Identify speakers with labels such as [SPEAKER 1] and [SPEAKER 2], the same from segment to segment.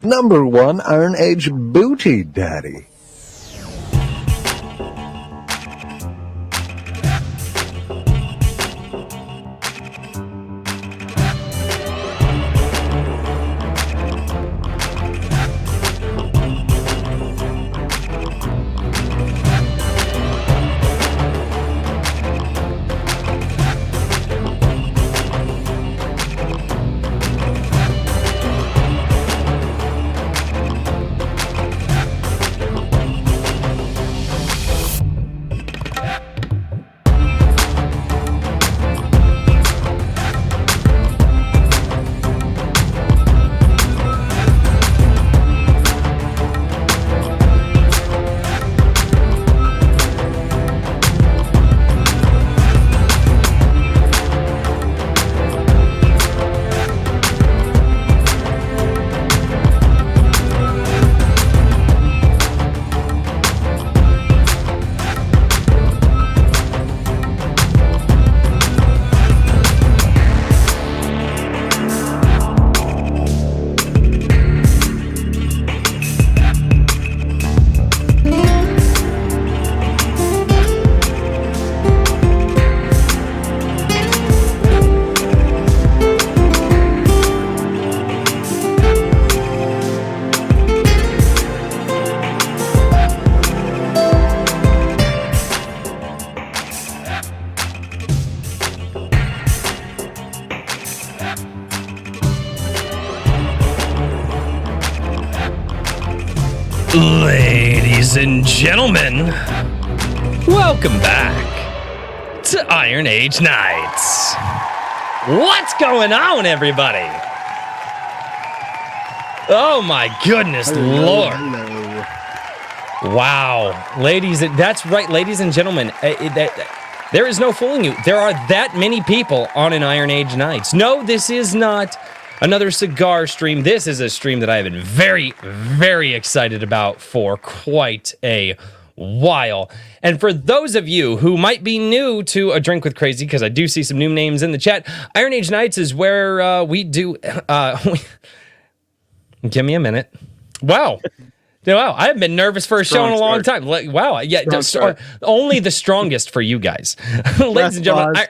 [SPEAKER 1] Number 1 Iron Age Booty Daddy.
[SPEAKER 2] Ladies and gentlemen, welcome back to Iron Age Nights. What's going on, everybody? Oh my goodness, Lord.
[SPEAKER 3] Hello.
[SPEAKER 2] Wow. That's right, ladies and gentlemen. There is no fooling you. There are that many people on an Iron Age Nights. No, this is not another cigar stream. This is a stream that I have been very, very excited about for quite a while. And for those of you who might be new to A Drink with Crazy, because I do see some new names in the chat, Iron Age Nights is where we do... Give me a minute. Wow. Wow, I haven't been nervous for a show in a long time. Wow, yeah, only the strongest for you guys. Ladies and gentlemen,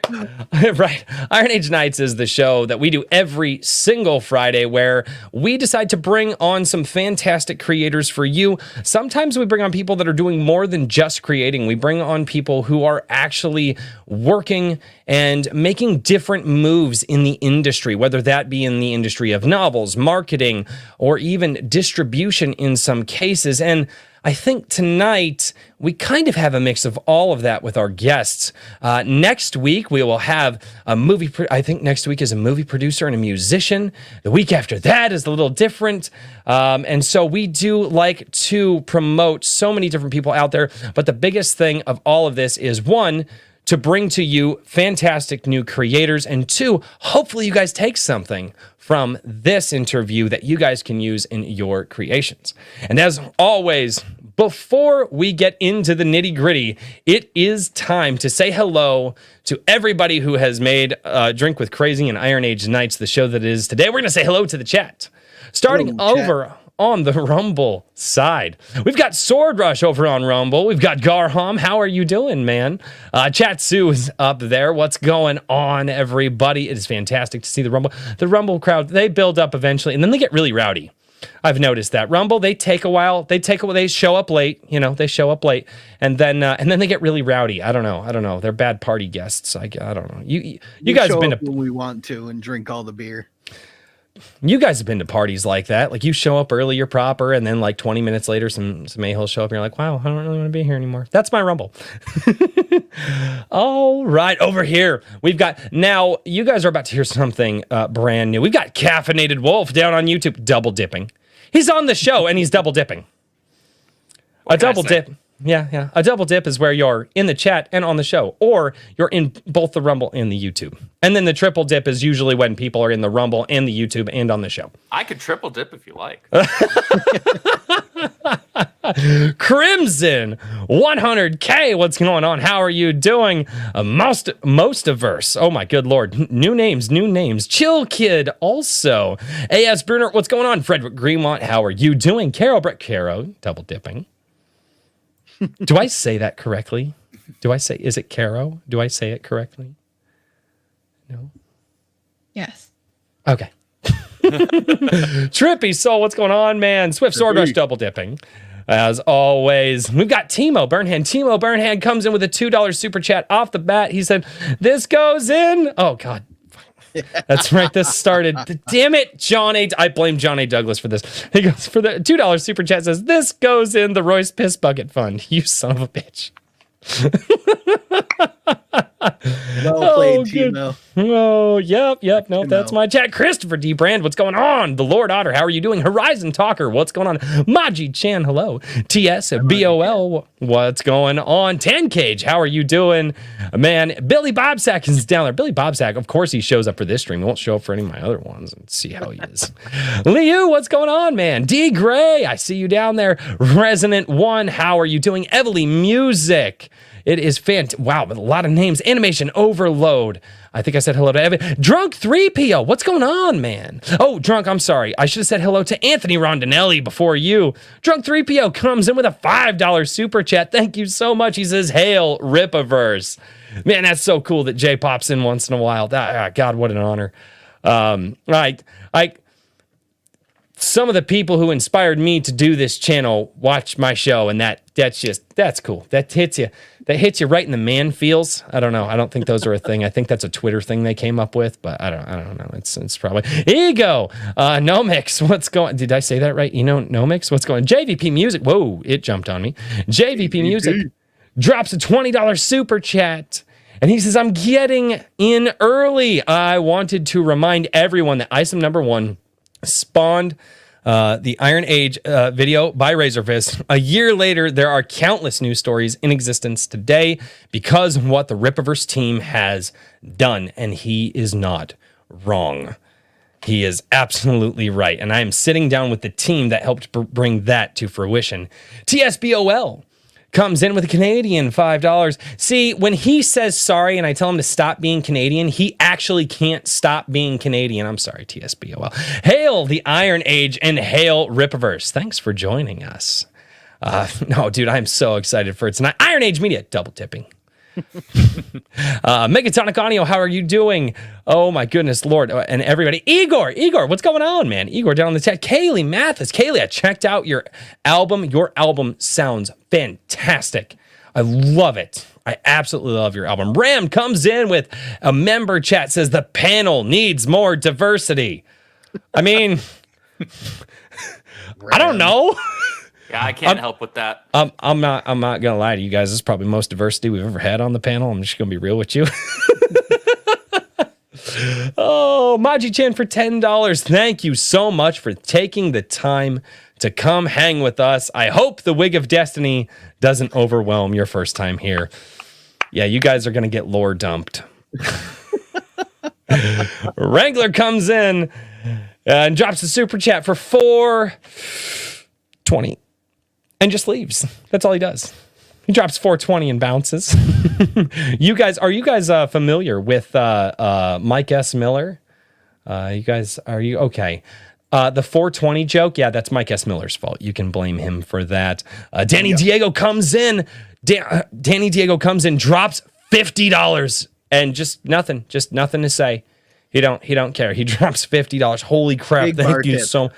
[SPEAKER 2] right, Iron Age Nights is the show that we do every single Friday where we decide to bring on some fantastic creators for you. Sometimes we bring on people that are doing more than just creating. We bring on people who are actually working and making different moves in the industry, whether that be in the industry of novels, marketing, or even distribution in some cases. And I think tonight we kind of have a mix of all of that with our guests. Next week we will have a movie. I think next week is a movie producer and a musician. The week after that is a little different. And so we do like to promote so many different people out there. But the biggest thing of all of this is, one, to bring to you fantastic new creators, and two, hopefully you guys take something from this interview that you guys can use in your creations. And as always, before we get into the nitty-gritty, it is time to say hello to everybody who has made Drink with Crazy and Iron Age Nights the show that it is today. We're going to say hello to the chat. Starting over on the Rumble side, we've got Sword Rush over on Rumble. We've got Garham. How are you doing, man? Chatsu is up there. What's going on, everybody? It is fantastic to see the Rumble. The Rumble crowd, they build up eventually, and then they get really rowdy. I've noticed that. Rumble, they take a while. They show up late. They show up late, and then they get really rowdy. I don't know. They're bad party guests. I don't know. You guys have been to
[SPEAKER 3] when we want to and drink all the beer.
[SPEAKER 2] You guys have been to parties like that. Like, you show up early, you're proper, and then like 20 minutes later, some a-holes show up, and you're like, wow, I don't really want to be here anymore. That's my Rumble. All right, over here, we've got, now, you guys are about to hear something brand new. We've got Caffeinated Wolf down on YouTube, double dipping. He's on the show, and he's double dipping. A double dip. Yeah. A double dip is where you're in the chat and on the show, or you're in both the Rumble and the YouTube. And then the triple dip is usually when people are in the Rumble and the YouTube and on the show.
[SPEAKER 4] I could triple dip if you like.
[SPEAKER 2] Crimson 100K. What's going on? How are you doing? Most averse. Oh my good lord. New names. Chill Kid also. AS Bruner. What's going on? Frederick Greenmont. How are you doing? Carol Brett Caro. Double dipping. Do I say that correctly? Is it Caro? Do I say it correctly? No.
[SPEAKER 4] Yes.
[SPEAKER 2] Okay. Trippy Soul, what's going on, man? Swift Sword Rush double dipping. As always, we've got Timo Burnhand. Timo Burnhand comes in with a $2 super chat off the bat. He said, this goes in. Oh, God. That's right. This started. Damn it, John A. I blame John A. Douglas for this. He goes, for the $2 super chat says, this goes in the Royce Piss Bucket Fund. You son of a bitch.
[SPEAKER 3] Well played, Timo.
[SPEAKER 2] Oh, yep. No, that's my chat. Christopher D. Brand, what's going on? The Lord Otter, how are you doing? Horizon Talker, what's going on? Maji Chan, hello. TS BOL, what's going on? Tan Cage, how are you doing? Man, Billy Bobsack is down there. Billy Bobsack, of course he shows up for this stream. He won't show up for any of my other ones and see how he is. Liu, what's going on, man? D. Gray, I see you down there. Resonant One, how are you doing? Evely Music. It is fantastic. Wow, a lot of names. Animation Overload. I think I said hello to Evan. Drunk 3PO. What's going on, man? Oh, Drunk, I'm sorry. I should have said hello to Anthony Rondinelli before you. Drunk 3PO comes in with a $5 super chat. Thank you so much. He says, hail Rippaverse. Man, that's so cool that Jay pops in once in a while. God, what an honor. Some of the people who inspired me to do this channel watch my show, and that's cool. That hits you right in the man feels. I don't know. I don't think those are a thing. I think that's a Twitter thing they came up with, but I don't know. It's probably Ego. Nomix, what's going? Did I say that right? Nomix, what's going? JVP Music. Whoa, it jumped on me. JVP Music drops a $20 super chat. And he says, I'm getting in early. I wanted to remind everyone that isom number 1 spawned the Iron Age video by Razorfist. A year later, there are countless news stories in existence today because of what the Rippaverse team has done, and he is not wrong. He is absolutely right, and I am sitting down with the team that helped bring that to fruition. TSBOL comes in with a Canadian $5. See, when he says sorry and I tell him to stop being Canadian, he actually can't stop being Canadian. I'm sorry, TSBOL. Hail the Iron Age and hail Rippaverse. Thanks for joining us. No, dude, I'm so excited for it tonight. Iron Age Media, double tipping. Megatonic Audio, how are you doing? Oh my goodness, Lord, and everybody. Igor, what's going on, man? Igor down in the chat. Kaylee Mathis, I checked out your album. Your album sounds fantastic. I love it. I absolutely love your album. Ram comes in with a member chat, says the panel needs more diversity. I mean, I don't know.
[SPEAKER 5] Yeah, I can't help with that.
[SPEAKER 2] I'm not gonna lie to you guys. This is probably the most diversity we've ever had on the panel. I'm just gonna be real with you. Oh, Maji Chan for $10. Thank you so much for taking the time to come hang with us. I hope the Wig of Destiny doesn't overwhelm your first time here. Yeah, you guys are gonna get lore dumped. Wrangler comes in and drops a super chat for $4.20. And just leaves. That's all he does. He drops $4.20 and bounces. Are you guys familiar with Mike S. Miller? Are you okay? The $4.20 joke, yeah, that's Mike S. Miller's fault. You can blame him for that. Danny Diego comes in. Danny Diego comes in, drops $50, and just nothing to say. He don't care. He drops $50. Holy crap!
[SPEAKER 3] Big
[SPEAKER 2] thank you so.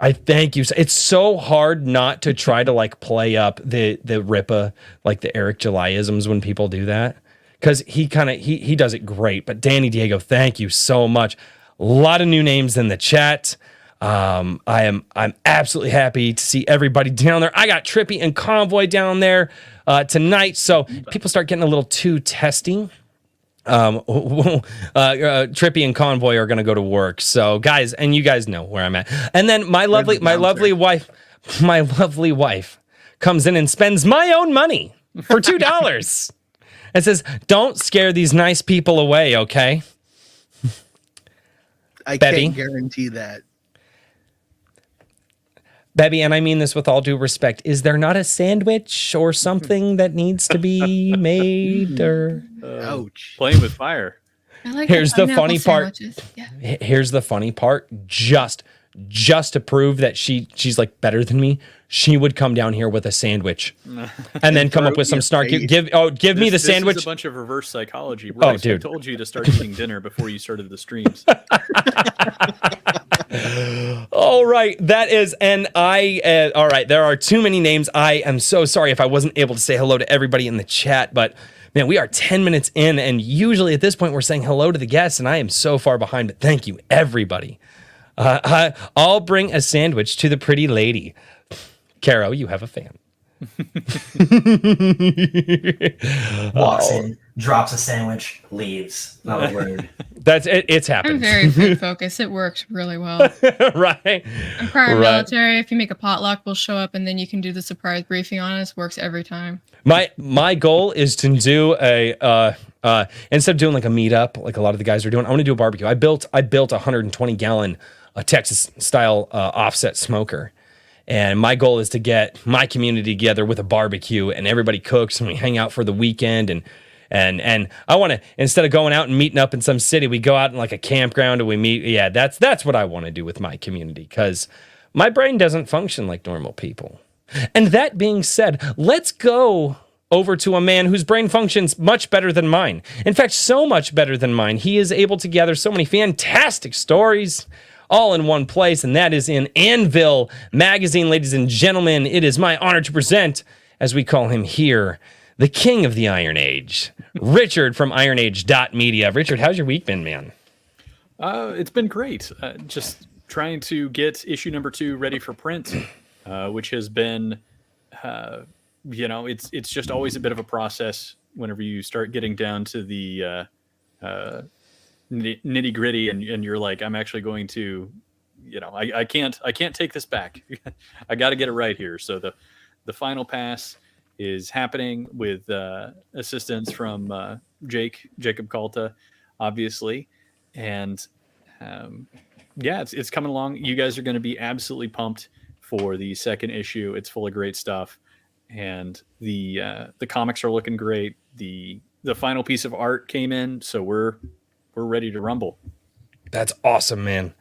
[SPEAKER 2] I thank you. It's so hard not to try to like play up the Rippa, like the Eric July-isms when people do that, because he does it great. But Danny Diego, thank you so much. A lot of new names in the chat. I'm absolutely happy to see everybody down there. I got Trippy and Convoy down there tonight, so people start getting a little too testy. Trippy and Convoy are going to go to work. So guys, and you guys know where I'm at. And then my lovely wife comes in and spends my own money for $2 and says, "Don't scare these nice people away, okay?"
[SPEAKER 3] I
[SPEAKER 2] Betty?
[SPEAKER 3] can't guarantee that.
[SPEAKER 2] Bebby, and I mean this with all due respect, is there not a sandwich or something that needs to be made? Or
[SPEAKER 3] Ouch.
[SPEAKER 4] Playing with fire.
[SPEAKER 6] I like
[SPEAKER 2] here's the funny part.
[SPEAKER 6] Yeah.
[SPEAKER 2] Here's the funny part. Just to prove that she's like better than me, she would come down here with a sandwich and then come up with some snarky. Give me the sandwich.
[SPEAKER 4] This is a bunch of reverse psychology. Royce,
[SPEAKER 2] dude.
[SPEAKER 4] I told you to start eating dinner before you started the streams.
[SPEAKER 2] All right, that is, and all right, there are too many names. I am so sorry if I wasn't able to say hello to everybody in the chat, but man, we are 10 minutes in, and usually at this point we're saying hello to the guests, and I am so far behind, but thank you, everybody. I'll bring a sandwich to the pretty lady. Caro, you have a fan.
[SPEAKER 7] Walks in, drops a sandwich, leaves. Not a word.
[SPEAKER 2] That's it. It's happened.
[SPEAKER 6] I'm very food focused. It works really well.
[SPEAKER 2] Right.
[SPEAKER 6] I'm prior military. If you make a potluck, we'll show up and then you can do the surprise briefing on us. Works every time.
[SPEAKER 2] My goal is to do instead of doing like a meetup like a lot of the guys are doing, I want to do a barbecue. I built a 120-gallon Texas style offset smoker. And my goal is to get my community together with a barbecue, and everybody cooks and we hang out for the weekend. And I want to, instead of going out and meeting up in some city, we go out in like a campground and we meet. Yeah, that's what I want to do with my community, because my brain doesn't function like normal people. And that being said, let's go over to a man whose brain functions much better than mine. In fact, so much better than mine. He is able to gather so many fantastic stories all in one place, and that is in Anvil Magazine. Ladies and gentlemen, it is my honor to present, as we call him here, the king of the Iron Age, Richard from ironage.media. Richard, how's your week been, man?
[SPEAKER 4] It's been great. Just trying to get issue number 2 ready for print, which has been, it's just always a bit of a process whenever you start getting down to the nitty gritty, and you're like, I'm actually going to, I can't take this back. I got to get it right here. So the final pass is happening with assistance from Jacob Calta, obviously, and it's coming along. You guys are going to be absolutely pumped for the second issue. It's full of great stuff, and the comics are looking great. The final piece of art came in, so we're ready to rumble.
[SPEAKER 2] That's awesome, man.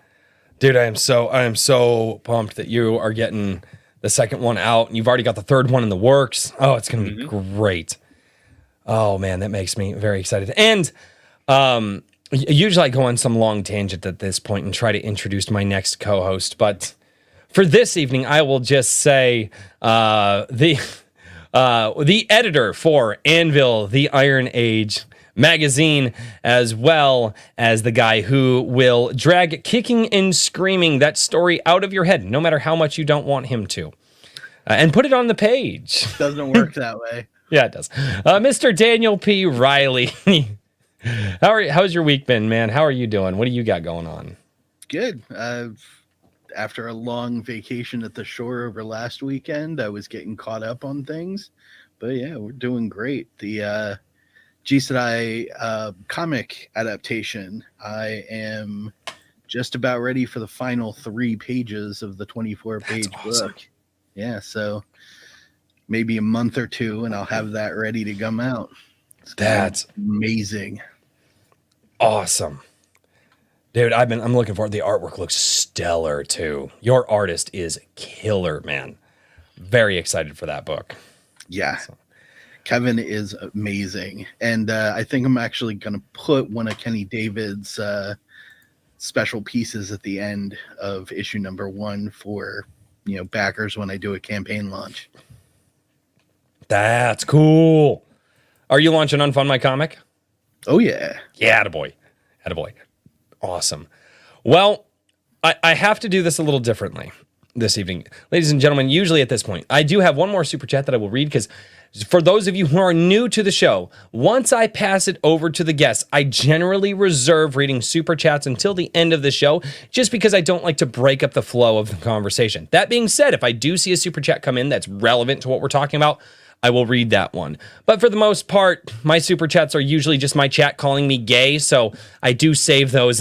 [SPEAKER 2] Dude, I am so pumped that you are getting the second one out, and you've already got the third one in the works. Oh, it's going to be great. Oh man, that makes me very excited. And usually I go on some long tangent at this point and try to introduce my next co-host, but for this evening, I will just say the editor for Anvil, the Iron Age magazine, as well as the guy who will drag kicking and screaming that story out of your head, no matter how much you don't want him to, and put it on the page.
[SPEAKER 3] Doesn't work that way.
[SPEAKER 2] Yeah, it does. Mr. Daniel P. Riley, how's your week been, man? How are you doing? What do you got going on?
[SPEAKER 3] Good. After a long vacation at the shore over last weekend, I was getting caught up on things, but yeah, we're doing great. The G Sedai comic adaptation, I am just about ready for the final 3 pages of the 24-page book. Yeah, so maybe a month or 2 and I'll have that ready to come out. That's amazing.
[SPEAKER 2] Awesome. Dude, I'm looking forward. The artwork looks stellar too. Your artist is killer, man. Very excited for that book.
[SPEAKER 3] Yeah. Kevin is amazing. And I think I'm actually going to put one of Kenny David's special pieces at the end of issue number 1 for, backers when I do a campaign launch.
[SPEAKER 2] That's cool. Are you launching Unfund My Comic?
[SPEAKER 3] Oh, yeah.
[SPEAKER 2] Yeah, attaboy. Awesome. Well, I have to do this a little differently this evening. Ladies and gentlemen, usually at this point, I do have one more super chat that I will read, because for those of you who are new to the show, once I pass it over to the guests, I generally reserve reading super chats until the end of the show, just because I don't like to break up the flow of the conversation. That being said, if I do see a super chat come in that's relevant to what we're talking about, I will read that one. But for the most part, my super chats are usually just my chat calling me gay, so I do save those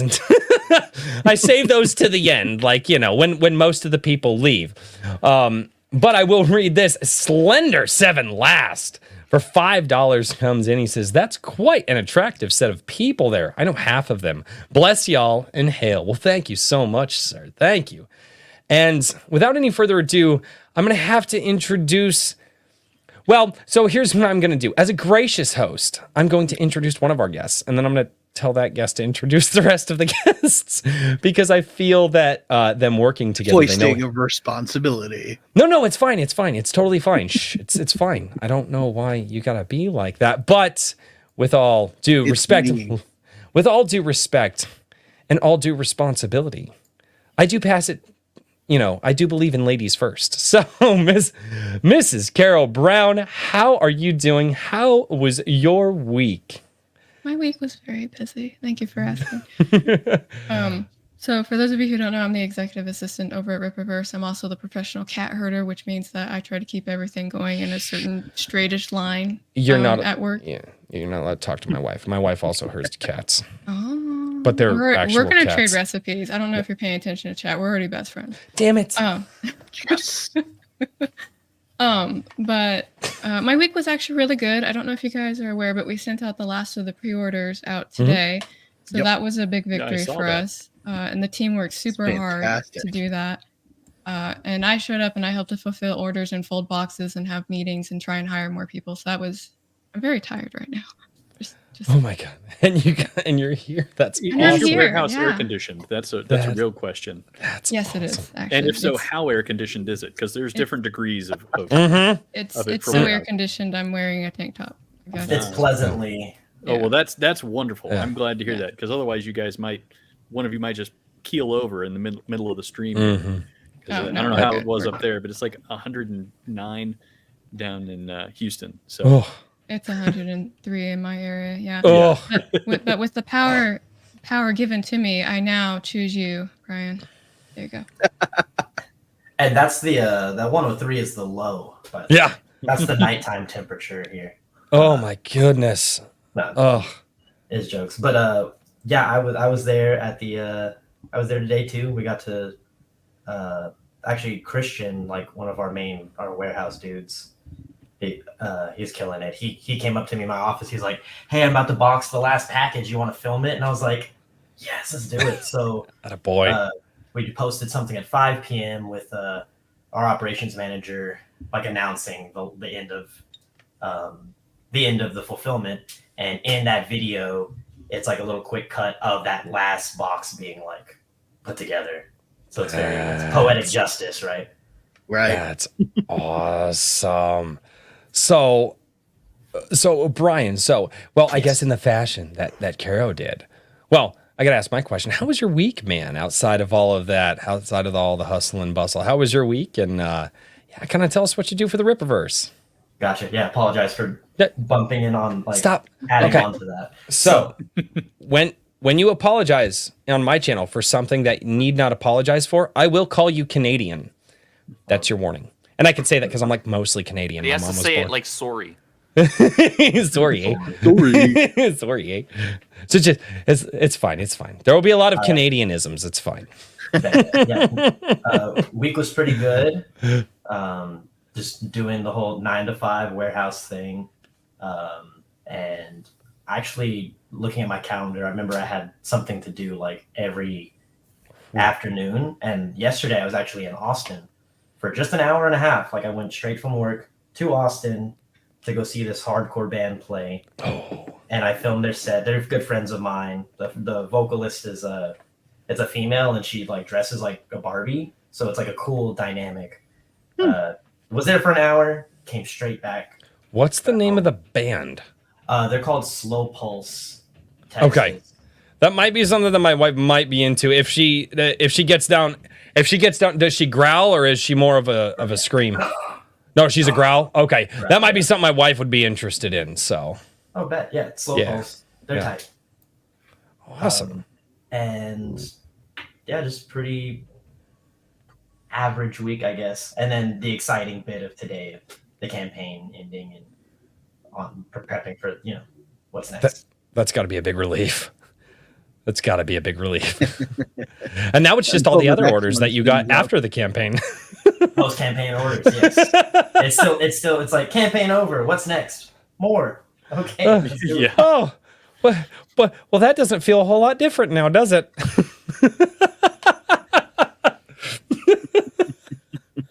[SPEAKER 2] I save those to the end, like, you know, when most of the people leave. But I will read this. Slender 7 Last for $5 comes in. He says, that's quite an attractive set of people there. I know half of them. Bless y'all and hail. Well, thank you so much, sir. Thank you. And without any further ado, I'm going to have to introduce... Well, so here's what I'm going to do. As a gracious host, I'm going to introduce one of our guests, and then I'm going to tell that guest to introduce the rest of the guests because I feel that them working together...
[SPEAKER 3] Hoisting of responsibility.
[SPEAKER 2] No, it's fine. It's fine. It's totally fine. Shh, it's fine. I don't know why you got to be like that, but with all due respect, and all due responsibility, I do pass it. You know, I do believe in ladies first. So, Mrs. Carol Brown, how are you doing? How was your week?
[SPEAKER 6] My week was very busy. Thank you for asking. So for those of you who don't know, I'm the executive assistant over at Rippaverse. I'm also the professional cat herder, which means that I try to keep everything going in a certain straightish line.
[SPEAKER 2] You're not
[SPEAKER 6] at work.
[SPEAKER 2] Yeah, you're not allowed to talk to my wife. My wife also herds cats.
[SPEAKER 6] Oh,
[SPEAKER 2] but they're
[SPEAKER 6] we're
[SPEAKER 2] actual
[SPEAKER 6] gonna
[SPEAKER 2] cats.
[SPEAKER 6] trade recipes. I don't know if you're paying attention to chat. We're already best friends.
[SPEAKER 2] Damn it.
[SPEAKER 3] Yes.
[SPEAKER 6] But my week was actually really good. I don't know if you guys are aware, but we sent out the last of the pre-orders out today. So that was a big victory for us. And the team worked super hard to do that. And I showed up and I helped to fulfill orders and fold boxes and have meetings and try and hire more people. So I'm very tired right now.
[SPEAKER 2] Oh my god! And you're here. That's
[SPEAKER 4] Is
[SPEAKER 2] awesome.
[SPEAKER 4] your warehouse air conditioned? That's a real question.
[SPEAKER 2] That's
[SPEAKER 6] yes,
[SPEAKER 2] awesome.
[SPEAKER 6] it is. Actually,
[SPEAKER 4] And if so, how air conditioned is it? Because there's different degrees of
[SPEAKER 6] it's
[SPEAKER 4] of it
[SPEAKER 6] so
[SPEAKER 4] from-
[SPEAKER 6] air conditioned. I'm wearing a tank top.
[SPEAKER 7] It's pleasantly.
[SPEAKER 4] Oh well, that's wonderful.
[SPEAKER 2] Yeah.
[SPEAKER 4] I'm glad to hear that because otherwise, you guys one of you might just keel over in the middle of the stream. I don't know how it was up there, but it's like 109 down in Houston. So
[SPEAKER 6] it's 103 in my area. Yeah. But with the power given to me, I now choose you, Brian. There you go.
[SPEAKER 7] And that's that 103 is the low. But
[SPEAKER 2] Yeah.
[SPEAKER 7] That's the nighttime temperature here.
[SPEAKER 2] Oh my goodness.
[SPEAKER 7] No, is jokes. But yeah, I was there at the I was there today too. We got to actually Christian, like one of our warehouse dudes. He's killing it. He came up to me in my office. He's like, "Hey, I'm about to box the last package. You want to film it?" And I was like, "Yes, let's do it." So,
[SPEAKER 2] attaboy.
[SPEAKER 7] We posted something at 5 p.m. with our operations manager, like announcing the end of the fulfillment. And in that video, it's like a little quick cut of that last box being like put together. So it's it's poetic justice, right?
[SPEAKER 3] Right.
[SPEAKER 2] That's awesome. So Brian, I guess in the fashion that Caro did. Well, I gotta ask my question. How was your week, man? Outside of all of that, outside of all the hustle and bustle, how was your week? And kind of tell us what you do for the Rippaverse.
[SPEAKER 7] Gotcha. Yeah, apologize for bumping in on adding on to that.
[SPEAKER 2] So when you apologize on my channel for something that you need not apologize for, I will call you Canadian. That's your warning. And I can say that because I'm like mostly Canadian.
[SPEAKER 5] He has to say it like sorry.
[SPEAKER 2] Sorry, eh? Sorry, eh? So just it's fine. It's fine. There will be a lot of Canadianisms. It's fine.
[SPEAKER 7] Week was pretty good. Just doing the whole 9 to 5 warehouse thing, and actually looking at my calendar, I remember I had something to do like every afternoon. And yesterday I was actually in Austin for just an hour and a half. Like I went straight from work to Austin to go see this hardcore band play. And I filmed their set. They're good friends of mine. The vocalist is it's a female and she like dresses like a Barbie. So it's like a cool dynamic. Was there for an hour, came straight back.
[SPEAKER 2] What's the name of the band?
[SPEAKER 7] They're called Slow Pulse, Texas.
[SPEAKER 2] Okay. That might be something that my wife might be into. If she gets down, does she growl or is she more of a scream? No, she's a growl. Okay, that might be something my wife would be interested in. So.
[SPEAKER 7] Oh, bet yeah, Slow Pulse. They're tight.
[SPEAKER 2] Awesome.
[SPEAKER 7] And yeah, just pretty average week, I guess. And then the exciting bit of today, the campaign ending and on prepping for what's next.
[SPEAKER 2] That's got to be a big relief. That's got to be a big relief. And now it's just all the other orders that you got after the campaign.
[SPEAKER 7] Post campaign orders, yes. It's like campaign over. What's next? More. Okay.
[SPEAKER 4] Yeah.
[SPEAKER 2] Oh, well, that doesn't feel a whole lot different now, does it?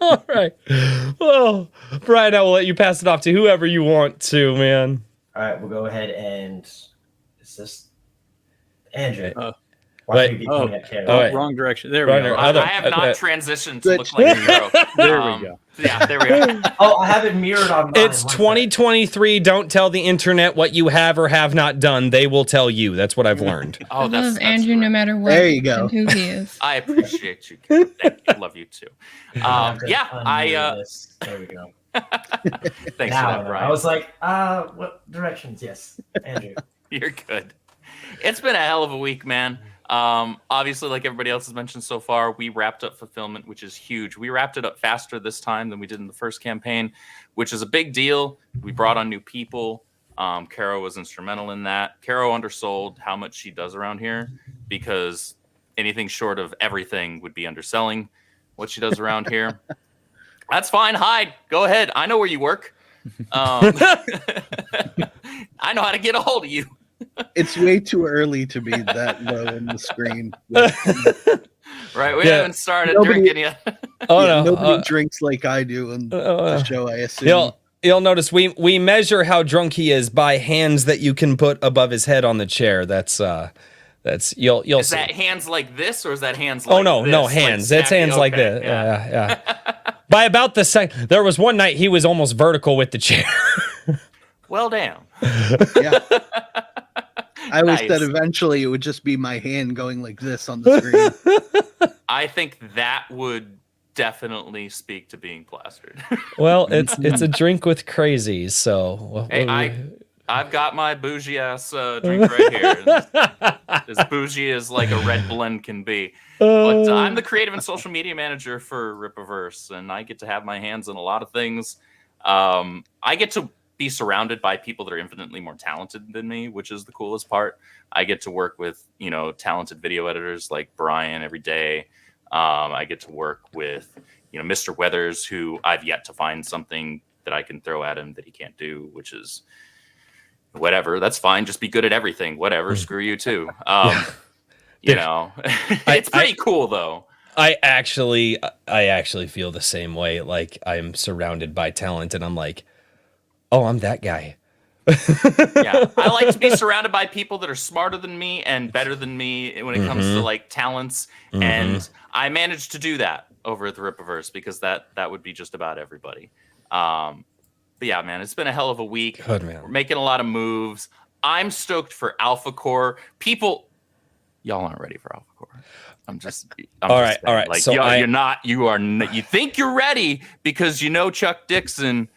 [SPEAKER 2] All right. Well, Brian, I will let you pass it off to whoever you want to, man.
[SPEAKER 7] All right, we'll go ahead and is this Andrew?
[SPEAKER 4] Wrong direction. There we go.
[SPEAKER 5] I have not transitioned to look like Nero.
[SPEAKER 4] There we go.
[SPEAKER 5] Yeah, there we go.
[SPEAKER 7] Oh, I have it mirrored on mine.
[SPEAKER 2] It's 2023. Don't tell the internet what you have or have not done. They will tell you. That's what I've learned.
[SPEAKER 6] I love Andrew no matter what.
[SPEAKER 3] There you go.
[SPEAKER 6] And who he is.
[SPEAKER 5] I appreciate you. Thank you. Love you too.
[SPEAKER 7] There we go.
[SPEAKER 5] Thanks
[SPEAKER 7] Now,
[SPEAKER 5] for that, Brian.
[SPEAKER 7] I was like, what directions? Yes, Andrew.
[SPEAKER 5] You're good. It's been a hell of a week, man. Obviously, like everybody else has mentioned so far, we wrapped up fulfillment, which is huge. We wrapped it up faster this time than we did in the first campaign, which is a big deal. We brought on new people. Caro was instrumental in that. Caro undersold how much she does around here because anything short of everything would be underselling what she does around here. That's fine. Hide. Go ahead. I know where you work. I know how to get a hold of you.
[SPEAKER 3] It's way too early to be that low in the screen.
[SPEAKER 5] Right, we haven't started drinking yet.
[SPEAKER 3] Nobody drinks like I do on the show, I assume.
[SPEAKER 2] You'll notice we measure how drunk he is by hands that you can put above his head on the chair. That's you'll
[SPEAKER 5] is
[SPEAKER 2] see.
[SPEAKER 5] that hands like this or is that hands like
[SPEAKER 2] no,
[SPEAKER 5] this?
[SPEAKER 2] No hands.
[SPEAKER 5] Like
[SPEAKER 2] it's hands like this. Yeah. By about the second, there was one night he was almost vertical with the chair.
[SPEAKER 5] Well, damn.
[SPEAKER 3] Yeah. I always said eventually it would just be my hand going like this on the screen.
[SPEAKER 5] I think that would definitely speak to being plastered.
[SPEAKER 2] Well, it's a drink with crazies, so
[SPEAKER 5] hey, I've got my bougie ass drink right here. As bougie as like a Red Blend can be. But I'm the creative and social media manager for Rippaverse, and I get to have my hands in a lot of things. I get to be surrounded by people that are infinitely more talented than me, which is the coolest part. I get to work with, talented video editors like Brian every day. I get to work with, Mr. Weathers, who I've yet to find something that I can throw at him that he can't do, which is whatever. That's fine. Just be good at everything. Whatever. Screw you too. It's pretty cool though.
[SPEAKER 2] I actually feel the same way. Like I'm surrounded by talent and I'm like, oh, I'm that guy.
[SPEAKER 5] Yeah, I like to be surrounded by people that are smarter than me and better than me when it comes to like talents. Mm-hmm. And I managed to do that over at the Rippaverse because that would be just about everybody. But yeah, man, it's been a hell of a week.
[SPEAKER 2] Good, man.
[SPEAKER 5] We're making a lot of moves. I'm stoked for Alpha Core. Y'all aren't ready for Alpha Core. All right. Like, so you think you're ready because Chuck Dixon.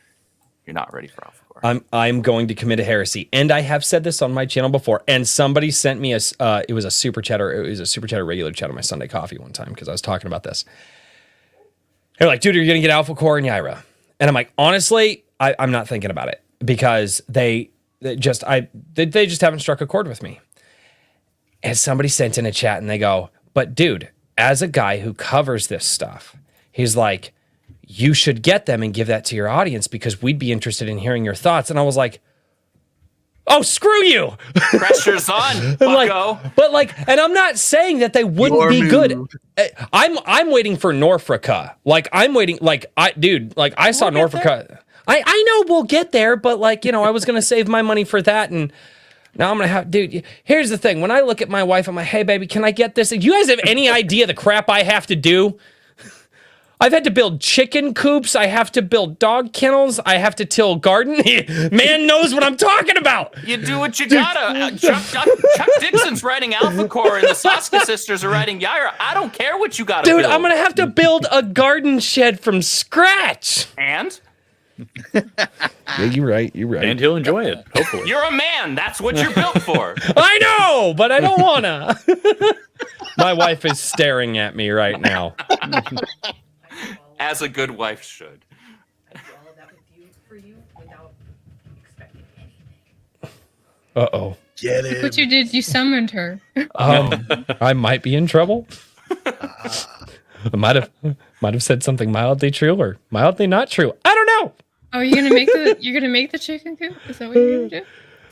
[SPEAKER 5] You're not ready for Alpha Core.
[SPEAKER 2] I'm going to commit a heresy, and I have said this on my channel before. And somebody sent me it was a super chatter. It was a super chatter regular chat on my Sunday coffee one time because I was talking about this. They're like, dude, you're gonna get Alpha Core and Yaira, and I'm like, honestly, I'm not thinking about it because they just haven't struck a chord with me. And somebody sent in a chat, and they go, but dude, as a guy who covers this stuff, he's like, you should get them and give that to your audience because we'd be interested in hearing your thoughts. And I was like, oh, screw you.
[SPEAKER 5] Pressure's on, bucko.
[SPEAKER 2] And I'm not saying that they wouldn't be good. I'm waiting for Norfrica. I saw Norfrica. I know we'll get there, but I was going to save my money for that. And now I'm going to have, dude, here's the thing. When I look at my wife, I'm like, hey, baby, can I get this? Do you guys have any idea the crap I have to do? I've had to build chicken coops. I have to build dog kennels. I have to till garden. Man knows what I'm talking about.
[SPEAKER 5] You do what you gotta. Chuck Dixon's writing Alpha Core and the Saska sisters are writing Yaira. I don't care what you gotta
[SPEAKER 2] Dude,
[SPEAKER 5] build.
[SPEAKER 2] I'm gonna have to build a garden shed from scratch.
[SPEAKER 5] And?
[SPEAKER 2] Yeah, you're right.
[SPEAKER 4] And he'll enjoy it, hopefully.
[SPEAKER 5] You're a man. That's what you're built for.
[SPEAKER 2] I know, but I don't wanna. My wife is staring at me right now.
[SPEAKER 5] As a good wife should.
[SPEAKER 2] Uh-oh.
[SPEAKER 3] Get it.
[SPEAKER 6] What you did, you summoned her.
[SPEAKER 2] I might be in trouble. I might have said something mildly true or mildly not true. I don't know.
[SPEAKER 6] Oh, you're gonna make the chicken coop? Is that what you're gonna do?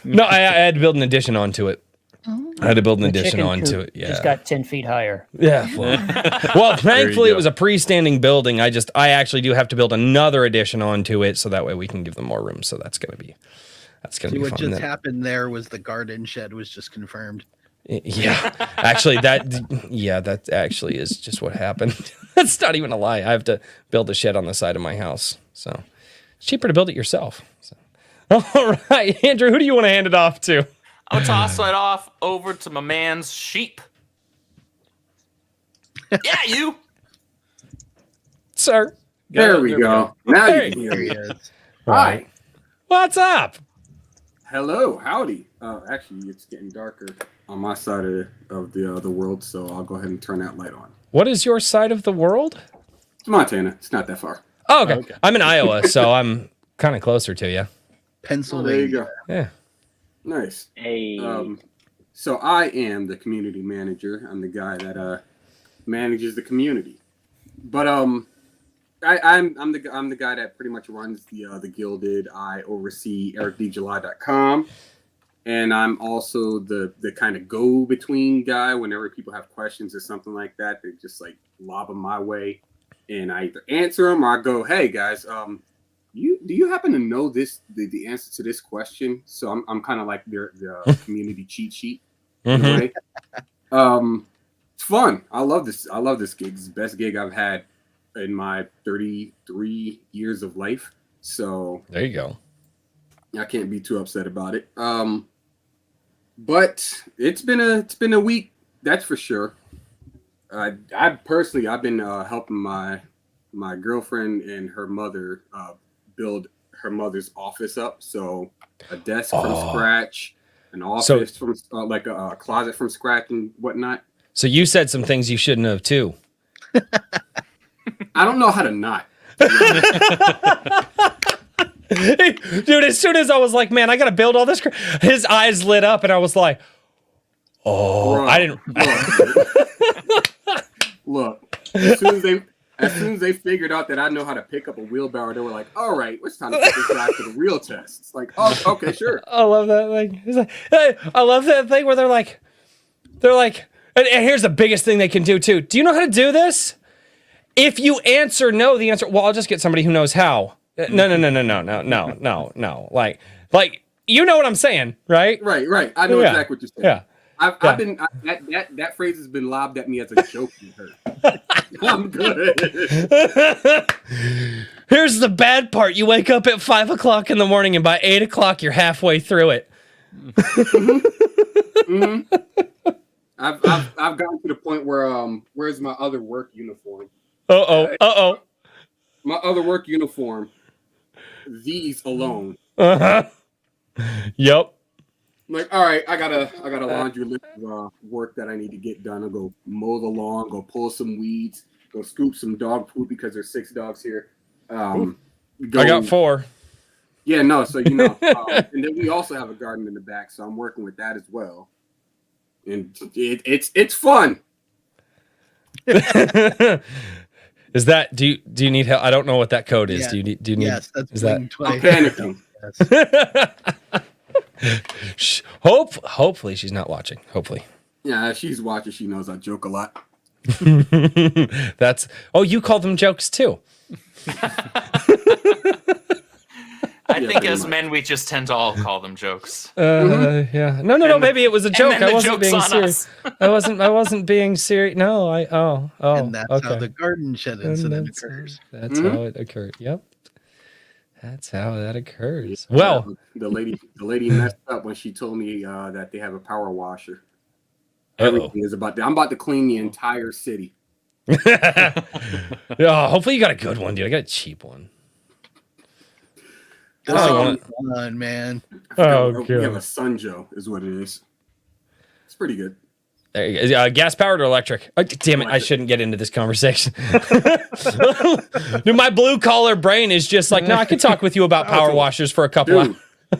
[SPEAKER 2] No, I had to build an addition onto it.
[SPEAKER 6] Oh.
[SPEAKER 2] I had to build an
[SPEAKER 8] The
[SPEAKER 2] addition
[SPEAKER 8] chicken
[SPEAKER 2] onto
[SPEAKER 8] coop
[SPEAKER 2] it. Yeah.
[SPEAKER 8] just got 10 feet higher.
[SPEAKER 2] Yeah. Well, thankfully it was a freestanding building. I actually do have to build another addition onto it, so that way we can give them more room. So that's gonna be
[SPEAKER 3] See, what
[SPEAKER 2] fun.
[SPEAKER 3] just happened there was the garden shed was just confirmed.
[SPEAKER 2] Yeah, actually, that actually is just what happened. That's not even a lie. I have to build a shed on the side of my house, so it's cheaper to build it yourself. So. All right, Andrew, who do you want to hand it off to?
[SPEAKER 5] I'll toss it off over to my man's sheep. Yeah, you.
[SPEAKER 2] Sir.
[SPEAKER 9] There we go. Now
[SPEAKER 2] Hey.
[SPEAKER 9] you can hear
[SPEAKER 3] There he
[SPEAKER 9] me.
[SPEAKER 3] is.
[SPEAKER 9] Hi.
[SPEAKER 2] What's up?
[SPEAKER 9] Hello. Howdy. Actually, it's getting darker on my side of the world, so I'll go ahead and turn that light on.
[SPEAKER 2] What is your side of the world?
[SPEAKER 9] It's Montana. It's not that far.
[SPEAKER 2] Oh, okay. I'm in Iowa, so I'm kind of closer to you.
[SPEAKER 9] Oh, there
[SPEAKER 3] Pennsylvania.
[SPEAKER 9] you go.
[SPEAKER 2] Yeah.
[SPEAKER 9] Nice.
[SPEAKER 8] Hey.
[SPEAKER 9] So I am the community manager. I'm the guy that manages the community. But I'm the guy that pretty much runs the Gilded. I oversee ericdjuly.com, and I'm also the kind of go-between guy whenever people have questions or something like that. They just like lob them my way, and I either answer them or I go, "Hey guys, do you happen to know the answer to this question?" So I'm kind of like the community cheat sheet in a way. It's fun. I love this gig. It's the best gig I've had in my 33 years of life. So
[SPEAKER 2] There you go.
[SPEAKER 9] I can't be too upset about it. But it's been a week, that's for sure. I've been helping my girlfriend and her mother build her mother's office up. So a desk from scratch, an office from like a closet from scratch and whatnot.
[SPEAKER 2] So you said some things you shouldn't have too.
[SPEAKER 9] I don't know how to not.
[SPEAKER 2] Dude, as soon as I was like, man, I got to build all this, his eyes lit up and I was like, oh,
[SPEAKER 9] Bro,
[SPEAKER 2] I didn't.
[SPEAKER 9] Look, as soon as they figured out that I know how to pick up a wheelbarrow, they were like, all right, it's time to put this guy to the real test. It's like, oh, okay, sure.
[SPEAKER 2] I love that thing. It's like, hey, I love that thing where they're like, and here's the biggest thing they can do too. Do you know how to do this? If you answer no, the answer, well, I'll just get somebody who knows how. No. Like, you know what I'm saying, right?
[SPEAKER 9] Right. I know exactly what you're saying.
[SPEAKER 2] Yeah.
[SPEAKER 9] I've been that phrase has been lobbed at me as a joke with her. I'm good.
[SPEAKER 2] Here's the bad part. You wake up at 5 o'clock in the morning and by 8 o'clock you're halfway through it.
[SPEAKER 9] Mm-hmm. I've gotten to the point where where's my other work uniform?
[SPEAKER 2] Uh-oh.
[SPEAKER 9] My other work uniform. These alone.
[SPEAKER 2] Uh-huh. Yep.
[SPEAKER 9] I'm like, all right, I got a laundry list of work that I need to get done. I'll go mow the lawn, go pull some weeds, go scoop some dog poop because there's 6 dogs here.
[SPEAKER 2] I got 4.
[SPEAKER 9] Yeah, no, so you know. And then we also have a garden in the back, so I'm working with that as well. And it's fun.
[SPEAKER 2] Is that do you need help? I don't know what that code is.
[SPEAKER 3] Yeah.
[SPEAKER 2] Do you need
[SPEAKER 3] Yes, that's
[SPEAKER 2] is that
[SPEAKER 9] I'm panicking.
[SPEAKER 2] Hopefully she's not watching. Hopefully.
[SPEAKER 9] Yeah, if she's watching, she knows I joke a lot.
[SPEAKER 2] You call them jokes too.
[SPEAKER 5] I think as men, we just tend to all call them jokes.
[SPEAKER 2] Yeah. No. Maybe it was a joke.
[SPEAKER 5] then
[SPEAKER 2] I
[SPEAKER 5] the
[SPEAKER 2] wasn't
[SPEAKER 5] joke's
[SPEAKER 2] being
[SPEAKER 5] on
[SPEAKER 2] serious.
[SPEAKER 5] us.
[SPEAKER 2] I wasn't being serious. No.
[SPEAKER 3] And that's
[SPEAKER 2] okay.
[SPEAKER 3] how the garden shed incident
[SPEAKER 2] That's
[SPEAKER 3] occurs.
[SPEAKER 2] That's how it occurred. Yep. That's how that occurs. Well,
[SPEAKER 9] the lady messed up when she told me that they have a power washer.
[SPEAKER 2] Uh-oh.
[SPEAKER 9] Everything is about. I'm about to clean the entire city.
[SPEAKER 2] Yeah, hopefully you got a good one, dude. I got a cheap one.
[SPEAKER 3] This is fun, man.
[SPEAKER 2] Oh,
[SPEAKER 9] We have
[SPEAKER 2] God.
[SPEAKER 9] a Sunjo, is what it is. It's pretty good.
[SPEAKER 2] There you go. Gas powered or electric? Oh, damn it! I shouldn't get into this conversation. Dude, my blue collar brain is just like, no, I could talk with you about power washers for a couple hours.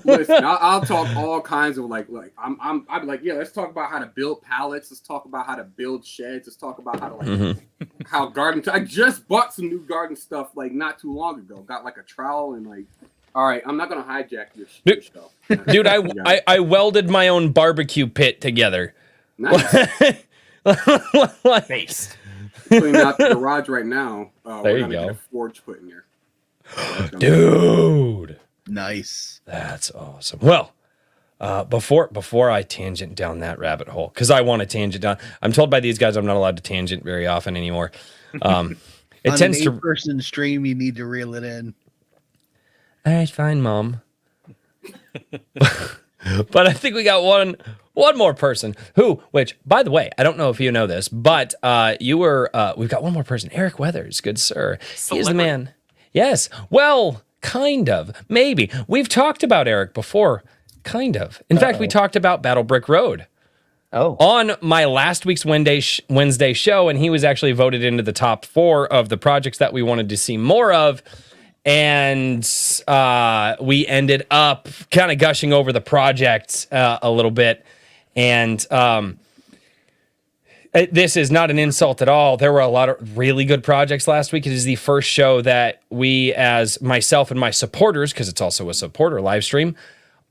[SPEAKER 9] Listen, I'll talk all kinds of like I'd be like, yeah, let's talk about how to build pallets. Let's talk about how to build sheds. Let's talk about how to how garden. I just bought some new garden stuff like not too long ago. Got like a trowel and like. All right, I'm not gonna hijack your show.
[SPEAKER 2] Dude, I welded my own barbecue pit together.
[SPEAKER 9] Nice.
[SPEAKER 5] Based.
[SPEAKER 9] Cleaning out the garage right now.
[SPEAKER 2] There you
[SPEAKER 9] gonna
[SPEAKER 2] go.
[SPEAKER 9] get a forge put in there.
[SPEAKER 2] Dude.
[SPEAKER 3] Nice.
[SPEAKER 2] That's awesome. Well, before I tangent down that rabbit hole, because I want to tangent down. I'm told by these guys I'm not allowed to tangent very often anymore. It
[SPEAKER 3] On
[SPEAKER 2] tends
[SPEAKER 3] an
[SPEAKER 2] to
[SPEAKER 3] 8-person stream, you need to reel it in.
[SPEAKER 2] All right, fine, Mom. But I think we got one more person which, by the way, I don't know if you know this, but we've got one more person, Eric Weathers, good sir. He is the man. Yes. Well, kind of. Maybe. We've talked about Eric before. Kind of. In fact, we talked about Battle Brick Road.
[SPEAKER 8] Oh.
[SPEAKER 2] On my last week's Wednesday show, and he was actually voted into the top 4 of the projects that we wanted to see more of. And we ended up kind of gushing over the project a little bit. And this is not an insult at all. There were a lot of really good projects last week. It is the first show that we, as myself and my supporters, because it's also a supporter live stream,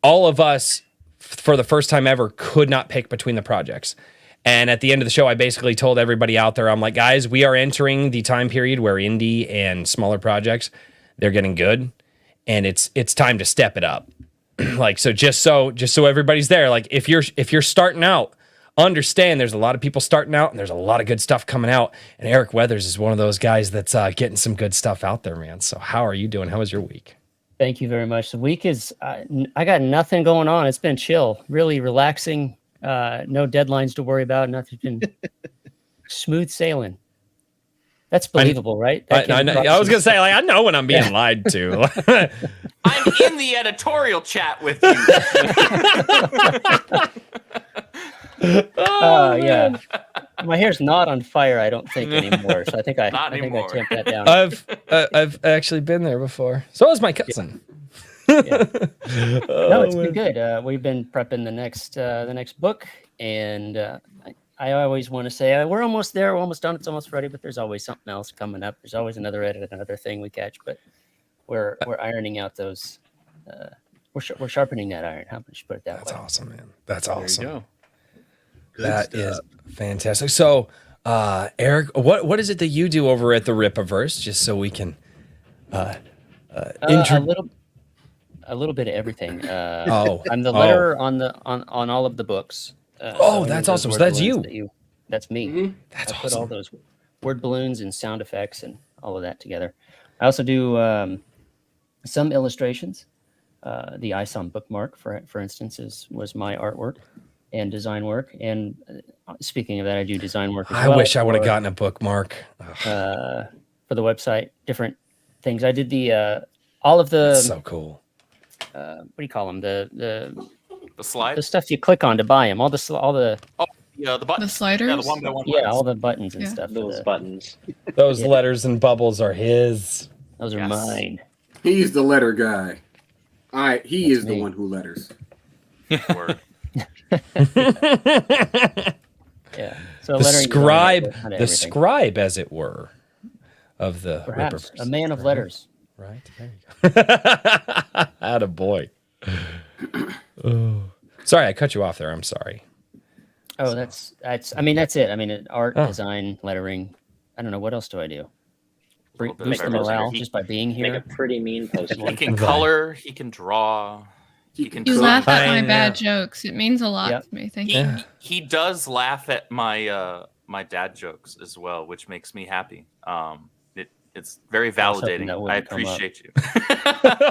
[SPEAKER 2] all of us, for the first time ever, could not pick between the projects. And at the end of the show, I basically told everybody out there, I'm like, guys, we are entering the time period where indie and smaller projects, they're getting good, and it's time to step it up. Like, so just so everybody's there, like if you're starting out, understand there's a lot of people starting out and there's a lot of good stuff coming out, and Eric Weathers is one of those guys that's getting some good stuff out there, man. So how are you doing? How was your week?
[SPEAKER 8] Thank you very much. The week is I got nothing going on. It's been chill, really relaxing, no deadlines to worry about, nothing's been smooth sailing. That's believable, right?
[SPEAKER 2] I was going to say, like, I know when I'm being lied to.
[SPEAKER 5] I'm in the editorial chat with you.
[SPEAKER 8] Yeah. My hair's not on fire, I don't think, anymore. So I think I tamped that down.
[SPEAKER 2] I've actually been there before. So is my cousin.
[SPEAKER 8] Yeah. No, it's been good. We've been prepping the next book, and I always want to say we're almost there, we're almost done, it's almost ready, but there's always something else coming up. There's always another edit, another thing we catch, but we're ironing out those. We're sharpening that iron. How much you put it that way?
[SPEAKER 2] That's awesome, man. That's awesome.
[SPEAKER 4] There you go.
[SPEAKER 2] That is fantastic. So, Eric, what is it that you do over at the Rippaverse? Just so we can
[SPEAKER 8] a little bit of everything. I'm the letterer on all of the books.
[SPEAKER 2] That's awesome. So that's you.
[SPEAKER 8] That's me.
[SPEAKER 9] Mm-hmm.
[SPEAKER 2] That's
[SPEAKER 8] I
[SPEAKER 2] awesome.
[SPEAKER 8] put all those word balloons and sound effects and all of that together. I also do some illustrations. The isom bookmark, for instance, was my artwork and design work. And speaking of that, I do design work as well.
[SPEAKER 2] I wish I would have gotten a bookmark
[SPEAKER 8] for the website. Different things. I did all of the.
[SPEAKER 2] That's so cool.
[SPEAKER 8] What do you call them? The
[SPEAKER 5] slide?
[SPEAKER 8] The stuff you click on to buy them.
[SPEAKER 5] the buttons.
[SPEAKER 6] The sliders?
[SPEAKER 5] Yeah, the one by one
[SPEAKER 8] Yeah,
[SPEAKER 5] buttons.
[SPEAKER 8] all the buttons and
[SPEAKER 6] Yeah.
[SPEAKER 8] stuff.
[SPEAKER 10] Those buttons.
[SPEAKER 2] Those letters and bubbles are his.
[SPEAKER 8] Those are
[SPEAKER 5] Yes.
[SPEAKER 8] mine.
[SPEAKER 9] He's the letter guy. All right, he
[SPEAKER 8] That's
[SPEAKER 9] is the
[SPEAKER 8] me.
[SPEAKER 9] one who letters.
[SPEAKER 5] Word.
[SPEAKER 8] Yeah. So
[SPEAKER 2] The
[SPEAKER 8] lettering
[SPEAKER 2] scribe,
[SPEAKER 8] design, kinda
[SPEAKER 2] the
[SPEAKER 8] everything.
[SPEAKER 2] scribe, as it were, of the
[SPEAKER 8] Perhaps
[SPEAKER 2] Rippaverse.
[SPEAKER 8] a man of letters.
[SPEAKER 2] Right. There you go. Attaboy. Oh. Sorry, I cut you off there. I'm sorry.
[SPEAKER 8] Oh, that's it. I mean, art,
[SPEAKER 2] Oh.
[SPEAKER 8] design, lettering. I don't know. What else do I do?
[SPEAKER 5] Little bit
[SPEAKER 8] Boost
[SPEAKER 5] of
[SPEAKER 8] the
[SPEAKER 5] everything.
[SPEAKER 8] morale
[SPEAKER 5] He-
[SPEAKER 8] just by being
[SPEAKER 10] Make a
[SPEAKER 8] here.
[SPEAKER 10] pretty mean poster.
[SPEAKER 5] He can color. He can draw. He can
[SPEAKER 6] You
[SPEAKER 5] cook.
[SPEAKER 6] laugh at my
[SPEAKER 2] Fine,
[SPEAKER 6] bad jokes. It means a lot
[SPEAKER 8] Yep.
[SPEAKER 6] to me. Thank
[SPEAKER 5] He,
[SPEAKER 6] you.
[SPEAKER 2] Yeah.
[SPEAKER 5] he does laugh at my my dad jokes as well, which makes me happy. It's very
[SPEAKER 8] was hoping
[SPEAKER 5] validating.
[SPEAKER 8] that
[SPEAKER 5] I
[SPEAKER 8] wouldn't come up.
[SPEAKER 5] appreciate you.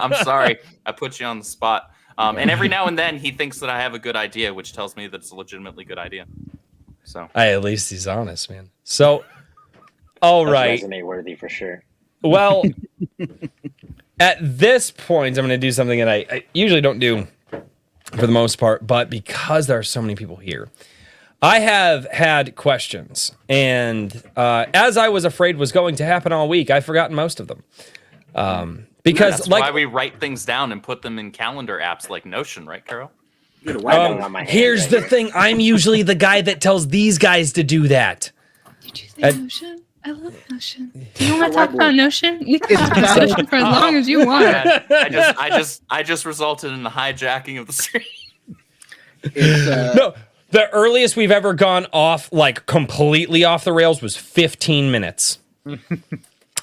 [SPEAKER 5] I'm sorry, I put you on the spot. And every now and then he thinks that I have a good idea, which tells me that it's a legitimately good idea. So
[SPEAKER 2] At least he's honest, man. So, all
[SPEAKER 10] That's
[SPEAKER 2] right.
[SPEAKER 10] resume worthy for sure.
[SPEAKER 2] Well, at this point, I'm going to do something that I usually don't do for the most part, but because there are so many people here, I have had questions, and as I was afraid was going to happen all week, I've forgotten most of them. Because
[SPEAKER 5] that's why we write things down and put them in calendar apps like Notion, right, Carol?
[SPEAKER 2] Here's the thing. I'm usually the guy that tells these guys to do that.
[SPEAKER 6] Did you say Notion? I love Notion. Do you want to talk about Notion? You can talk about Notion for as long as you want.
[SPEAKER 5] I just resulted in the hijacking of the stream.
[SPEAKER 2] No, the earliest we've ever gone off, like completely off the rails, was 15 minutes.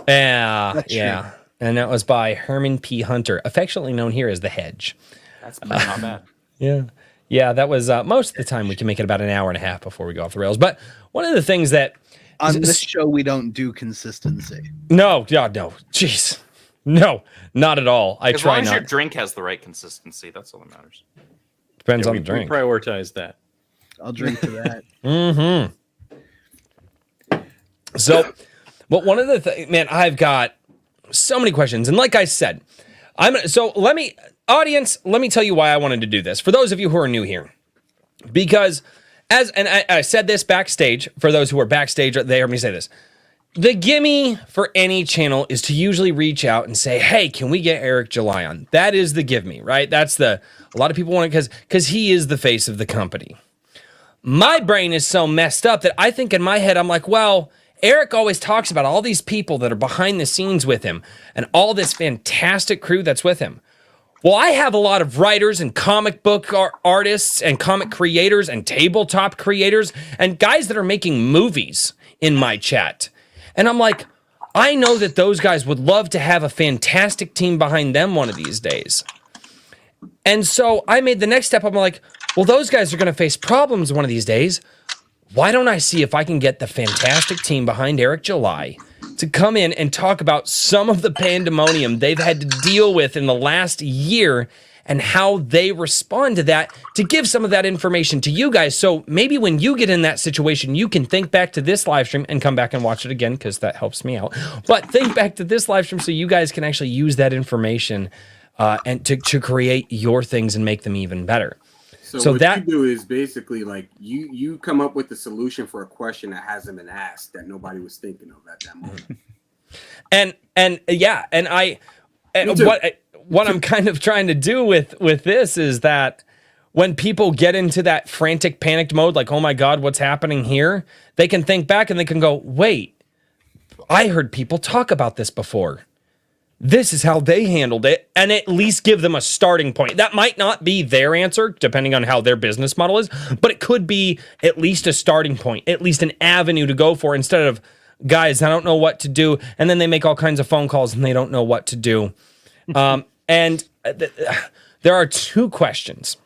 [SPEAKER 2] Yeah. And that was by Herman P. Hunter, affectionately known here as The Hedge.
[SPEAKER 5] That's not bad.
[SPEAKER 2] Yeah, that was most of the time we can make it about an hour and a half before we go off the rails. But one of the things that...
[SPEAKER 3] On this show, we don't do consistency.
[SPEAKER 2] No. Jeez. No, not at all. I try not.
[SPEAKER 5] As long as your drink has the right consistency, that's all that matters.
[SPEAKER 2] Depends on the drink.
[SPEAKER 4] We prioritize that.
[SPEAKER 3] I'll drink to that.
[SPEAKER 2] So, but one of the things, man, I've got so many questions. And like I said, let me tell you why I wanted to do this. For those of you who are new here, because I said this backstage, for those who are backstage, they heard me say this. The gimme for any channel is to usually reach out and say, hey, can we get Eric July on? That is the give me, right? A lot of people want it because he is the face of the company. My brain is so messed up that I think in my head, I'm like, well, Eric always talks about all these people that are behind the scenes with him and all this fantastic crew that's with him. Well, I have a lot of writers and comic book artists and comic creators and tabletop creators and guys that are making movies in my chat. And I'm like, I know that those guys would love to have a fantastic team behind them one of these days. And so I made the next step. I'm like, well, those guys are going to face problems one of these days. Why don't I see if I can get the fantastic team behind Eric July to come in and talk about some of the pandemonium they've had to deal with in the last year and how they respond to that, to give some of that information to you guys. So maybe when you get in that situation, you can think back to this live stream and come back and watch it again, because that helps me out. But think back to this live stream so you guys can actually use that information and to create your things and make them even better.
[SPEAKER 9] So what you do is basically like you come up with the solution for a question that hasn't been asked that nobody was thinking of at that moment.
[SPEAKER 2] What I'm kind of trying to do with this is that when people get into that frantic, panicked mode, like, oh my God, what's happening here? They can think back and they can go, wait, I heard people talk about this before. This is how they handled it, and at least give them a starting point. That might not be their answer, depending on how their business model is, but it could be at least a starting point, at least an avenue to go for, instead of, guys, I don't know what to do, and then they make all kinds of phone calls and they don't know what to do. There are two questions,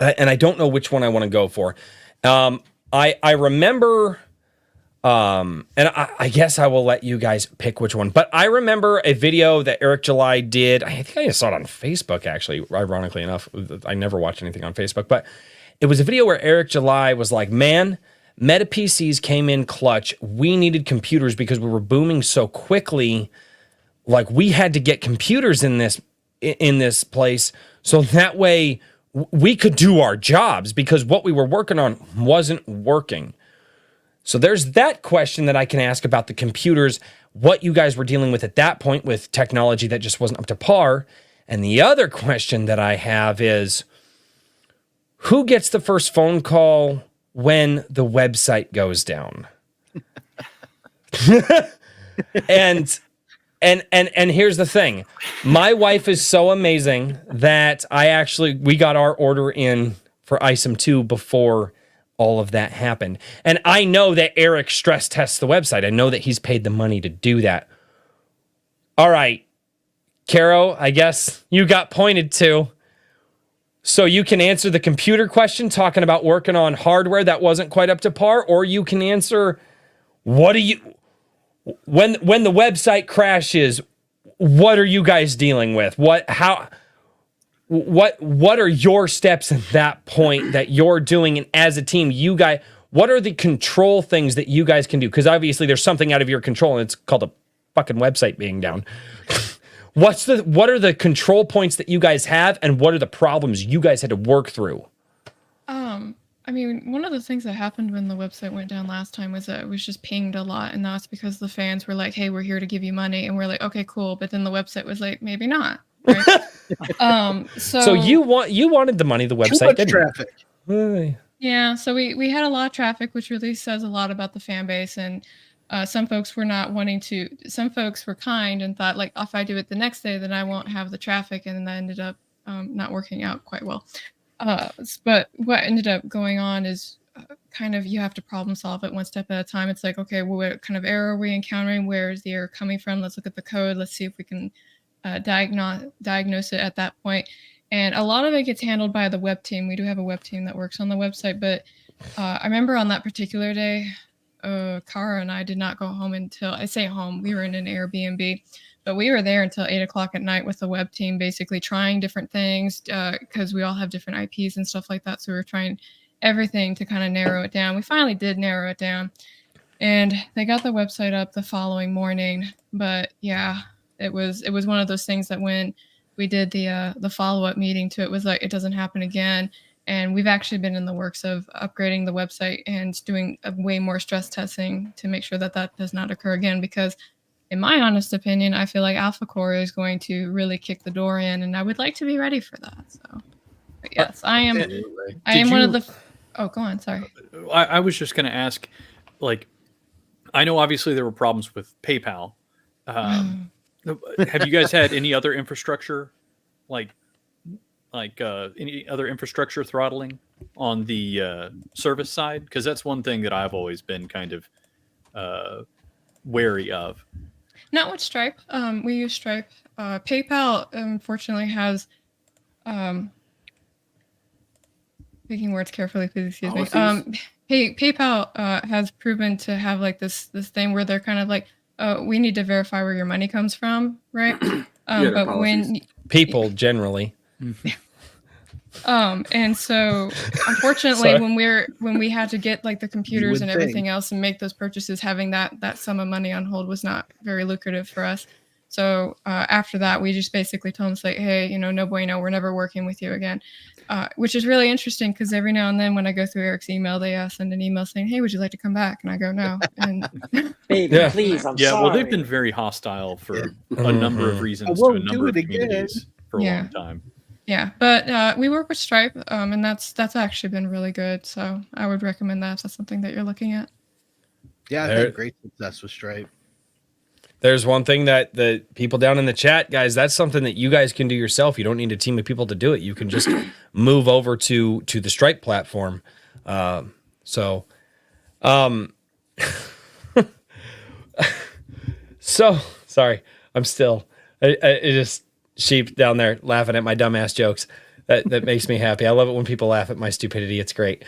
[SPEAKER 2] and I don't know which one I want to go for. I remember... and I guess I will let you guys pick which one. But I remember a video that Eric July did. I think I just saw it on Facebook, actually, ironically enough. I never watched anything on Facebook. But it was a video where Eric July was like, man, Meta PCs came in clutch. We needed computers because we were booming so quickly. Like, we had to get computers in this place so that way we could do our jobs, because what we were working on wasn't working. So there's that question that I can ask about the computers, what you guys were dealing with at that point with technology that just wasn't up to par. And the other question that I have is, who gets the first phone call when the website goes down? And here's the thing. My wife is so amazing that we got our order in for isom 2 before all of that happened. And I know that Eric stress tests the website. I know that he's paid the money to do that. All right, Caro, I guess you got pointed to. So you can answer the computer question, talking about working on hardware that wasn't quite up to par, or you can answer, when the website crashes, what are you guys dealing with? What are your steps at that point that you're doing? And as a team, you guys, what are the control things that you guys can do? Because obviously there's something out of your control, and it's called a fucking website being down. What are the control points that you guys have, and what are the problems you guys had to work through?
[SPEAKER 6] I I mean, one of the things that happened when the website went down last time was that it was just pinged a lot, and that's because the fans were like, "Hey, we're here to give you money," and we're like, "Okay, cool," but then the website was like, "Maybe not." Right?
[SPEAKER 2] So you wanted the money, the website didn't.
[SPEAKER 3] Traffic.
[SPEAKER 6] Yeah, so we had a lot of traffic, which really says a lot about the fan base, and some folks were not wanting to. Some folks were kind and thought, like, if I do it the next day, then I won't have the traffic, and then that ended up not working out quite well. But what ended up going on is kind of you have to problem solve it one step at a time. It's like, okay, well, what kind of error are we encountering? Where is the error coming from? Let's look at the code. Let's see if we can diagnose it at that point. And a lot of it gets handled by the web team. We do have a web team that works on the website. But I remember on that particular day, Kara and I did not go home until, I say home, we were in an Airbnb. But we were there until 8 o'clock at night with the web team, basically trying different things because we all have different IPs and stuff like that. So we were trying everything to kind of narrow it down. We finally did narrow it down, and they got the website up the following morning. But yeah, it was one of those things that when we did the follow-up meeting to it was like, it doesn't happen again. And we've actually been in the works of upgrading the website and doing way more stress testing to make sure that that does not occur again, because in my honest opinion, I feel like Alpha Core is going to really kick the door in, and I would like to be ready for that. So, but yes, I am. I am one of the. Oh, go on. Sorry.
[SPEAKER 4] I was just going to ask, like, I know obviously there were problems with PayPal. Have you guys had any other infrastructure, like any other infrastructure throttling on the service side? Because that's one thing that I've always been kind of wary of.
[SPEAKER 6] Not with Stripe. We use Stripe. PayPal, unfortunately, has picking words carefully, please excuse me. PayPal has proven to have like this thing where they're kind of like, we need to verify where your money comes from, right? But when
[SPEAKER 2] people generally.
[SPEAKER 6] And so unfortunately when we had to get like the computers and everything else and make those purchases, having that sum of money on hold was not very lucrative for us. So after that, we just basically told them, like, hey, no bueno, we're never working with you again. Which is really interesting because every now and then when I go through Eric's email, they send an email saying, hey, would you like to come back? And I go, no. And
[SPEAKER 8] baby, please, I'm sorry.
[SPEAKER 4] Well, they've been very hostile for a number of reasons to a number of communities for a long time.
[SPEAKER 6] Yeah, but we work with Stripe, and that's actually been really good. So I would recommend that if that's something that you're looking at.
[SPEAKER 3] Yeah, I've had great success with Stripe.
[SPEAKER 2] There's one thing that the people down in the chat, guys, that's something that you guys can do yourself. You don't need a team of people to do it. You can just move over to the Stripe platform. So sorry, I'm still. I just sheep down there laughing at my dumbass jokes. That makes me happy. I love it when people laugh at my stupidity. It's great.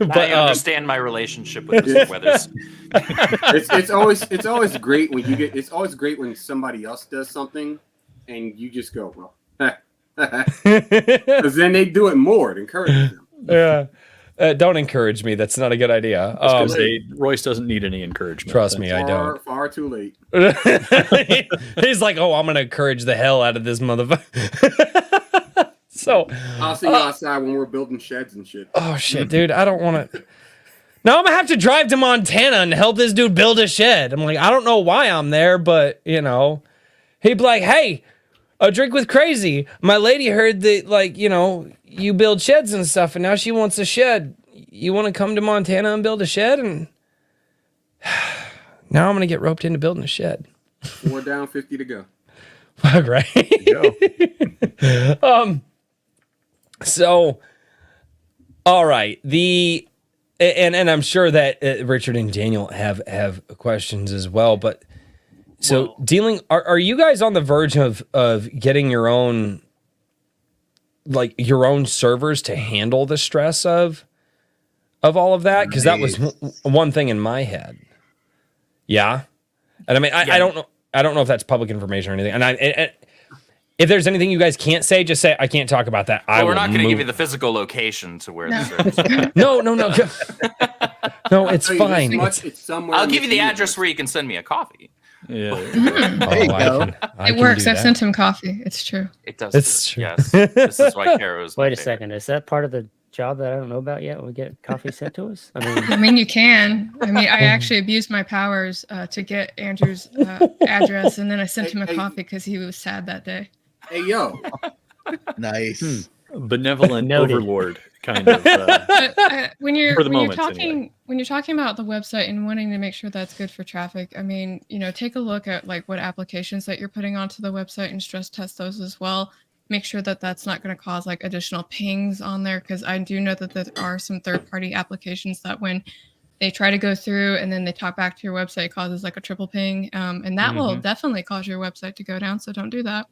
[SPEAKER 5] But I understand my relationship with Mr. Weathers.
[SPEAKER 9] It's always great when you get. It's always great when somebody else does something, and you just go, well, because then they do it more. It encourages them.
[SPEAKER 2] Yeah. Don't encourage me. That's not a good idea.
[SPEAKER 4] Royce doesn't need any encouragement.
[SPEAKER 2] Trust me, I don't.
[SPEAKER 9] Far too late.
[SPEAKER 2] He's like, oh, I'm going to encourage the hell out of this motherfucker. So
[SPEAKER 9] I'll see you outside when we're building sheds and shit.
[SPEAKER 2] Oh, shit, dude. I don't want to. Now I'm going to have to drive to Montana and help this dude build a shed. I'm like, I don't know why I'm there, but, he'd be like, hey, a drink with crazy. My lady heard that, like, you build sheds and stuff, and now she wants a shed. You want to come to Montana and build a shed? And now I'm going to get roped into building a shed.
[SPEAKER 9] 4 down, 50 to go.
[SPEAKER 2] Right. So, all right. And I'm sure that Richard and Daniel have questions as well. But so are you guys on the verge of getting your own servers to handle the stress of all of that? Because that was one thing in my head. Yeah. And I mean, I don't know if that's public information or anything. And if there's anything you guys can't say, just say, I can't talk about that.
[SPEAKER 5] We're not going to give you the physical location to where the service is.
[SPEAKER 2] No. No, it's fine.
[SPEAKER 9] It's somewhere.
[SPEAKER 5] I'll give you the address where you can send me a coffee.
[SPEAKER 4] Yeah.
[SPEAKER 6] There you go. It works. I've sent him coffee. It's true.
[SPEAKER 5] It does.
[SPEAKER 2] It's true.
[SPEAKER 5] Yes. This is why Caro's.
[SPEAKER 8] Wait a second. Is that part of the job that I don't know about yet? We get coffee sent to us.
[SPEAKER 6] I mean, you can. I mean, I actually abused my powers to get Andrew's address, and then I sent him a coffee because he was sad that day.
[SPEAKER 9] Hey, yo.
[SPEAKER 3] Nice.
[SPEAKER 4] Benevolent overlord kind of.
[SPEAKER 6] When you're talking about the website and wanting to make sure that's good for traffic, I mean, take a look at like what applications that you're putting onto the website and stress test those as well. Make sure that that's not going to cause like additional pings on there, because I do know that there are some third-party applications that when they try to go through and then they talk back to your website, it causes like a triple ping, and that will definitely cause your website to go down. So don't do that.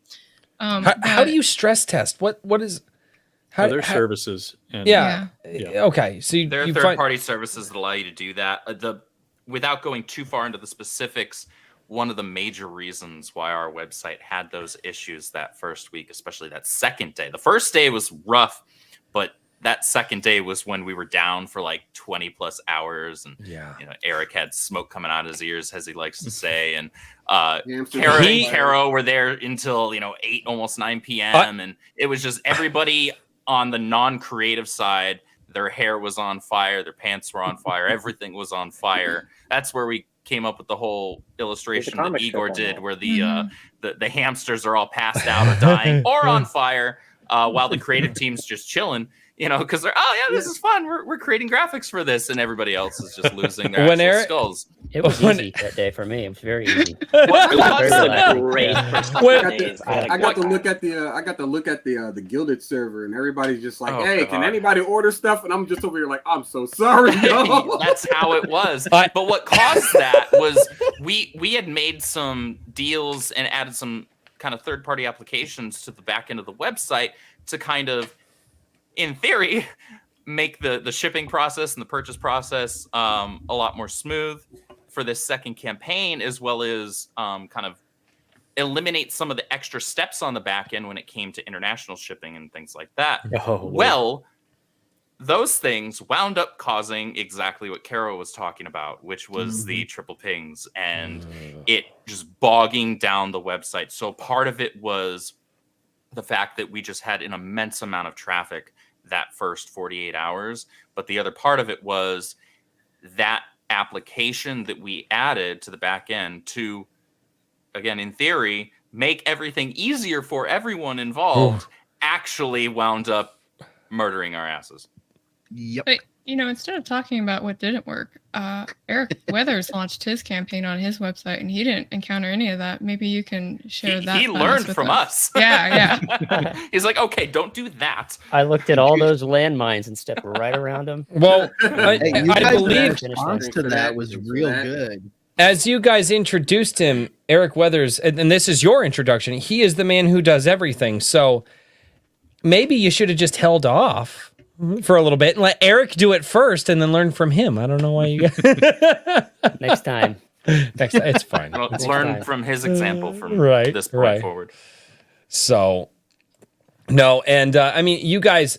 [SPEAKER 2] How do you stress test? What is?
[SPEAKER 4] Their services. And,
[SPEAKER 2] Okay. So
[SPEAKER 5] there are third-party services that allow you to do that. Without going too far into the specifics, one of the major reasons why our website had those issues that first week, especially that second day. The first day was rough, but that second day was when we were down for like 20 plus hours. And, Eric had smoke coming out of his ears, as he likes to say. And Kara and Caro were there until, 8, almost 9 p.m. And it was just everybody on the non-creative side. Their hair was on fire. Their pants were on fire. Everything was on fire. That's where we came up with the whole illustration that Igor did, where the hamsters are all passed out or dying or on fire, while the creative team's just chilling, because they're, this is fun. We're creating graphics for this, and everybody else is just losing their actual skulls.
[SPEAKER 8] It was easy that day for me. It was very easy.
[SPEAKER 10] It was great first couple days.
[SPEAKER 9] I got to look at the Gilded server, and everybody's just like, "Hey, can anybody order stuff?" And I'm just over here like, "I'm so sorry, yo."
[SPEAKER 5] That's how it was. But what caused that was we had made some deals and added some kind of third-party applications to the back end of the website to kind of, in theory, make the shipping process and the purchase process a lot more smooth for this second campaign, as well as kind of eliminate some of the extra steps on the back end when it came to international shipping and things like that. Those things wound up causing exactly what Caro was talking about, which was the triple pings and it just bogging down the website. So part of it was the fact that we just had an immense amount of traffic that first 48 hours. But the other part of it was that application that we added to the back end to, again, in theory, make everything easier for everyone involved, actually wound up murdering our asses.
[SPEAKER 3] Yep.
[SPEAKER 6] But, instead of talking about what didn't work, Eric Weathers launched his campaign on his website, and he didn't encounter any of that. Maybe you can share that.
[SPEAKER 5] He learned from us.
[SPEAKER 6] Yeah.
[SPEAKER 5] He's like, okay, don't do that.
[SPEAKER 8] I looked at all those landmines and stepped right around them.
[SPEAKER 2] Well,
[SPEAKER 3] I believe the response to that
[SPEAKER 9] that
[SPEAKER 3] was real good.
[SPEAKER 2] As you guys introduced him, Eric Weathers, and this is your introduction, he is the man who does everything. So maybe you should have just held off for a little bit and let Eric do it first and then learn from him. I don't know why you
[SPEAKER 8] Next time.
[SPEAKER 2] It's fine.
[SPEAKER 5] Well, let's learn from his example from this point forward.
[SPEAKER 2] So, no, and I mean, you guys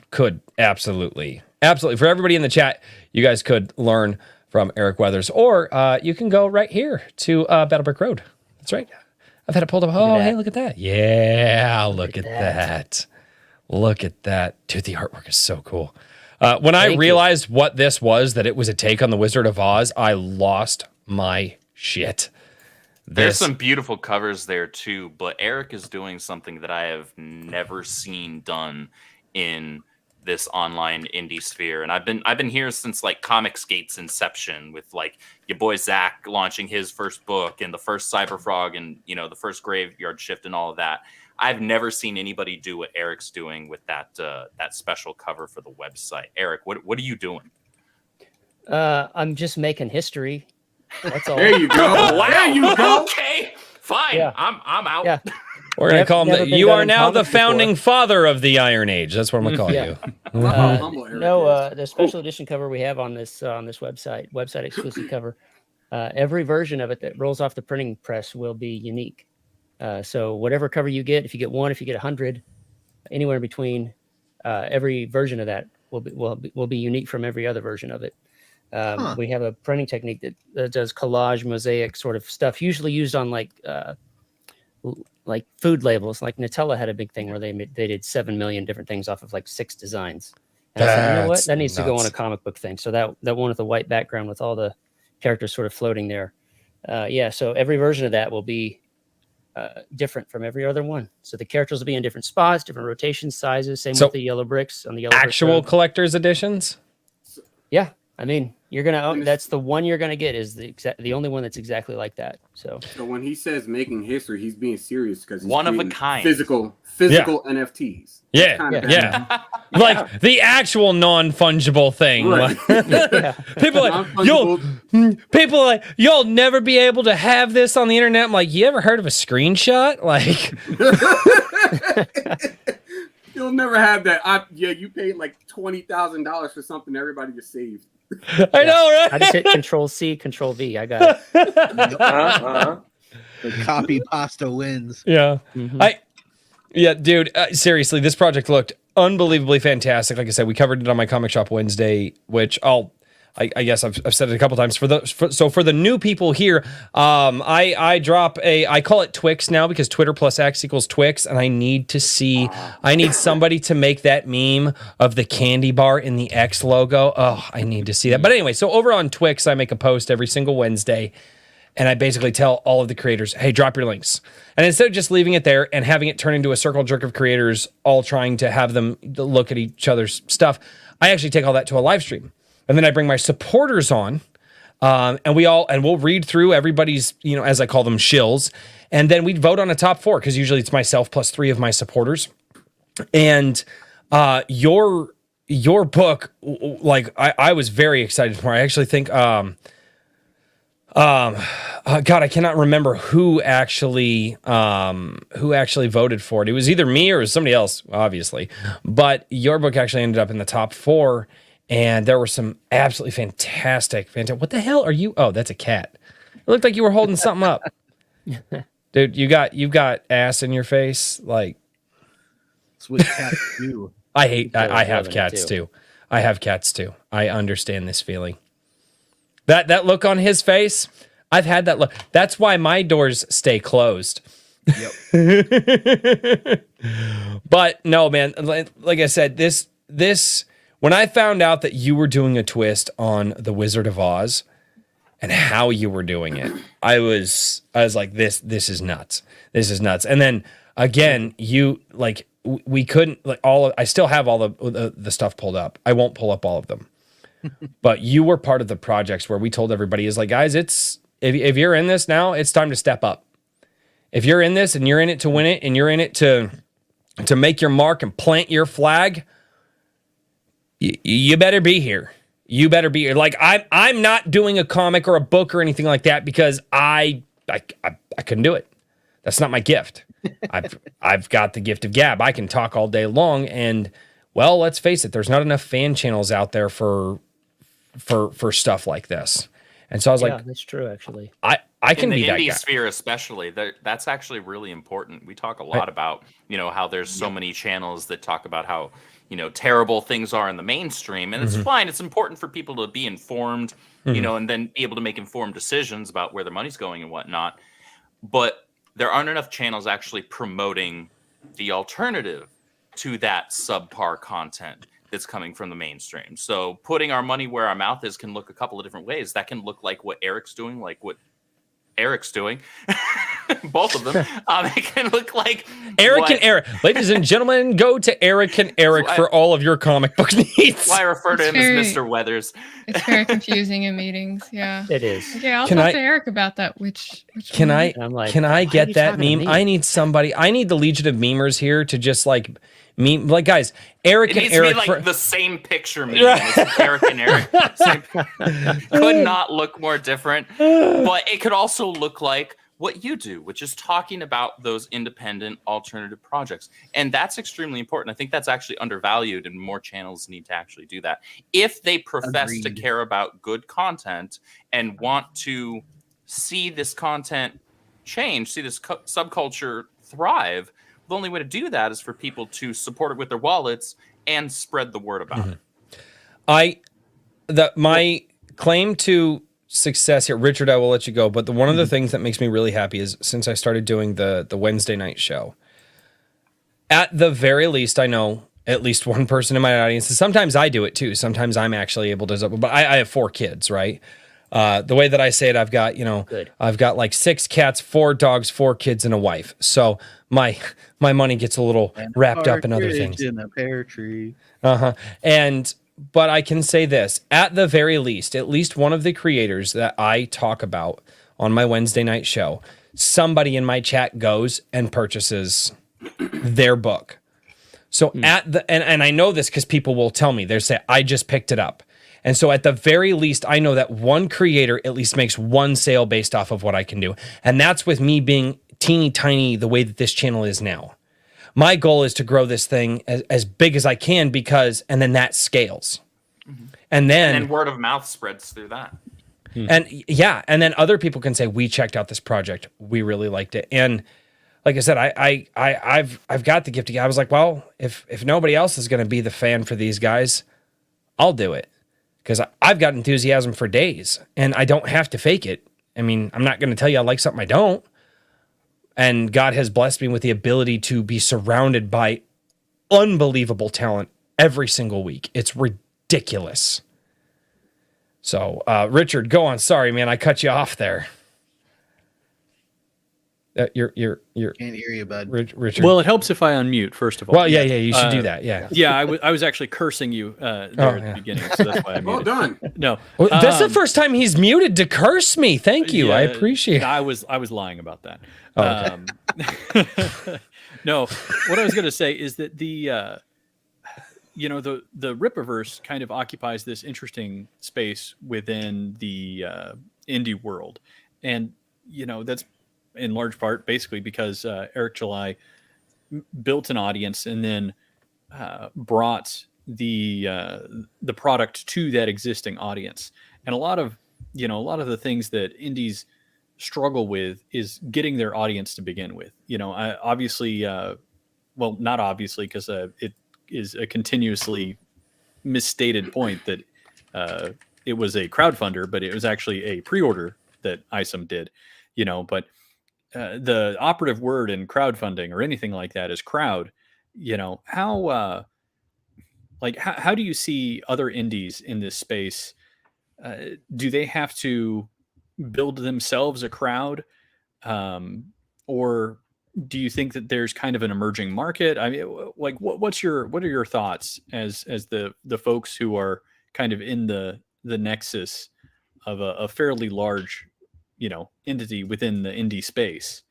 [SPEAKER 2] could absolutely, for everybody in the chat, you guys could learn from Eric Weathers, or you can go right here to Battlebrick Road. That's right. I've had it pulled up. Oh, hey, look at that. Yeah, look at that. Look at that. Dude, the artwork is so cool. When I realized what this was, that it was a take on The Wizard of Oz, I lost my shit.
[SPEAKER 5] There's some beautiful covers there too, but Eric is doing something that I have never seen done in this online indie sphere. And I've been here since like Comicsgate's inception, with like your boy Zach launching his first book and the first Cyberfrog and the first Graveyard Shift and all of that. I've never seen anybody do what Eric's doing with that special cover for the website. Eric, what are you doing?
[SPEAKER 8] I'm just making history. That's all.
[SPEAKER 9] There you go.
[SPEAKER 5] Wow.
[SPEAKER 9] There you go.
[SPEAKER 5] Okay, fine.
[SPEAKER 8] Yeah.
[SPEAKER 5] I'm out.
[SPEAKER 8] Yeah.
[SPEAKER 2] We're going to call him, you are now the founding
[SPEAKER 8] before.
[SPEAKER 2] father of the Iron Age. That's what I'm going to call you.
[SPEAKER 8] The special edition cover we have on this website exclusive cover, every version of it that rolls off the printing press will be unique. So whatever cover you get, if you get one, if you get 100, anywhere in between, every version of that will be unique from every other version of it. We have a printing technique that does collage, mosaic sort of stuff, usually used on like food labels. Like Nutella had a big thing where they did 7 million different things off of like 6 designs. And I said, you know what? That needs to go on a comic book thing. So that one with the white background with all the characters sort of floating there. So every version of that will be different from every other one. So the characters will be in different spots, different rotation sizes. Same with the yellow bricks on the yellow
[SPEAKER 2] actual collector's editions.
[SPEAKER 8] Yeah, I mean, you're gonna. That's the one you're gonna get is the only one that's exactly like that. So
[SPEAKER 9] when he says making history, he's being serious because
[SPEAKER 5] one of a kind,
[SPEAKER 9] physical NFTs.
[SPEAKER 2] Yeah. Like the actual non-fungible thing.
[SPEAKER 9] Right.
[SPEAKER 2] People are like, you'll never be able to have this on the internet. I'm like, you ever heard of a screenshot? Like,
[SPEAKER 9] you'll never have that. You paid like $20,000 for something everybody just saved.
[SPEAKER 2] I know, right?
[SPEAKER 8] I just hit Control-C, Control-V. I got it.
[SPEAKER 3] The copy pasta wins.
[SPEAKER 2] Yeah. Dude, seriously, this project looked unbelievably fantastic. Like I said, we covered it on my Comic Shop Wednesday, which I guess I've said it a couple times. For the new people here, I call it Twix now because Twitter plus X equals Twix, and I need somebody to make that meme of the candy bar in the X logo. Oh, I need to see that. But anyway, so over on Twix, I make a post every single Wednesday, and I basically tell all of the creators, hey, drop your links. And instead of just leaving it there and having it turn into a circle jerk of creators all trying to have them look at each other's stuff, I actually take all that to a live stream. And then I bring my supporters on, and we'll read through everybody's, as I call them, shills. And then we vote on a top 4, because usually it's myself plus 3 of my supporters. And your book, like, I was very excited for. I actually think, God, I cannot remember who actually voted for it. It was either me or it was somebody else, obviously. But your book actually ended up in the top 4. And there were some absolutely fantastic. What the hell are you? Oh, that's a cat. It looked like you were holding something up. Dude, you've got ass in your face. Like,
[SPEAKER 3] that's what cats do.
[SPEAKER 2] I have cats too. I have cats too. I understand this feeling. That look on his face, I've had that look. That's why my doors stay closed. Yep. But no, man, like I said, this when I found out that you were doing a twist on The Wizard of Oz and how you were doing it, I was like, this is nuts. This is nuts. And then again, we couldn't I still have all the stuff pulled up. I won't pull up all of them. But you were part of the projects where we told everybody is like, guys, if you're in this now, it's time to step up. If you're in this and you're in it to win it and you're in it to make your mark and plant your flag, you better be here. You better be here. Like, I'm not doing a comic or a book or anything like that because I couldn't do it. That's not my gift. I've got the gift of gab. I can talk all day long, and well, let's face it, there's not enough fan channels out there for stuff like this. And so I was like,
[SPEAKER 8] that's true, actually.
[SPEAKER 2] I can be that guy.
[SPEAKER 5] In the indie sphere especially, that's actually really important. We talk a lot about, how there's so many channels that talk about how, terrible things are in the mainstream. And it's fine. It's important for people to be informed, and then be able to make informed decisions about where their money's going and whatnot. But there aren't enough channels actually promoting the alternative to that subpar content that's coming from the mainstream. So putting our money where our mouth is can look a couple of different ways. That can look like what Eric's doing, like what Eric's doing. Both of them. It can look like
[SPEAKER 2] Eric and Eric. Ladies and gentlemen, go to Eric and Eric for all of your comic book needs.
[SPEAKER 5] That's why I refer to him as Mr. Weathers.
[SPEAKER 6] It's very confusing in meetings. Yeah,
[SPEAKER 8] it is.
[SPEAKER 6] Okay, I'll talk to Eric about that. Which
[SPEAKER 2] can one? Can I get that meme? I need somebody. I need the Legion of Memers here to just like meme. Like, guys, Eric and Eric.
[SPEAKER 5] It needs to be like the same picture meme. It's Eric and Eric. Could not look more different. But it could also look like what you do, which is talking about those independent alternative projects. And that's extremely important. I think that's actually undervalued, and more channels need to actually do that. If they profess to care about good content and want to see this content change, see this subculture thrive, the only way to do that is for people to support it with their wallets and spread the word about it.
[SPEAKER 2] My claim to success here, Richard, I will let you go, but one of the things that makes me really happy is since I started doing the Wednesday night show, at the very least, I know at least one person in my audience. And sometimes I do it too. Sometimes I'm actually able to, but I have 4 kids, right? The way that I say it, I've got, I've got like 6 cats, 4 dogs, 4 kids, and a wife. So my money gets a little wrapped up in other things.
[SPEAKER 3] In a pear tree.
[SPEAKER 2] But I can say this, at the very least, at least one of the creators that I talk about on my Wednesday night show, somebody in my chat goes and purchases their book. So and I know this because people will tell me, they say, I just picked it up. And so at the very least, I know that one creator at least makes one sale based off of what I can do. And that's with me being teeny tiny the way that this channel is now. My goal is to grow this thing as big as I can and then that scales.
[SPEAKER 5] Mm-hmm.
[SPEAKER 2] And then
[SPEAKER 5] word of mouth spreads through that.
[SPEAKER 2] And and then other people can say, we checked out this project. We really liked it. And like I said, I've got the gift. I was like, well, if nobody else is going to be the fan for these guys, I'll do it. Because I've got enthusiasm for days and I don't have to fake it. I mean, I'm not going to tell you I like something I don't. And God has blessed me with the ability to be surrounded by unbelievable talent every single week. It's ridiculous. So, Richard, go on. Sorry, man, I cut you off there. You're
[SPEAKER 3] Can't hear you, bud.
[SPEAKER 2] Richard.
[SPEAKER 4] Well, it helps if I unmute first of all.
[SPEAKER 2] Well, yeah, you should do that. Yeah.
[SPEAKER 4] Yeah, I was actually cursing you at the beginning, so that's why I muted.
[SPEAKER 9] Well done.
[SPEAKER 4] No,
[SPEAKER 2] that's the first time he's muted to curse me. Thank you.
[SPEAKER 4] Yeah,
[SPEAKER 2] I appreciate it.
[SPEAKER 4] I was lying about that.
[SPEAKER 2] Okay.
[SPEAKER 4] No, what I was going to say is that the Rippaverse kind of occupies this interesting space within the indie world, and that's in large part basically because Eric July built an audience and then brought the product to that existing audience. And a lot of the things that indies struggle with is getting their audience to begin with. Obviously, well, not obviously, because it is a continuously misstated point that it was a crowdfunder, but it was actually a pre-order that isom did. But the operative word in crowdfunding or anything like that is crowd. How do you see other indies in this space? Do they have to build themselves a crowd, or do you think that there's kind of an emerging market? I mean, like, what are your thoughts as the folks who are kind of in the nexus of a fairly large entity within the indie space?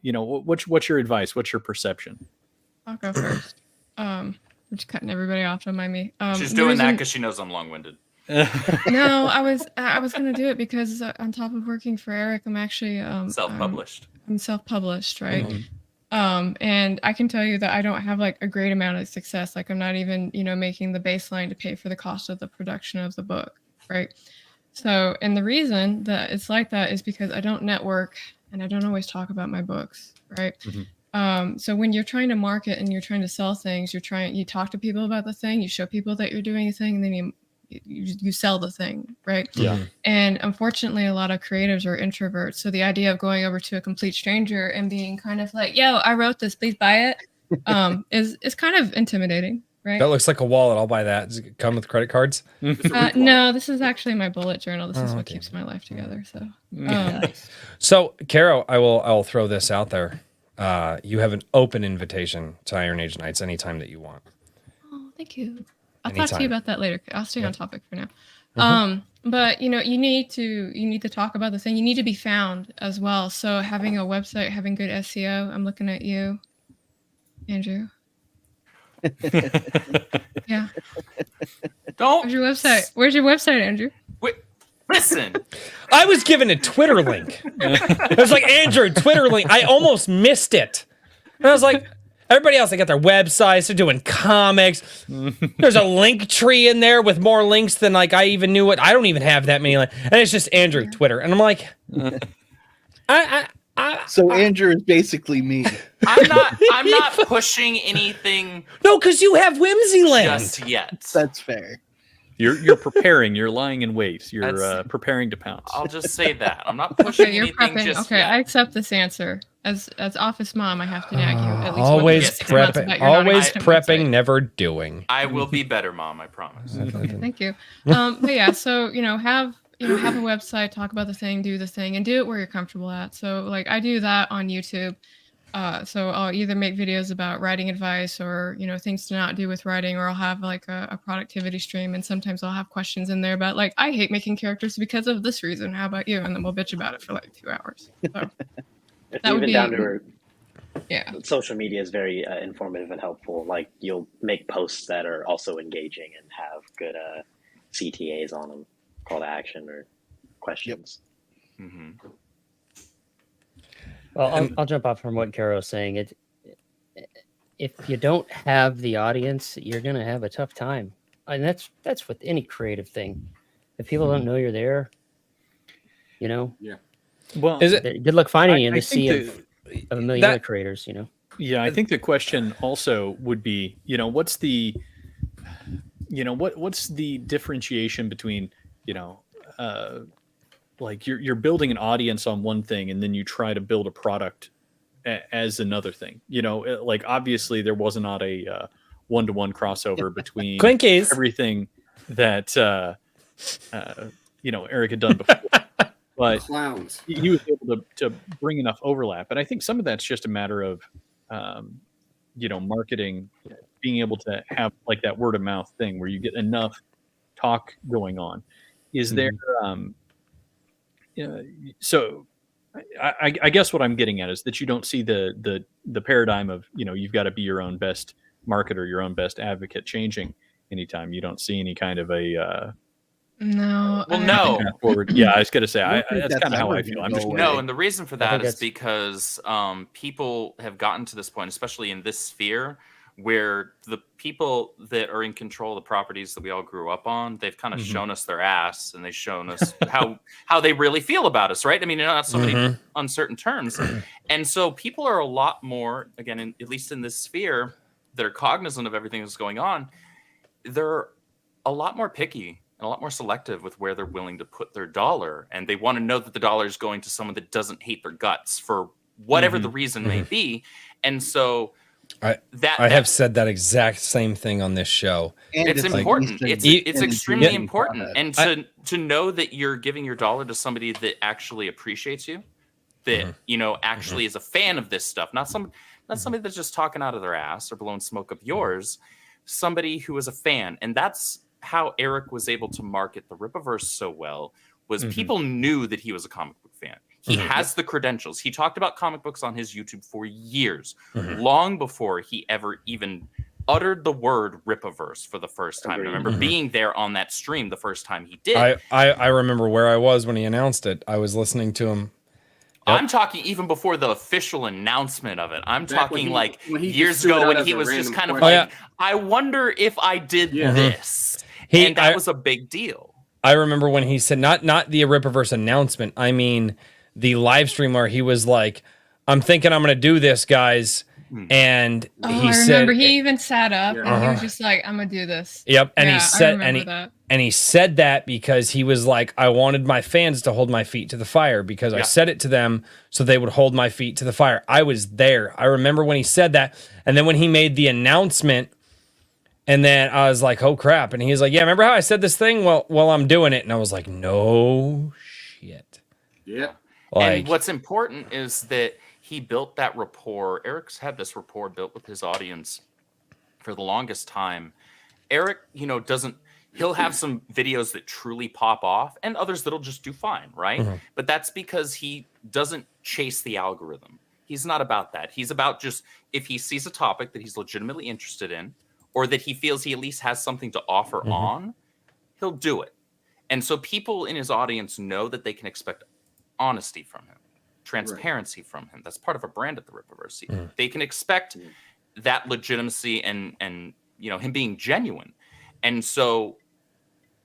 [SPEAKER 4] What's your advice? What's your perception?
[SPEAKER 6] I'll go first. I'm just cutting everybody off. Don't mind me.
[SPEAKER 5] She's doing that because she knows I'm long-winded.
[SPEAKER 6] No, I was gonna do it because on top of working for Eric, I'm actually
[SPEAKER 5] self-published.
[SPEAKER 6] I'm self-published, right? Mm-hmm. And I can tell you that I don't have like a great amount of success. Like I'm not even making the baseline to pay for the cost of the production of the book, right? So, and the reason that it's like that is because I don't network and I don't always talk about my books, right? Mm-hmm. So when you're trying to market and you're trying to sell things, you talk to people about the thing, you show people that you're doing a thing, and then you sell the thing, right? Yeah. And unfortunately, a lot of creatives are introverts. So the idea of going over to a complete stranger and being kind of like, yo, I wrote this, please buy it, is kind of intimidating. Right.
[SPEAKER 2] That looks like a wallet. I'll buy that. Does it come with credit cards?
[SPEAKER 6] No, this is actually my bullet journal. This is what keeps my life together. So,
[SPEAKER 2] So, Caro, I will throw this out there. You have an open invitation to Iron Age Nights anytime that you want.
[SPEAKER 6] Oh, thank you. I'll talk to you about that later. I'll stay on topic for now. Mm-hmm. But you need to talk about the thing. You need to be found as well. So having a website, having good SEO. I'm looking at you, Andrew. Yeah. Where's your website? Where's your website, Andrew?
[SPEAKER 5] Wait, listen.
[SPEAKER 2] I was given a Twitter link. I was like, Andrew, Twitter link. I almost missed it. And I was like, everybody else, they got their websites. They're doing comics. There's a link tree in there with more links than like I even knew. I don't even have that many. And it's just Andrew Twitter. And I'm like,
[SPEAKER 3] So Andrew is basically me.
[SPEAKER 5] I'm not pushing anything.
[SPEAKER 2] No, because you have Whimsyland
[SPEAKER 5] just yet.
[SPEAKER 3] That's fair.
[SPEAKER 4] You're preparing. You're lying in wait. You're preparing to pounce.
[SPEAKER 5] I'll just say that I'm not pushing
[SPEAKER 6] you're
[SPEAKER 5] anything
[SPEAKER 6] prepping.
[SPEAKER 5] just
[SPEAKER 6] okay,
[SPEAKER 5] yet.
[SPEAKER 6] I accept this answer. as office mom, I have to nag you at least
[SPEAKER 2] always
[SPEAKER 6] once every 6 months
[SPEAKER 2] prepping,
[SPEAKER 6] about your
[SPEAKER 2] always
[SPEAKER 6] non-existent
[SPEAKER 2] prepping,
[SPEAKER 6] website.
[SPEAKER 2] never doing.
[SPEAKER 5] I will be better, Mom. I promise.
[SPEAKER 6] Thank you. But yeah, so have a website, talk about the thing, do the thing, and do it where you're comfortable at. So like I do that on YouTube. So I'll either make videos about writing advice or things to not do with writing, or I'll have like a productivity stream, and sometimes I'll have questions in there about like I hate making characters because of this reason. How about you? And then we'll bitch about it for like 2 hours. So that would be
[SPEAKER 10] down to
[SPEAKER 6] yeah.
[SPEAKER 10] Social media is very informative and helpful. Like you'll make posts that are also engaging and have good CTAs on them, call to action or questions.
[SPEAKER 5] Yep. Mm-hmm.
[SPEAKER 8] Well, I'll jump off from what Caro's saying. If you don't have the audience, you're going to have a tough time, and that's with any creative thing. If people don't know you're there,
[SPEAKER 9] Yeah.
[SPEAKER 4] Well,
[SPEAKER 2] Is it?
[SPEAKER 8] good luck finding you in
[SPEAKER 4] I
[SPEAKER 8] the sea
[SPEAKER 4] think
[SPEAKER 8] of a million other creators.
[SPEAKER 4] Yeah, I think the question also would be, what's the, what's the differentiation between, like you're building an audience on one thing and then you try to build a product as another thing. Like obviously there was not a one-to-one crossover between
[SPEAKER 2] Clinkies.
[SPEAKER 4] everything that Eric had done before. But
[SPEAKER 9] Clowns.
[SPEAKER 4] he was able to bring enough overlap. And I think some of that's just a matter of, marketing, being able to have like that word of mouth thing where you get enough talk going on. Is there, so I guess what I'm getting at is that you don't see the paradigm of, you've got to be your own best marketer, your own best advocate changing anytime. You don't see any kind of a,
[SPEAKER 6] No.
[SPEAKER 5] Well, no.
[SPEAKER 4] forward. Yeah, I was going to say,
[SPEAKER 3] think
[SPEAKER 4] that's kind of how I feel. I'm just
[SPEAKER 5] No, and the reason for that is
[SPEAKER 8] that's-
[SPEAKER 5] because people have gotten to this point, especially in this sphere, where the people that are in control of the properties that we all grew up on, they've kind of shown us their ass, and they've shown us how they really feel about us, right? I mean, not so many uncertain terms. And so people are a lot more, again, at least in this sphere, that are cognizant of everything that's going on. They're a lot more picky and a lot more selective with where they're willing to put their dollar. And they want to know that the dollar is going to someone that doesn't hate their guts for whatever the reason may be. And so
[SPEAKER 2] I have said that exact same thing on this show.
[SPEAKER 3] And
[SPEAKER 5] it's important. It's extremely important. And to know that you're giving your dollar to somebody that actually appreciates you, that, actually is a fan of this stuff, not somebody that's just talking out of their ass or blowing smoke up yours, somebody who is a fan. And that's how Eric was able to market the Rippaverse so well, was people knew that he was a comic book fan. He has the credentials. He talked about comic books on his YouTube for years, long before he ever even uttered the word Rippaverse for the first time. I remember being there on that stream the first time he did.
[SPEAKER 2] I remember where I was when he announced it. I was listening to him.
[SPEAKER 5] Yep. I'm talking even before the official announcement of it. I'm talking like years ago when he was just kind of like, I wonder if I did this. And that was a big deal.
[SPEAKER 2] I remember when he said, not the Rippaverse announcement, I mean the live stream where he was like, I'm thinking I'm going to do this, guys. And
[SPEAKER 6] I remember he even sat up and he was just like, I'm going to do this.
[SPEAKER 2] Yep. And he said that because he was like, I wanted my fans to hold my feet to the fire because I said it to them so they would hold my feet to the fire. I was there. I remember when he said that. And then when he made the announcement, and then I was like, oh crap. And he was like, yeah, remember how I said this thing? Well, I'm doing it. And I was like, no shit.
[SPEAKER 9] Yeah.
[SPEAKER 5] And what's important is that he built that rapport. Eric's had this rapport built with his audience for the longest time. Eric, he'll have some videos that truly pop off and others that'll just do fine, right? But that's because he doesn't chase the algorithm. He's not about that. He's about just, if he sees a topic that he's legitimately interested in, or that he feels he at least has something to offer on, he'll do it. And so people in his audience know that they can expect honesty from him, transparency from him. That's part of a brand at the Rippaverse. They can expect that legitimacy and him being genuine. And so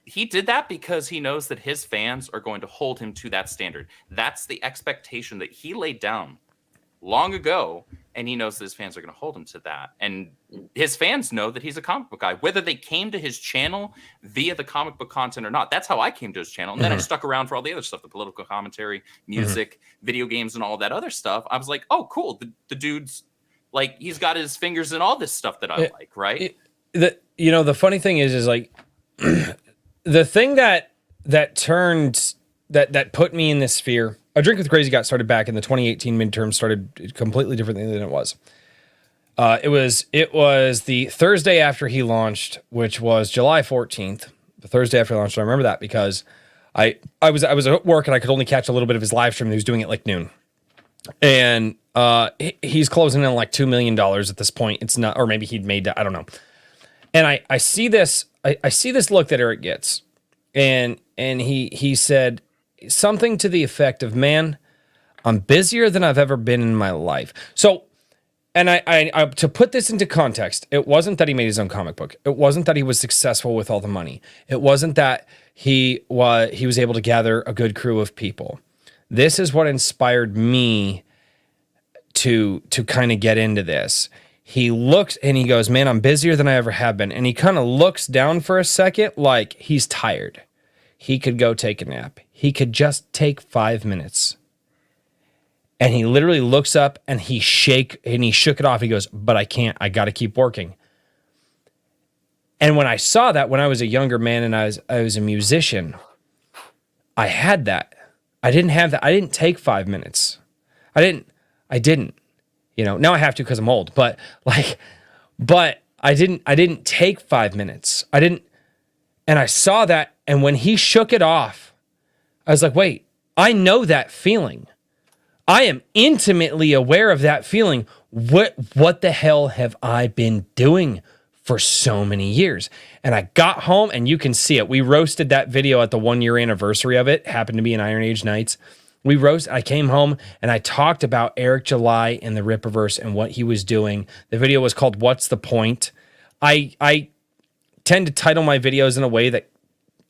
[SPEAKER 5] he did that because he knows that his fans are going to hold him to that standard. That's the expectation that he laid down long ago, and he knows that his fans are going to hold him to that. And his fans know that he's a comic book guy, whether they came to his channel via the comic book content or not. That's how I came to his channel. And then I stuck around for all the other stuff, the political commentary, music, video games, and all that other stuff. I was like, oh, cool. The dude's like, he's got his fingers in all this stuff that I like, right?
[SPEAKER 2] The funny thing is like the thing that put me in this sphere. A Drink with Crazy got started back in the 2018 midterm, started completely differently than it was. It was the Thursday after he launched, which was July 14th. The Thursday after he launched, I remember that because I was at work and I could only catch a little bit of his live stream. He was doing it like noon, and he's closing in like $2 million at this point. It's not, or maybe he'd made, I don't know. And I see this, I see this look that Eric gets, and he said something to the effect of, man, I'm busier than I've ever been in my life. So, and I to put this into context, it wasn't that he made his own comic book. It wasn't that he was successful with all the money. It wasn't that he was able to gather a good crew of people. This is what inspired me to kind of get into this. He looks and he goes, man, I'm busier than I ever have been. And he kind of looks down for a second like he's tired. He could go take a nap. He could just take 5 minutes. And he literally looks up and he shook it off. He goes, but I can't. I got to keep working. And when I saw that, when I was a younger man and I was a musician, I had that. I didn't have that. I didn't take 5 minutes. I didn't. Now I have to because I'm old. But I didn't take 5 minutes. I didn't. And I saw that. And when he shook it off, I was like, wait, I know that feeling. I am intimately aware of that feeling. What the hell have I been doing for so many years? And I got home and you can see it. We roasted that video at the 1 year anniversary of it. Happened to be in Iron Age Nights. I came home and I talked about Eric July and the Rippaverse and what he was doing. The video was called What's the Point? I tend to title my videos in a way that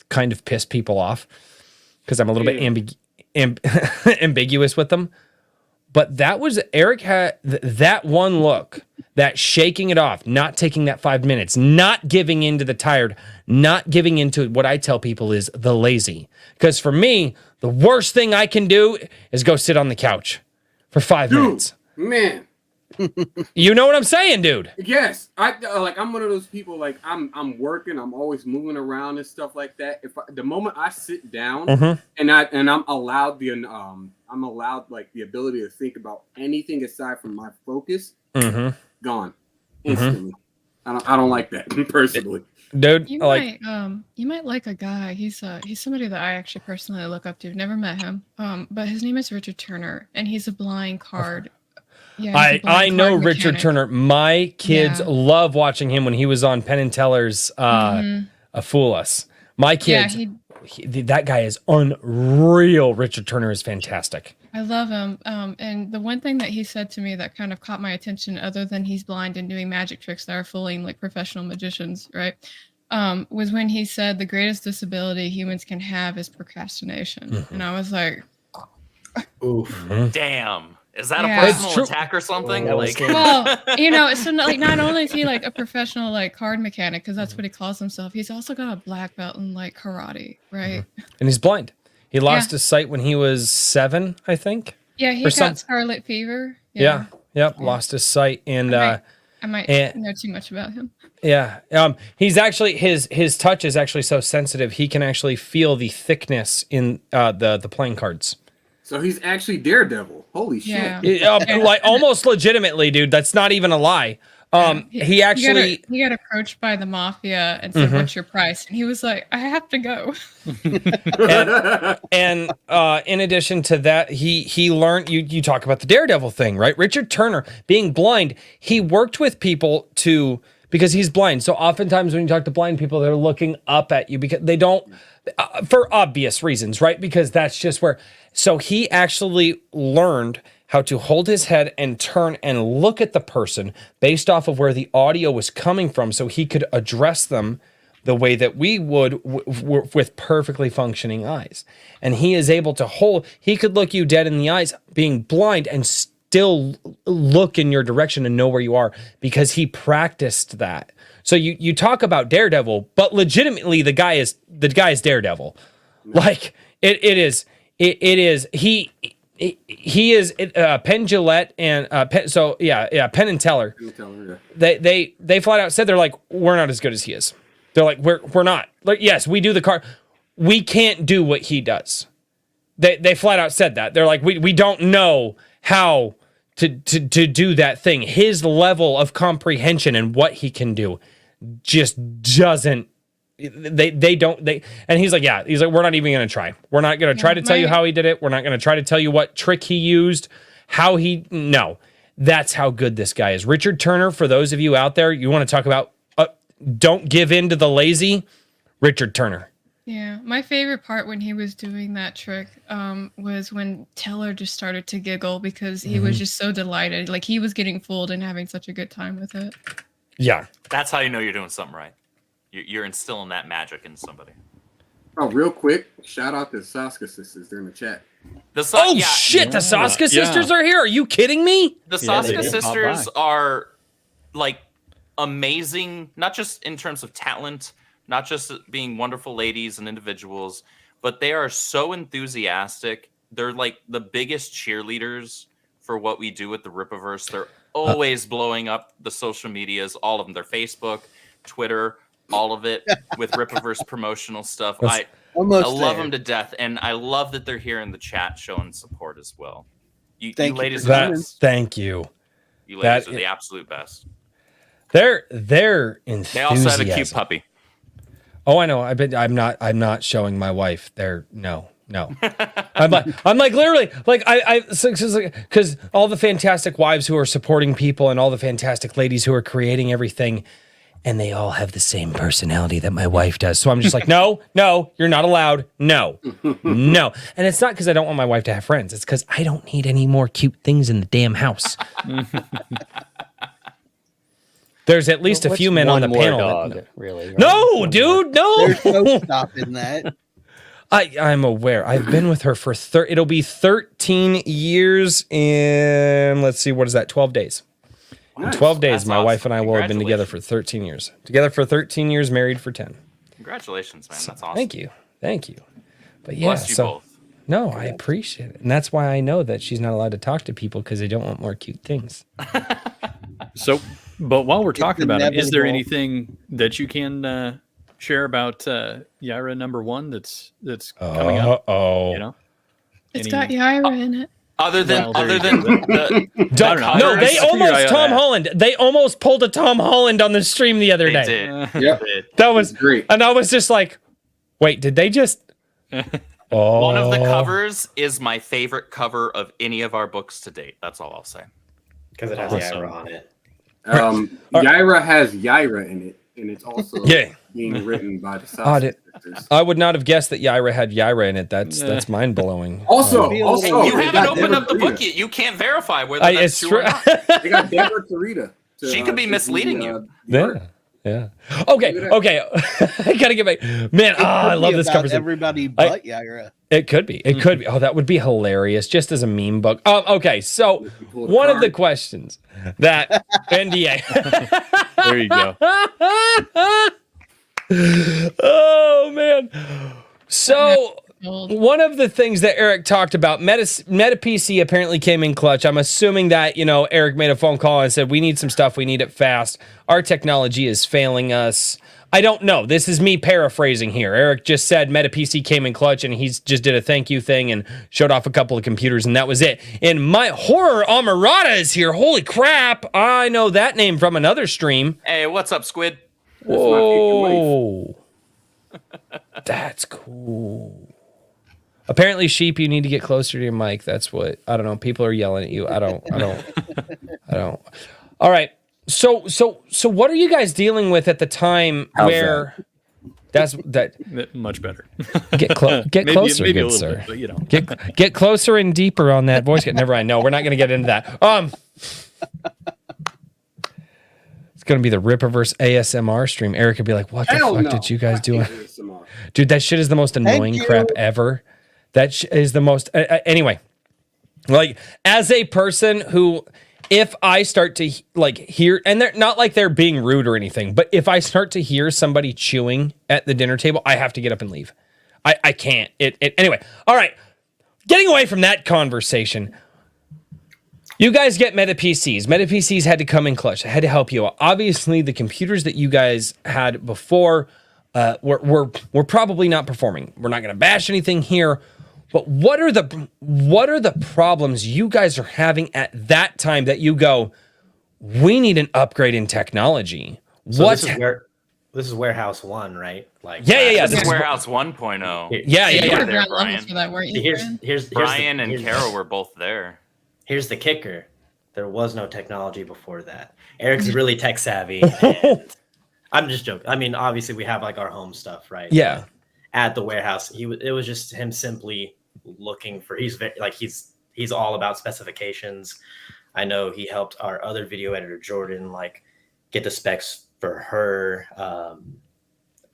[SPEAKER 2] kind of piss people off because I'm a little bit ambiguous with them. But that was, Eric had that one look, that shaking it off, not taking that 5 minutes, not giving into the tired, not giving into what I tell people is the lazy. Because for me, the worst thing I can do is go sit on the couch for 5 minutes.
[SPEAKER 9] Man.
[SPEAKER 2] You know what I'm saying, dude?
[SPEAKER 9] Yes, I'm one of those people. Like I'm working, I'm always moving around and stuff like that. The moment I sit down and I'm allowed the ability to think about anything aside from my focus, gone instantly. I don't like that personally,
[SPEAKER 2] dude.
[SPEAKER 6] You might like a guy. He's somebody that I actually personally look up to. Never met him, but his name is Richard Turner, and he's a blind card. Yeah,
[SPEAKER 2] I know Richard Turner. My kids love watching him when he was on Penn and Teller's Fool Us. My kids, that guy is unreal. Richard Turner is fantastic.
[SPEAKER 6] I love him. And the one thing that he said to me that kind of caught my attention, other than he's blind and doing magic tricks that are fooling like professional magicians, right? Was when he said the greatest disability humans can have is procrastination. And I was like,
[SPEAKER 5] oof. Damn. Is that a personal attack or something?
[SPEAKER 6] Well, so not only is he like a professional like card mechanic, because that's what he calls himself, he's also got a black belt in like karate, right?
[SPEAKER 2] And he's blind. He lost his sight when he was 7, I think.
[SPEAKER 6] Yeah, he got scarlet fever.
[SPEAKER 2] Lost his sight, and
[SPEAKER 6] I might know too much about him.
[SPEAKER 2] Yeah, he's actually his touch is actually so sensitive he can actually feel the thickness in the playing cards.
[SPEAKER 9] So he's actually Daredevil. Holy shit!
[SPEAKER 2] Like almost legitimately, dude. That's not even a lie. He got
[SPEAKER 6] approached by the mafia and said, "What's your price?" And he was like, "I have to go."
[SPEAKER 2] and in addition to that, he learned. You talk about the Daredevil thing, right? Richard Turner being blind, he worked with people because he's blind. So oftentimes when you talk to blind people, they're looking up at you because they don't, for obvious reasons, right? Because that's just where. So he actually learned how to hold his head and turn and look at the person based off of where the audio was coming from, so he could address them the way that we would with perfectly functioning eyes. And he is able to he could look you dead in the eyes being blind and still look in your direction and know where you are because he practiced that. So you talk about Daredevil, but legitimately the guy is Daredevil. Like it is he is Penn Jillette and Penn and Teller. They flat out said they're like, we're not as good as he is. They're like, we're not. Like, yes, we do the car. We can't do what he does. They flat out said that. They're like, we don't know how to do that thing. His level of comprehension and what he can do just doesn't. And he's like, we're not even gonna try. We're not gonna try to tell you how he did it. We're not gonna try to tell you what trick he used, no. That's how good this guy is. Richard Turner, for those of you out there, you want to talk about don't give in to the lazy, Richard Turner.
[SPEAKER 6] Yeah, my favorite part when he was doing that trick was when Teller just started to giggle because he was just so delighted. Like, he was getting fooled and having such a good time with it.
[SPEAKER 2] Yeah.
[SPEAKER 5] That's how you know you're doing something right. You're instilling that magic in somebody.
[SPEAKER 9] Oh, real quick, shout out to Saska sisters. They're in the chat.
[SPEAKER 2] The Saska sisters are here. Are you kidding me?
[SPEAKER 5] The Saska sisters are like amazing, not just in terms of talent, not just being wonderful ladies and individuals, but they are so enthusiastic. They're like the biggest cheerleaders for what we do with the Rippaverse. They're always blowing up the social medias, all of them. Their Facebook, Twitter, all of it with Rippaverse promotional stuff. I love them to death, and I love that they're here in the chat showing support as well. You ladies are the best.
[SPEAKER 2] Thank you.
[SPEAKER 5] You ladies are the absolute best.
[SPEAKER 2] They're enthusiastic.
[SPEAKER 5] They also have a cute puppy.
[SPEAKER 2] Oh, I know. I'm not showing my wife. No. I'm like literally like because all the fantastic wives who are supporting people and all the fantastic ladies who are creating everything, and they all have the same personality that my wife does. So I'm just like, no, you're not allowed. No. And it's not because I don't want my wife to have friends. It's because I don't need any more cute things in the damn house. There's at least a few men on the panel.
[SPEAKER 8] Dog, really? Right?
[SPEAKER 2] No, dude, no.
[SPEAKER 3] There's no stopping that.
[SPEAKER 2] I'm aware. I've been with her for it'll be 13 years in, let's see, what is that? 12 days. In 12 days, my wife and I will have been together for 13 years. Together for 13 years, married for 10.
[SPEAKER 5] Congratulations, man. That's awesome.
[SPEAKER 2] Thank you. But yeah,
[SPEAKER 5] Bless you both.
[SPEAKER 2] No, I appreciate it. And that's why I know that she's not allowed to talk to people because they don't want more cute things.
[SPEAKER 4] So, but while we're talking about it, is there anything that you can share about Yaira #1 that's coming up? You know,
[SPEAKER 6] it's got Yaira in it.
[SPEAKER 5] Other than the
[SPEAKER 2] no, they almost Tom Holland. They almost pulled a Tom Holland on the stream the other day.
[SPEAKER 9] Yep.
[SPEAKER 2] That was
[SPEAKER 9] great.
[SPEAKER 2] And I was just like, wait, did they just?
[SPEAKER 5] One of the covers is my favorite cover of any of our books to date. That's all I'll say.
[SPEAKER 10] Because it has Yaira on it.
[SPEAKER 9] Yaira has Yaira in it, and it's also being written by the Saska sisters.
[SPEAKER 2] I would not have guessed that Yaira had Yaira in it. That's mind blowing.
[SPEAKER 9] Also,
[SPEAKER 5] you haven't opened up the book yet. You can't verify whether that's true or not.
[SPEAKER 9] They got Deborah Tarita.
[SPEAKER 5] She could be misleading you.
[SPEAKER 2] Yeah. Okay. I gotta get back. Man, I love this conversation.
[SPEAKER 3] Everybody but Yaira.
[SPEAKER 2] It could be. It could be. Oh, that would be hilarious, just as a meme book. Okay, so one of the questions that NDA.
[SPEAKER 4] There you go.
[SPEAKER 2] Oh man. So one of the things that Eric talked about, Meta PC apparently came in clutch. I'm assuming that, Eric made a phone call and said, we need some stuff. We need it fast. Our technology is failing us. I don't know. This is me paraphrasing here. Eric just said Meta PC came in clutch and he's just did a thank you thing and showed off a couple of computers and that was it. And my horror Amarada is here. Holy crap. I know that name from another stream.
[SPEAKER 5] Hey, what's up, Squid?
[SPEAKER 2] Whoa. That's cool. Apparently, Sheep, you need to get closer to your mic. That's what, I don't know. People are yelling at you. I don't. All right. So what are you guys dealing with at the time where that
[SPEAKER 4] much better.
[SPEAKER 2] Get closer,
[SPEAKER 4] maybe
[SPEAKER 2] good sir.
[SPEAKER 4] Bit, but,
[SPEAKER 2] Get closer and deeper on that voice. Never mind. No, we're not going to get into that. It's going to be the Rippaverse ASMR stream. Eric would be like, "What the fuck did you guys do?" Dude, that shit is the most annoying crap ever. That is the most. Anyway, Like, as a person who, if I start to like hear, and they're not like they're being rude or anything, but if I start to hear somebody chewing at the dinner table, I have to get up and leave. I can't. Anyway. All right. Getting away from that conversation. You guys get Meta PCs. Meta PCs had to come in clutch. They had to help you out. Obviously, the computers that you guys had before were probably not performing. We're not going to bash anything here. But what are the problems you guys are having at that time that you go, we need an upgrade in technology?
[SPEAKER 7] So this is Warehouse 1, right? Like
[SPEAKER 2] yeah.
[SPEAKER 5] This is Warehouse 1.0.
[SPEAKER 2] Yeah.
[SPEAKER 5] There, Brian.
[SPEAKER 6] For that, weren't you,
[SPEAKER 7] Here's
[SPEAKER 5] Brian and Carol were both there.
[SPEAKER 7] Here's the kicker. There was no technology before that. Eric's really tech savvy. And I'm just joking. I mean, obviously we have like our home stuff, right?
[SPEAKER 2] Yeah.
[SPEAKER 7] At the warehouse, it was just him simply looking for. He's all about specifications. I know he helped our other video editor Jordan like get the specs for her.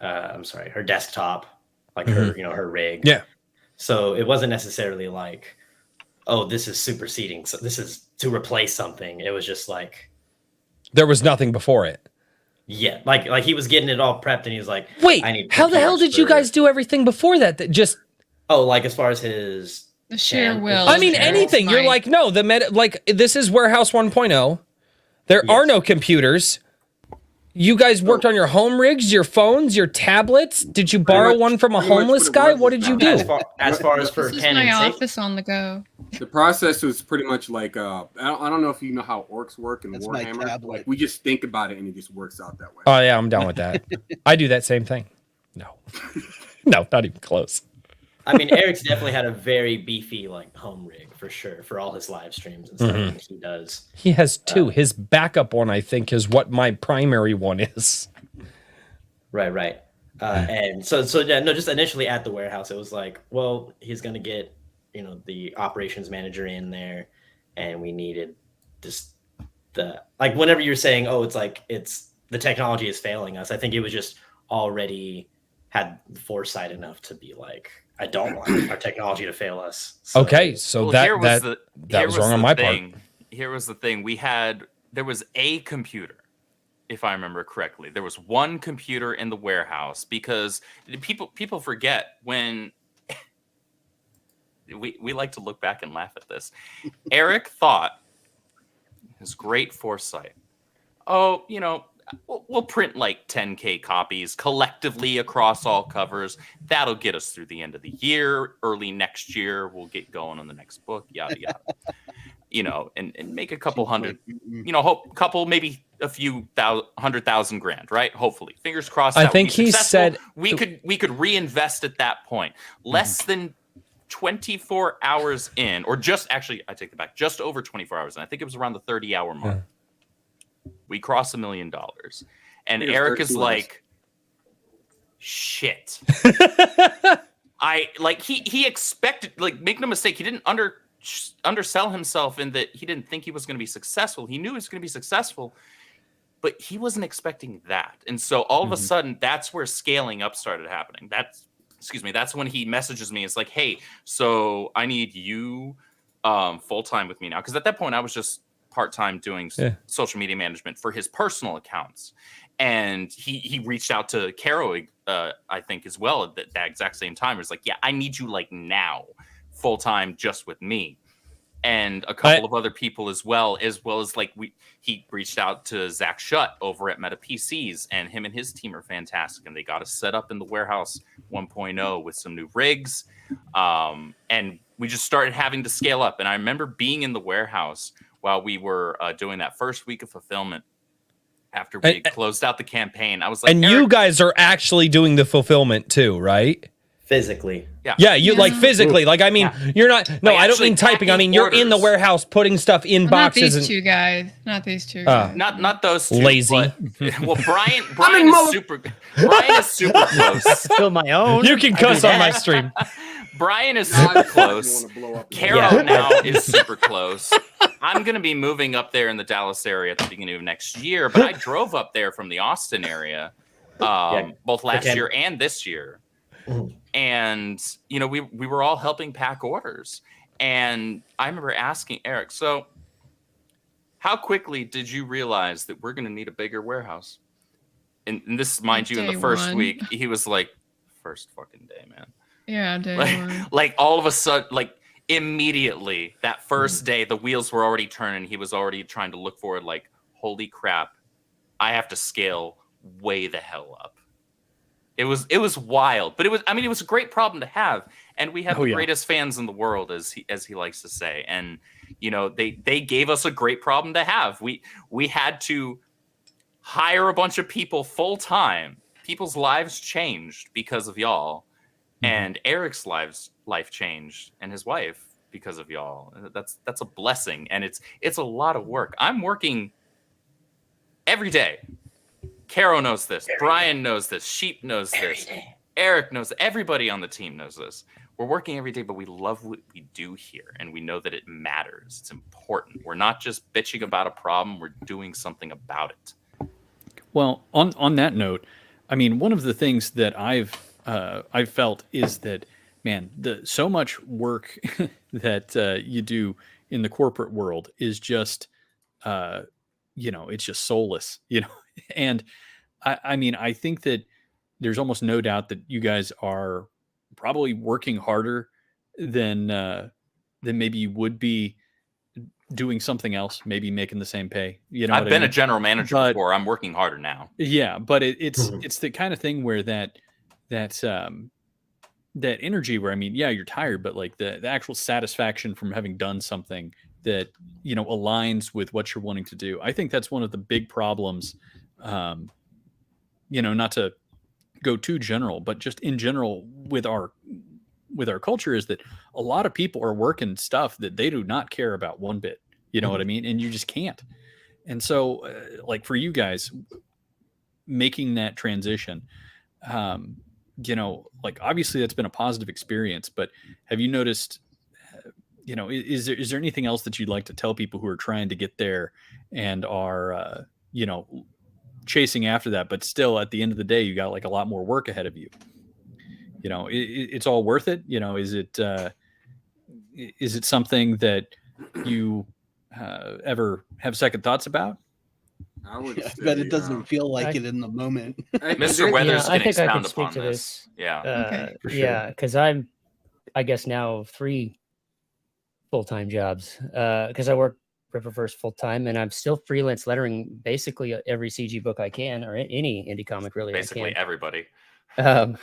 [SPEAKER 7] Her desktop, like her rig.
[SPEAKER 2] Yeah.
[SPEAKER 7] So it wasn't necessarily like, oh, this is superseding. So this is to replace something. It was just like
[SPEAKER 2] there was nothing before it.
[SPEAKER 7] Yeah, like he was getting it all prepped, and he was like,
[SPEAKER 2] "Wait, how the hell did you guys do everything before that? That just
[SPEAKER 7] like as far as the
[SPEAKER 6] sheer will.
[SPEAKER 2] I mean, anything. You're like, no, this is Warehouse 1.0. There are no computers. You guys worked on your home rigs, your phones, your tablets. Did you borrow one from a homeless guy? What did you do?
[SPEAKER 7] As far as for
[SPEAKER 6] this is my office on the go.
[SPEAKER 9] The process was pretty much like I don't know if you know how orcs work in Warhammer. Like we just think about it and it just works out that way.
[SPEAKER 2] Oh yeah, I'm down with that. I do that same thing. No, no, not even close.
[SPEAKER 7] I mean, Eric's definitely had a very beefy like home rig for sure for all his live streams and stuff he does.
[SPEAKER 2] He has two. His backup one, I think, is what my primary one is.
[SPEAKER 7] Right. And so yeah, no, just initially at the warehouse, it was like, well, he's gonna get the operations manager in there, and we needed just whenever you're saying, oh, it's the technology is failing us. I think it was just already had foresight enough to be like, I don't want our technology to fail us. So,
[SPEAKER 2] okay, so that was wrong on my part.
[SPEAKER 5] Here was the thing. There was a computer, if I remember correctly. There was one computer in the warehouse because people forget when we like to look back and laugh at this. Eric thought his great foresight. Oh, we'll print like 10K copies collectively across all covers. That'll get us through the end of the year. Early next year, we'll get going on the next book, yada, yada. And make a couple hundred, maybe a few $100,000 right? Hopefully. Fingers crossed.
[SPEAKER 2] I think he said
[SPEAKER 5] we could reinvest at that point. Less than 24 hours in, or I take it back, just over 24 hours. And I think it was around the 30-hour mark. We cross $1 million. And Eric is like, shit. He expected, make no mistake, he didn't undersell himself in that he didn't think he was going to be successful. He knew he was going to be successful, but he wasn't expecting that. And so all of a sudden, that's where scaling up started happening. That's when he messages me. It's like, hey, so I need you full-time with me now. Because at that point, I was just part-time doing social media management for his personal accounts. And he reached out to Caro, I think, as well at that exact same time. It was like, yeah, I need you now, full-time, just with me. And a couple of other people as well as he reached out to Zach Shutt over at Meta PCs, and him and his team are fantastic. And they got us set up in the Warehouse 1.0 with some new rigs. And we just started having to scale up. And I remember being in the warehouse while we were doing that first week of fulfillment after we closed out the campaign. I was like,
[SPEAKER 2] and you guys are actually doing the fulfillment too, right?
[SPEAKER 7] Physically.
[SPEAKER 2] Yeah, you like physically. Like, I mean, you're not, no, I don't mean typing. I mean, you're in the warehouse putting stuff in boxes.
[SPEAKER 6] Not these two guys. Not these two guys.
[SPEAKER 5] Not those two.
[SPEAKER 2] Lazy.
[SPEAKER 5] But, Brian is super close.
[SPEAKER 8] Fill my own.
[SPEAKER 2] You can cuss on my stream.
[SPEAKER 5] Brian is super close. Carol now is super close. I'm going to be moving up there in the Dallas area at the beginning of next year, but I drove up there from the Austin area both last year and this year. And, we were all helping pack orders. And I remember asking Eric, so how quickly did you realize that we're going to need a bigger warehouse? And this, mind you, in the first week, he was like, first fucking day, man.
[SPEAKER 6] Yeah, day one.
[SPEAKER 5] Like all of a sudden, like immediately, that first day, the wheels were already turning. He was already trying to look forward like, holy crap, I have to scale way the hell up. It was wild, but it was a great problem to have, and we have the greatest fans in the world, as he likes to say. And they gave us a great problem to have. We had to hire a bunch of people full time. People's lives changed because of y'all, and Eric's life changed, and his wife because of y'all. That's a blessing, and it's a lot of work. I'm working every day. Caro knows this. Brian knows this. Sheep knows this. Eric knows. Everybody on the team knows this. We're working every day, but we love what we do here, and we know that it matters. It's important. We're not just bitching about a problem. We're doing something about it.
[SPEAKER 4] Well, on that note, I mean, one of the things that I've felt is that, man, so much work that you do in the corporate world is just, it's just soulless, And I mean, I think that there's almost no doubt that you guys are probably working harder than maybe you would be doing something else, maybe making the same pay.
[SPEAKER 5] I've been a general manager before. I'm working harder now.
[SPEAKER 4] Yeah, but it's the kind of thing where that energy where, I mean, yeah, you're tired, but like the actual satisfaction from having done something that aligns with what you're wanting to do. I think that's one of the big problems. Not to go too general, but just in general with our culture, is that a lot of people are working stuff that they do not care about one bit. You know what I mean? And you just can't. And so, like for you guys making that transition, like obviously that's been a positive experience, but have you noticed, is there anything else that you'd like to tell people who are trying to get there and are, chasing after that, but still at the end of the day, you got like a lot more work ahead of you? It's all worth it. Is it something that you ever have second thoughts about?
[SPEAKER 3] I bet it doesn't feel like it in the moment.
[SPEAKER 5] Mr. Weathers can expound upon
[SPEAKER 8] this.
[SPEAKER 5] Yeah.
[SPEAKER 8] Yeah, because I'm, I guess now 3 full-time jobs because I work Rippaverse full time, and I'm still freelance lettering basically every CG book I can, or any indie comic really.
[SPEAKER 5] Basically everybody.
[SPEAKER 8] I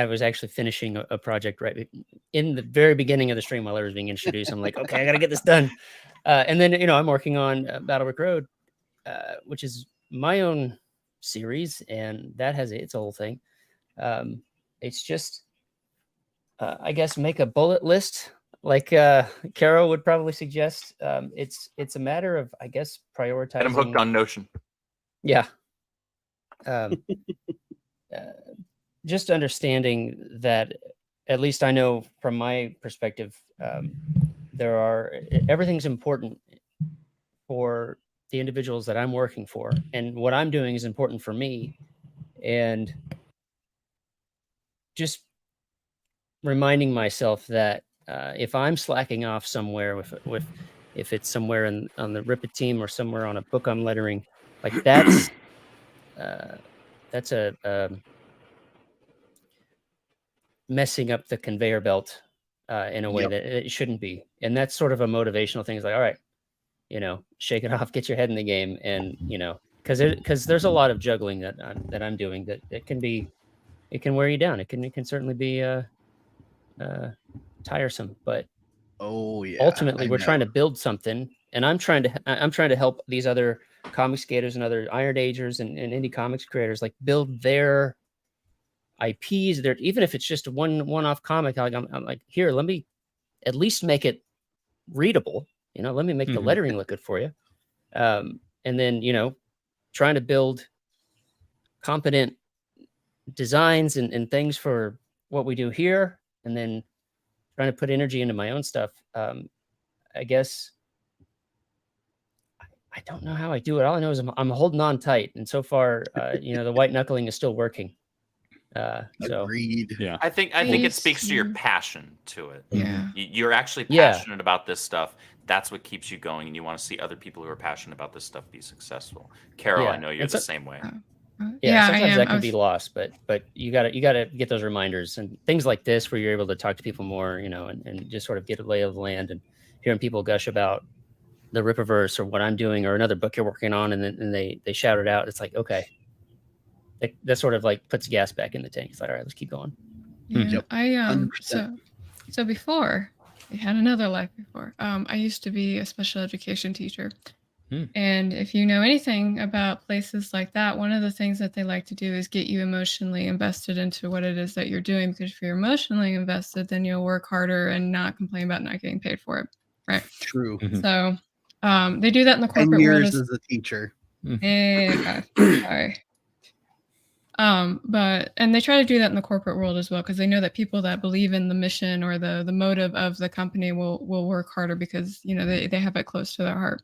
[SPEAKER 8] was actually finishing a project right in the very beginning of the stream while I was being introduced. I'm like, okay, I got to get this done. And then I'm working on Battlebrick Road, which is my own series, and that has its whole thing. It's just, I guess, make a bullet list. Like Caro would probably suggest, it's a matter of, I guess, prioritizing.
[SPEAKER 5] And I'm hooked on Notion.
[SPEAKER 8] Yeah. Just understanding that, at least I know from my perspective, everything's important for the individuals that I'm working for, and what I'm doing is important for me, and just reminding myself that if I'm slacking off somewhere if it's somewhere on the Rippa team or somewhere on a book I'm lettering, like that's messing up the conveyor belt in a way that it shouldn't be. And that's sort of a motivational thing. It's like, all right, shake it off, get your head in the game. And, because there's a lot of juggling that I'm doing that it can wear you down. It can certainly be tiresome, but ultimately we're trying to build something, and I'm trying to help these other comic skaters and other Iron Agers and indie comics creators like build their IPs. Even if it's just a one-off comic, I'm like, here, let me at least make it readable. Let me make the lettering look good for you, and then trying to build competent designs and things for what we do here, and then trying to put energy into my own stuff. I guess I don't know how I do it. All I know is I'm holding on tight, and so far, the white knuckling is still working. So
[SPEAKER 3] Agreed.
[SPEAKER 4] Yeah.
[SPEAKER 5] I think it speaks to your passion to it.
[SPEAKER 6] Yeah.
[SPEAKER 5] You're actually passionate about this stuff. That's what keeps you going, and you want to see other people who are passionate about this stuff be successful. Carol, I know you're the same way.
[SPEAKER 8] Yeah, sometimes that can be lost, but you gotta get those reminders and things like this where you're able to talk to people more, and just sort of get a lay of the land, and hearing people gush about the Rippaverse or what I'm doing or another book you're working on, and then they shout it out. It's like, okay, that sort of like puts gas back in the tank. It's like, all right, let's keep going.
[SPEAKER 6] Yeah, so before we had another life before. I used to be a special education teacher. And if you know anything about places like that, one of the things that they like to do is get you emotionally invested into what it is that you're doing. Because if you're emotionally invested, then you'll work harder and not complain about not getting paid for it. Right.
[SPEAKER 3] True.
[SPEAKER 6] So they do that in the corporate
[SPEAKER 3] 10 years
[SPEAKER 6] world
[SPEAKER 3] as a teacher.
[SPEAKER 6] Sorry. And they try to do that in the corporate world as well, because they know that people that believe in the mission or the motive of the company will work harder because they have it close to their heart.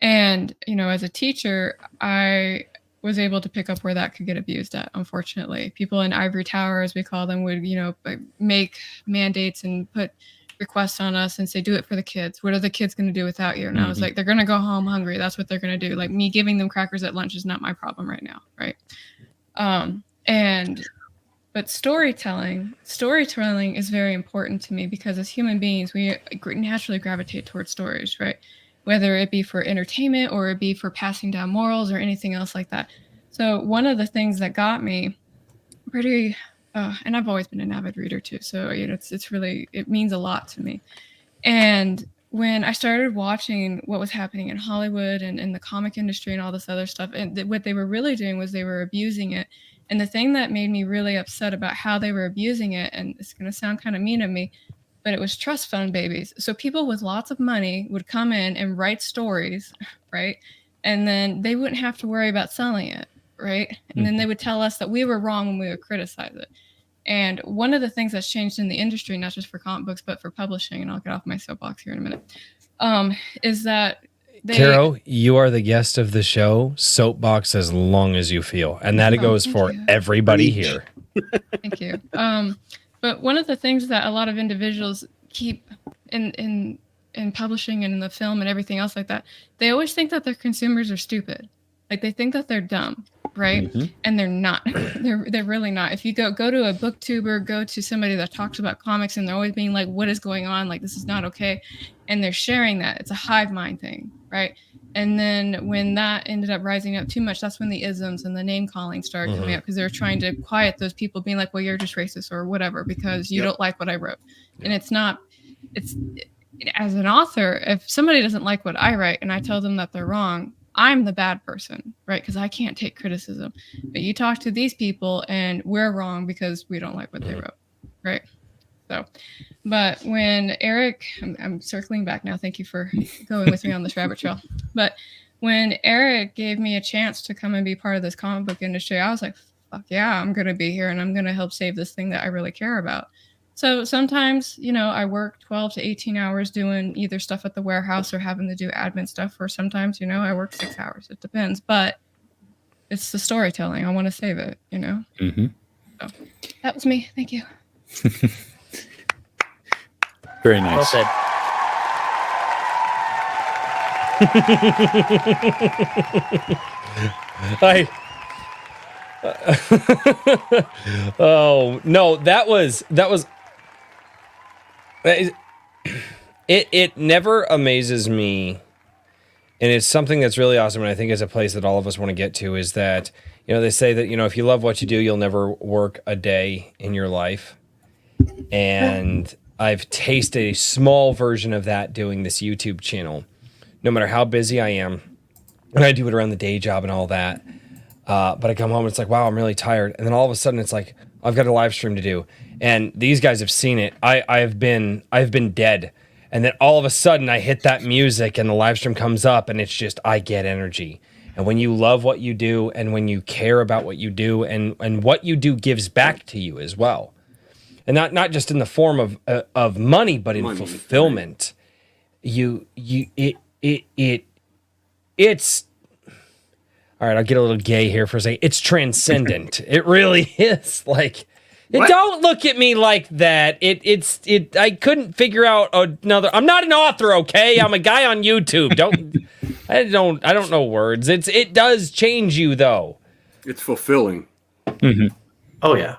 [SPEAKER 6] And as a teacher, I was able to pick up where that could get abused at. Unfortunately, people in ivory tower, as we call them, would make mandates and put requests on us and say, do it for the kids. What are the kids going to do without you? And I was like, they're going to go home hungry. That's what they're going to do. Like, me giving them crackers at lunch is not my problem right now. Right. But storytelling is very important to me, because as human beings, we naturally gravitate towards stories, right? Whether it be for entertainment or it be for passing down morals or anything else like that. So one of the things that got me pretty, and I've always been an avid reader too, so it means a lot to me. And when I started watching what was happening in Hollywood and in the comic industry and all this other stuff, and what they were really doing was they were abusing it. And the thing that made me really upset about how they were abusing it, and it's going to sound kind of mean of me, but it was trust fund babies. So people with lots of money would come in and write stories, right? And then they wouldn't have to worry about selling it, right? And then they would tell us that we were wrong when we would criticize it. And one of the things that's changed in the industry, not just for comic books, but for publishing, and I'll get off my soapbox here in a minute, is that
[SPEAKER 2] Caro, you are the guest of the show. Soapbox as long as you feel. And that goes for everybody here.
[SPEAKER 6] Thank you. But one of the things that a lot of individuals keep in publishing and in the film and everything else like that, they always think that their consumers are stupid. Like, they think that they're dumb, right? And they're not. They're really not. If you go to a booktuber, go to somebody that talks about comics, and they're always being like, what is going on? Like, this is not okay. And they're sharing that. It's a hive mind thing, right? And then when that ended up rising up too much, that's when the isms and the name calling started coming up, because they're trying to quiet those people being like, well, you're just racist or whatever because you don't like what I wrote. And it's not, as an author, if somebody doesn't like what I write and I tell them that they're wrong, I'm the bad person, right? Because I can't take criticism. But you talk to these people and we're wrong because we don't like what they wrote, right? So, but when Eric, I'm circling back now. Thank you for going with me on this rabbit trail. But when Eric gave me a chance to come and be part of this comic book industry, I was like, fuck yeah, I'm going to be here and I'm going to help save this thing that I really care about. So sometimes, I work 12 to 18 hours doing either stuff at the warehouse or having to do admin stuff, or sometimes, I work 6 hours. It depends, but it's the storytelling. I want to save it, So that was me. Thank you.
[SPEAKER 4] Very nice.
[SPEAKER 8] Well said.
[SPEAKER 2] Oh no, that was it never amazes me, and it's something that's really awesome, and I think it's a place that all of us want to get to, is that they say that if you love what you do, you'll never work a day in your life. And I've tasted a small version of that doing this YouTube channel. No matter how busy I am, and I do it around the day job and all that, but I come home and it's like, wow, I'm really tired. And then all of a sudden it's like, I've got a live stream to do. And these guys have seen it. I've been dead. And then all of a sudden I hit that music and the live stream comes up and it's just, I get energy. And when you love what you do and when you care about what you do and what you do gives back to you as well. And not just in the form of money, but in fulfillment. It's, All right, I'll get a little gay here for a second. It's transcendent. It really is. Like, don't look at me like that. I couldn't figure out another. I'm not an author, okay? I'm a guy on YouTube. I don't know words. It does change you though.
[SPEAKER 9] It's fulfilling.
[SPEAKER 10] Mm-hmm. Oh yeah.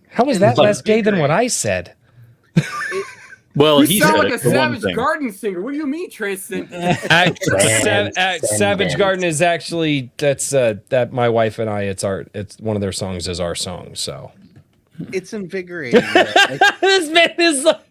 [SPEAKER 2] How is that less gay than what I said?
[SPEAKER 4] Well,
[SPEAKER 9] you sound like a Savage Garden singer. What do you mean transcendent?
[SPEAKER 2] Savage Garden is actually that my wife and I. It's one of their songs is our song. So
[SPEAKER 3] it's invigorating.
[SPEAKER 2] This man is like,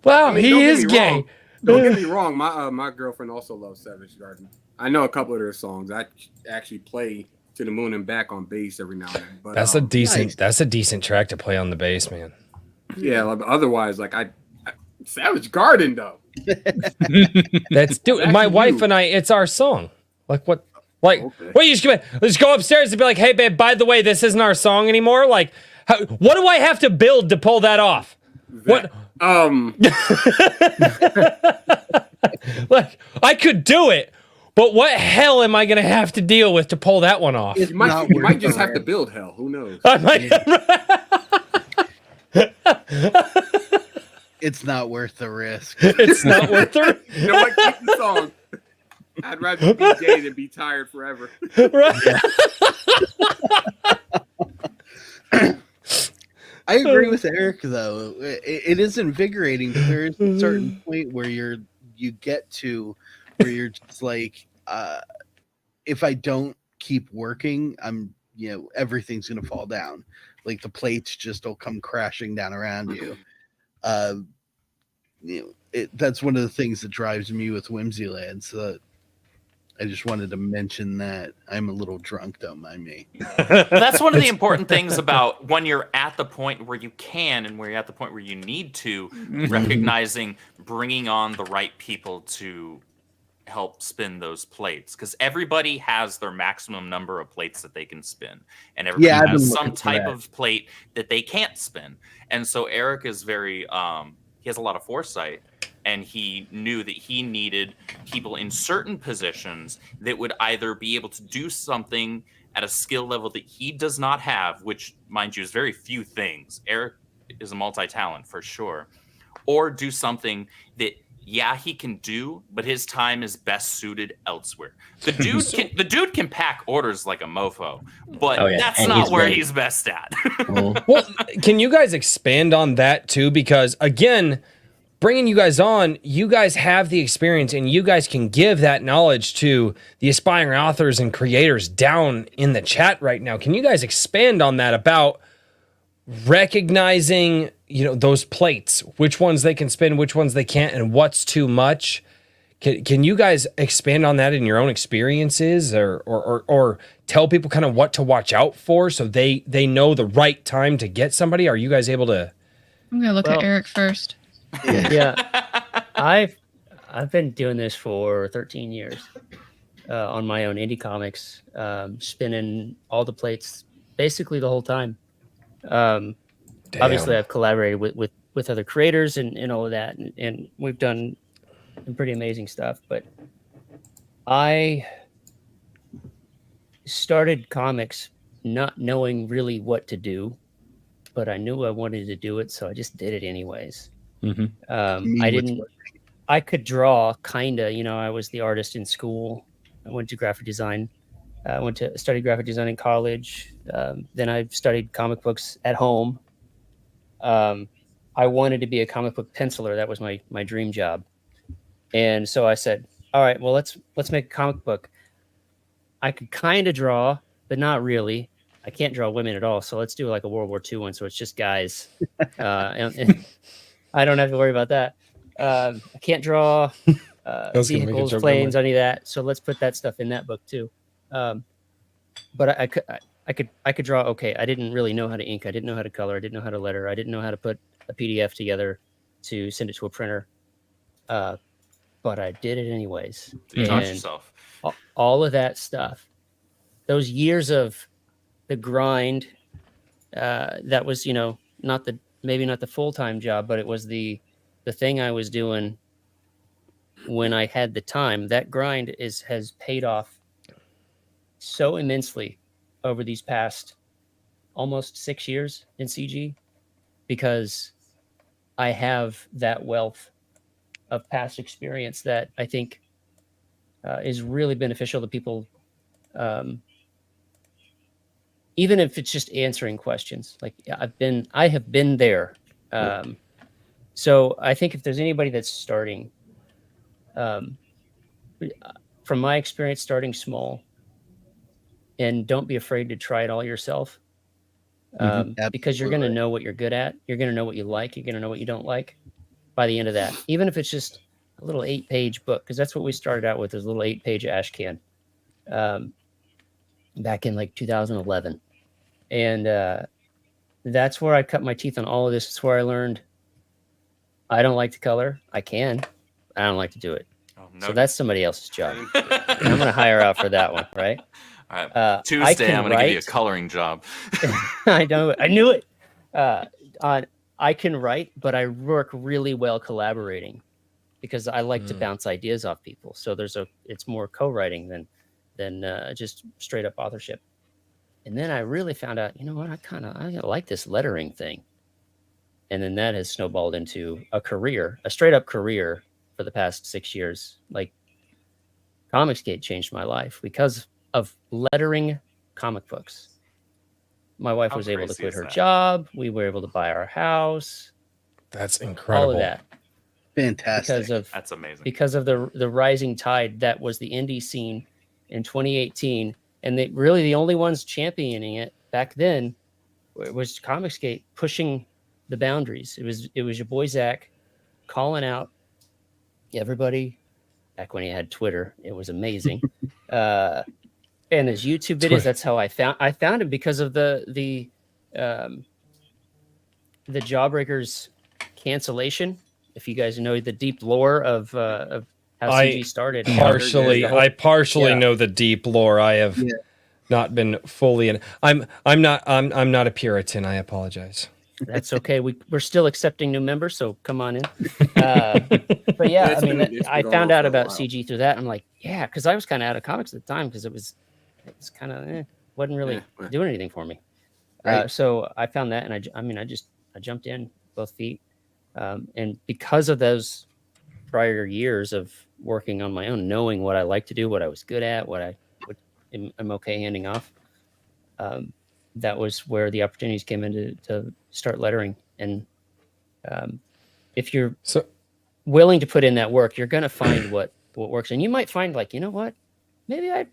[SPEAKER 2] wow, he is gay.
[SPEAKER 9] Don't get me wrong. My girlfriend also loves Savage Garden. I know a couple of their songs. I actually play To the Moon and Back on bass every now and then. But
[SPEAKER 2] that's a decent track to play on the bass, man.
[SPEAKER 9] Yeah. Otherwise, Savage Garden though.
[SPEAKER 2] That's my wife and I. It's our song. Like what? Like okay. What? You just go upstairs and be like, "Hey, babe, by the way, this isn't our song anymore." Like, what do I have to build to pull that off? What? Like I could do it, but what hell am I going to have to deal with to pull that one off?
[SPEAKER 9] You might just have to build hell. Who knows?
[SPEAKER 3] It's not worth the risk.
[SPEAKER 2] It's not worth the risk.
[SPEAKER 9] You know what? Keep the song. I'd rather be gay than be tired forever.
[SPEAKER 2] Right.
[SPEAKER 3] Yeah. I agree with Eric, though. It is invigorating, but there is a certain point where you get to where you're just like, if I don't keep working, everything's gonna fall down. Like the plates just will come crashing down around you. That's one of the things that drives me with Whimsyland. So I just wanted to mention that. I'm a little drunk, don't mind me.
[SPEAKER 5] That's one of the important things about when you're at the point where you can and where you're at the point where you need to, recognizing bringing on the right people to help spin those plates, because everybody has their maximum number of plates that they can spin, and everybody has some type of plate that they can't spin. And so Eric is very he has a lot of foresight, and he knew that he needed people in certain positions that would either be able to do something at a skill level that he does not have, which, mind you, is very few things. Eric is a multi-talent for sure, or do something that he can do, but his time is best suited elsewhere. The dude can pack orders like a mofo, but that's not where he's best at.
[SPEAKER 2] Well, can you guys expand on that too? Because again, bringing you guys on, you guys have the experience and you guys can give that knowledge to the aspiring authors and creators down in the chat right now. Can you guys expand on that about recognizing, those plates, which ones they can spin, which ones they can't, and what's too much? Can you guys expand on that in your own experiences, or tell people kind of what to watch out for so they know the right time to get somebody? Are you guys able to?
[SPEAKER 6] I'm gonna look at Eric first.
[SPEAKER 8] Yeah, I've been doing this for 13 years on my own indie comics, spinning all the plates basically the whole time. Obviously, I've collaborated with other creators and all of that, and we've done some pretty amazing stuff. But I started comics not knowing really what to do, but I knew I wanted to do it, so I just did it anyways. I could draw kinda, I was the artist in school. I went to graphic design. I studied graphic design in college. Then I studied comic books at home. I wanted to be a comic book penciler. That was my dream job. And so I said, all right, well, let's make a comic book. I could kind of draw, but not really. I can't draw women at all. So let's do like a World War II one. So it's just guys. And I don't have to worry about that. I can't draw vehicles, planes, any of that. So let's put that stuff in that book too. But I could draw. Okay. I didn't really know how to ink. I didn't know how to color. I didn't know how to letter. I didn't know how to put a PDF together to send it to a printer. But I did it anyways.
[SPEAKER 5] You taught yourself.
[SPEAKER 8] All of that stuff, those years of the grind, that was, maybe not the full-time job, but it was the thing I was doing when I had the time. That grind has paid off so immensely over these past almost 6 years in CG because I have that wealth of past experience that I think is really beneficial to people. Even if it's just answering questions, like I have been there. So I think if there's anybody that's starting, from my experience, starting small, and don't be afraid to try it all yourself, because you're going to know what you're good at. You're going to know what you like. You're going to know what you don't like by the end of that. Even if it's just a little 8-page book, because that's what we started out with, is a little 8-page ashcan back in like 2011. And that's where I cut my teeth on all of this. It's where I learned I don't like to color. I can. I don't like to do it. Oh, no. So that's somebody else's job. And I'm going to hire out for that one, right?
[SPEAKER 5] All right. Tuesday, I'm going to give you a coloring job.
[SPEAKER 8] I know. I knew it. I can write, but I work really well collaborating because I like to bounce ideas off people. So it's more co-writing than just straight up authorship. And then I really found out, you know what, I like this lettering thing. And then that has snowballed into a straight up career for the past 6 years. Like Comicsgate changed my life because of lettering comic books. My wife was able to quit her job. We were able to buy our house.
[SPEAKER 2] That's incredible.
[SPEAKER 8] All of that.
[SPEAKER 3] Fantastic.
[SPEAKER 5] That's amazing.
[SPEAKER 8] Because of the rising tide that was the indie scene in 2018. And really the only ones championing it back then was Comicsgate pushing the boundaries. It was your boy Zach calling out everybody. Back when he had Twitter, it was amazing. And his YouTube videos. That's how I found him because of the Jawbreakers cancellation. If you guys know the deep lore of how CG started.
[SPEAKER 2] I partially know the deep lore. I have not been fully in. I'm not a Puritan. I apologize.
[SPEAKER 8] That's okay. We're still accepting new members, so come on in. But yeah, I found out about CG through that. I'm like, yeah, because I was kind of out of comics at the time because it was kind of wasn't really doing anything for me. Right. So I found that, and I jumped in both feet, and because of those prior years of working on my own, knowing what I like to do, what I was good at, I'm okay handing off. That was where the opportunities came in to start lettering. And if you're willing to put in that work, you're going to find what works. And you might find like, you know what, maybe I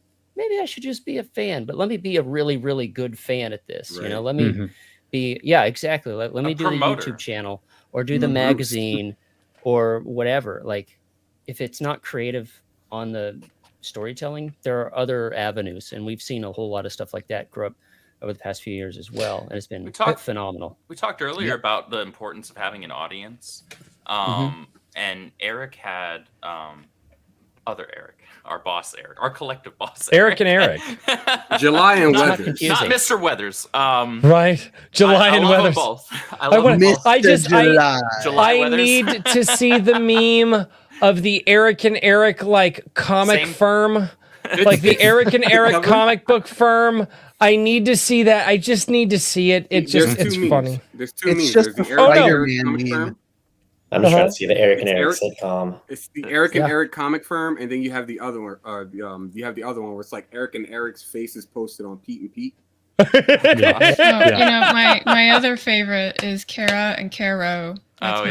[SPEAKER 8] should just be a fan, but let me be a really, really good fan at this. Right. Let me be, exactly. Let me do promoter. The YouTube channel or do the magazine or whatever. Like if it's not creative on the storytelling, there are other avenues. And we've seen a whole lot of stuff like that grow up over the past few years as well. And it's been phenomenal.
[SPEAKER 5] We talked earlier about the importance of having an audience. And Eric had other Eric, our boss Eric, our collective boss
[SPEAKER 2] Eric and Eric.
[SPEAKER 9] July and Weathers.
[SPEAKER 5] Not Mr. Weathers.
[SPEAKER 2] Right. July and Weathers.
[SPEAKER 5] Both. I love them both.
[SPEAKER 2] I need to see the meme of the Eric and Eric like comic firm. Like the Eric and Eric comic book firm. I need to see that. I just need to see it. It's funny.
[SPEAKER 9] There's two memes. There's the Eric and Eric comic firm.
[SPEAKER 10] I'm just trying to see the Eric and Eric sitcom.
[SPEAKER 9] It's the Eric and Eric comic firm, and then you have the other one. You have the other one where it's like Eric and Eric's face is posted on Pete and Pete.
[SPEAKER 6] My other favorite is Kara and Caro.
[SPEAKER 5] That's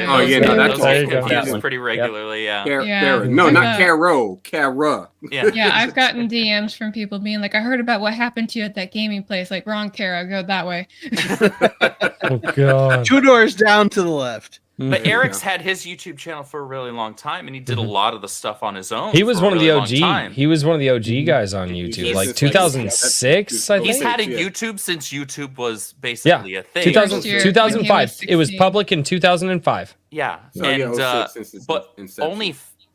[SPEAKER 5] pretty regularly.
[SPEAKER 9] No, not Caro. Kara.
[SPEAKER 6] Yeah, I've gotten DMs from people being like, "I heard about what happened to you at that gaming place." Like, wrong, Kara, go that way.
[SPEAKER 2] Oh God!
[SPEAKER 3] 2 doors down to the left.
[SPEAKER 5] But Eric's had his YouTube channel for a really long time, and he did a lot of the stuff on his own.
[SPEAKER 2] He was one of the OG. He was one of the OG guys on YouTube, like 2006. I think
[SPEAKER 5] he's had a YouTube since YouTube was basically a thing.
[SPEAKER 2] 2005. It was public in 2005.
[SPEAKER 5] Yeah, but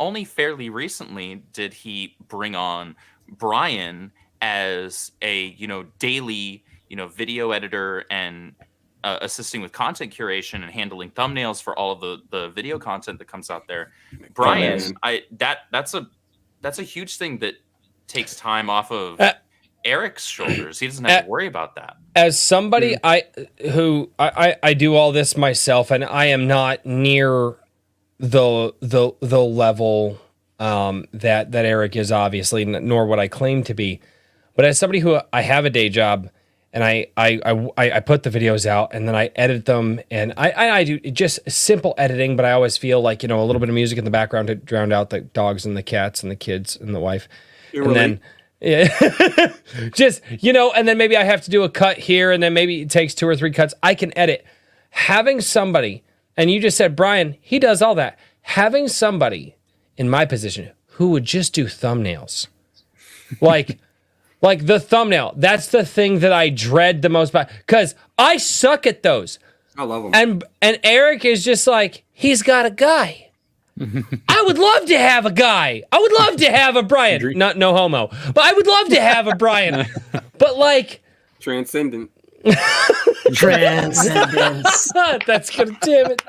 [SPEAKER 5] only fairly recently did he bring on Brian as a daily video editor and assisting with content curation and handling thumbnails for all of the video content that comes out there. Brian, that's a huge thing that takes time off of Eric's shoulders. He doesn't have to worry about that.
[SPEAKER 2] As somebody I do all this myself, and I am not near the level that Eric is, obviously, nor would I claim to be. But as somebody who I have a day job, and I put the videos out, and then I edit them, and I do just simple editing, but I always feel like, a little bit of music in the background to drown out the dogs and the cats and the kids and the wife. Then just, and then maybe I have to do a cut here, and then maybe it takes 2 or 3 cuts. I can edit. Having somebody, and you just said, Brian, he does all that. Having somebody in my position who would just do thumbnails, like the thumbnail, that's the thing that I dread the most about, because I suck at those.
[SPEAKER 9] I love them.
[SPEAKER 2] And Eric is just like, he's got a guy. I would love to have a guy. I would love to have a Brian. No homo. But I would love to have a Brian. But like...
[SPEAKER 9] Transcendent.
[SPEAKER 8] Transcendence.
[SPEAKER 2] That's good. Damn it.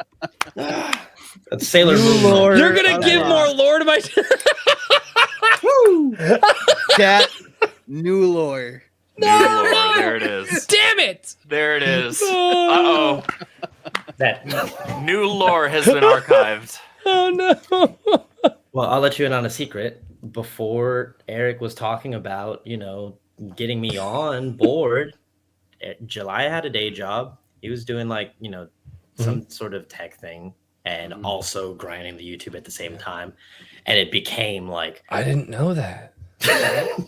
[SPEAKER 8] That's Sailor Moon.
[SPEAKER 2] Lore. You're going to give more lore to my...
[SPEAKER 3] Cat, new lore.
[SPEAKER 5] New lore. There it is.
[SPEAKER 2] Damn it.
[SPEAKER 5] There it is. Uh-oh.
[SPEAKER 8] That
[SPEAKER 5] new lore has been archived.
[SPEAKER 2] Oh, no.
[SPEAKER 8] Well, I'll let you in on a secret. Before Eric was talking about, getting me on board, July had a day job. He was doing some sort of tech thing and also grinding the YouTube at the same time. And it became like...
[SPEAKER 2] I didn't know that.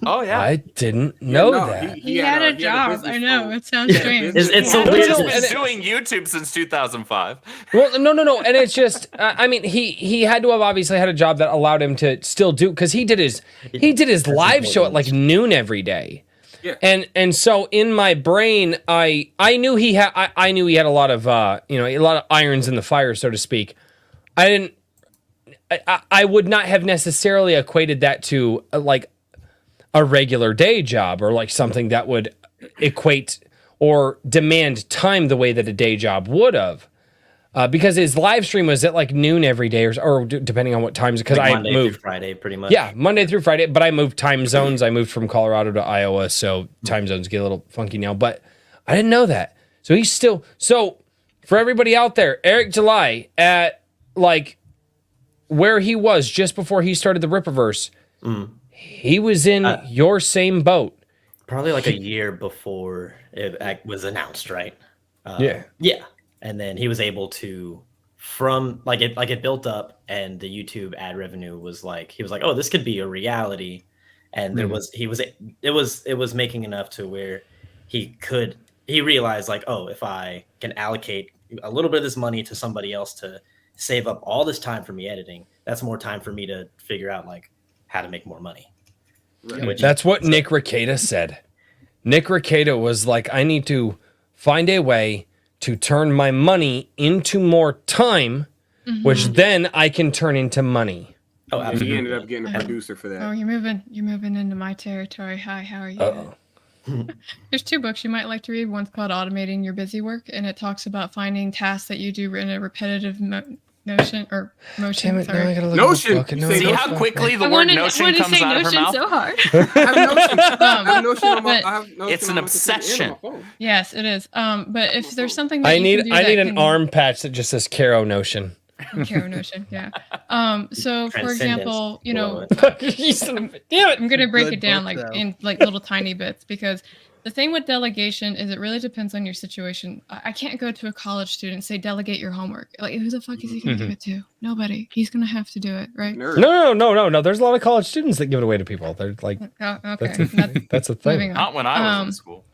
[SPEAKER 5] Oh, yeah.
[SPEAKER 2] I didn't know that.
[SPEAKER 6] He had a job. I know. It sounds strange.
[SPEAKER 8] It's so weird.
[SPEAKER 5] He's been doing YouTube since 2005.
[SPEAKER 2] Well, no. And it's just, he had to have obviously had a job that allowed him to still do, because he did his live show at like noon every day.
[SPEAKER 9] Yeah.
[SPEAKER 2] And so in my brain, I knew he had a lot of a lot of irons in the fire, so to speak. I would not have necessarily equated that to like a regular day job, or like something that would equate or demand time the way that a day job would have. Because his live stream was at like noon every day, or depending on what times, because I
[SPEAKER 8] Monday
[SPEAKER 2] moved
[SPEAKER 8] through Friday, pretty much.
[SPEAKER 2] Yeah, Monday through Friday, but I moved time zones. I moved from Colorado to Iowa, so time zones get a little funky now. But I didn't know that. So he's still... So for everybody out there, Eric July at like where he was just before he started the Rippaverse, he was in your same boat.
[SPEAKER 8] Probably like a year before it was announced, right?
[SPEAKER 2] Yeah.
[SPEAKER 8] And then he was able to, from it built up, and the YouTube ad revenue was like, he was like, oh, this could be a reality. And it was making enough to where he realized like, oh, if I can allocate a little bit of this money to somebody else to save up all this time for me editing, that's more time for me to figure out like how to make more money.
[SPEAKER 9] Right.
[SPEAKER 2] That's what Nick Rekieta said. Nick Rekieta was like, I need to find a way to turn my money into more time, which then I can turn into money.
[SPEAKER 8] Oh, absolutely.
[SPEAKER 9] He ended up getting a producer for that.
[SPEAKER 6] Oh, you're moving into my territory. Hi, how are you? There's 2 books you might like to read. One's called Automating Your Busy Work, and it talks about finding tasks that you do in a repetitive motion.
[SPEAKER 2] Damn it,
[SPEAKER 6] sorry.
[SPEAKER 2] Now I gotta look
[SPEAKER 9] Notion.
[SPEAKER 2] At the book.
[SPEAKER 9] You
[SPEAKER 5] See how quickly the word notion comes out of her mouth?
[SPEAKER 6] So hard.
[SPEAKER 9] I have Notion.
[SPEAKER 5] It's an obsession.
[SPEAKER 6] Yes, it is. But if there's something that
[SPEAKER 2] I
[SPEAKER 6] you
[SPEAKER 2] need
[SPEAKER 6] can do
[SPEAKER 2] an arm patch that just says Caro Notion.
[SPEAKER 6] Caro Notion, yeah. So for example,
[SPEAKER 2] Damn it.
[SPEAKER 6] I'm gonna break
[SPEAKER 3] Good
[SPEAKER 6] it down
[SPEAKER 3] book,
[SPEAKER 6] like
[SPEAKER 3] though.
[SPEAKER 6] in like little tiny bits, because the thing with delegation is it really depends on your situation. I can't go to a college student and say delegate your homework. Like, who the fuck is he gonna give it to? Nobody. He's gonna have to do it, right?
[SPEAKER 2] No. There's a lot of college students that give it away to people. They're like,
[SPEAKER 6] Oh, okay.
[SPEAKER 2] that's a thing.
[SPEAKER 6] Moving on.
[SPEAKER 5] Not when I was in school.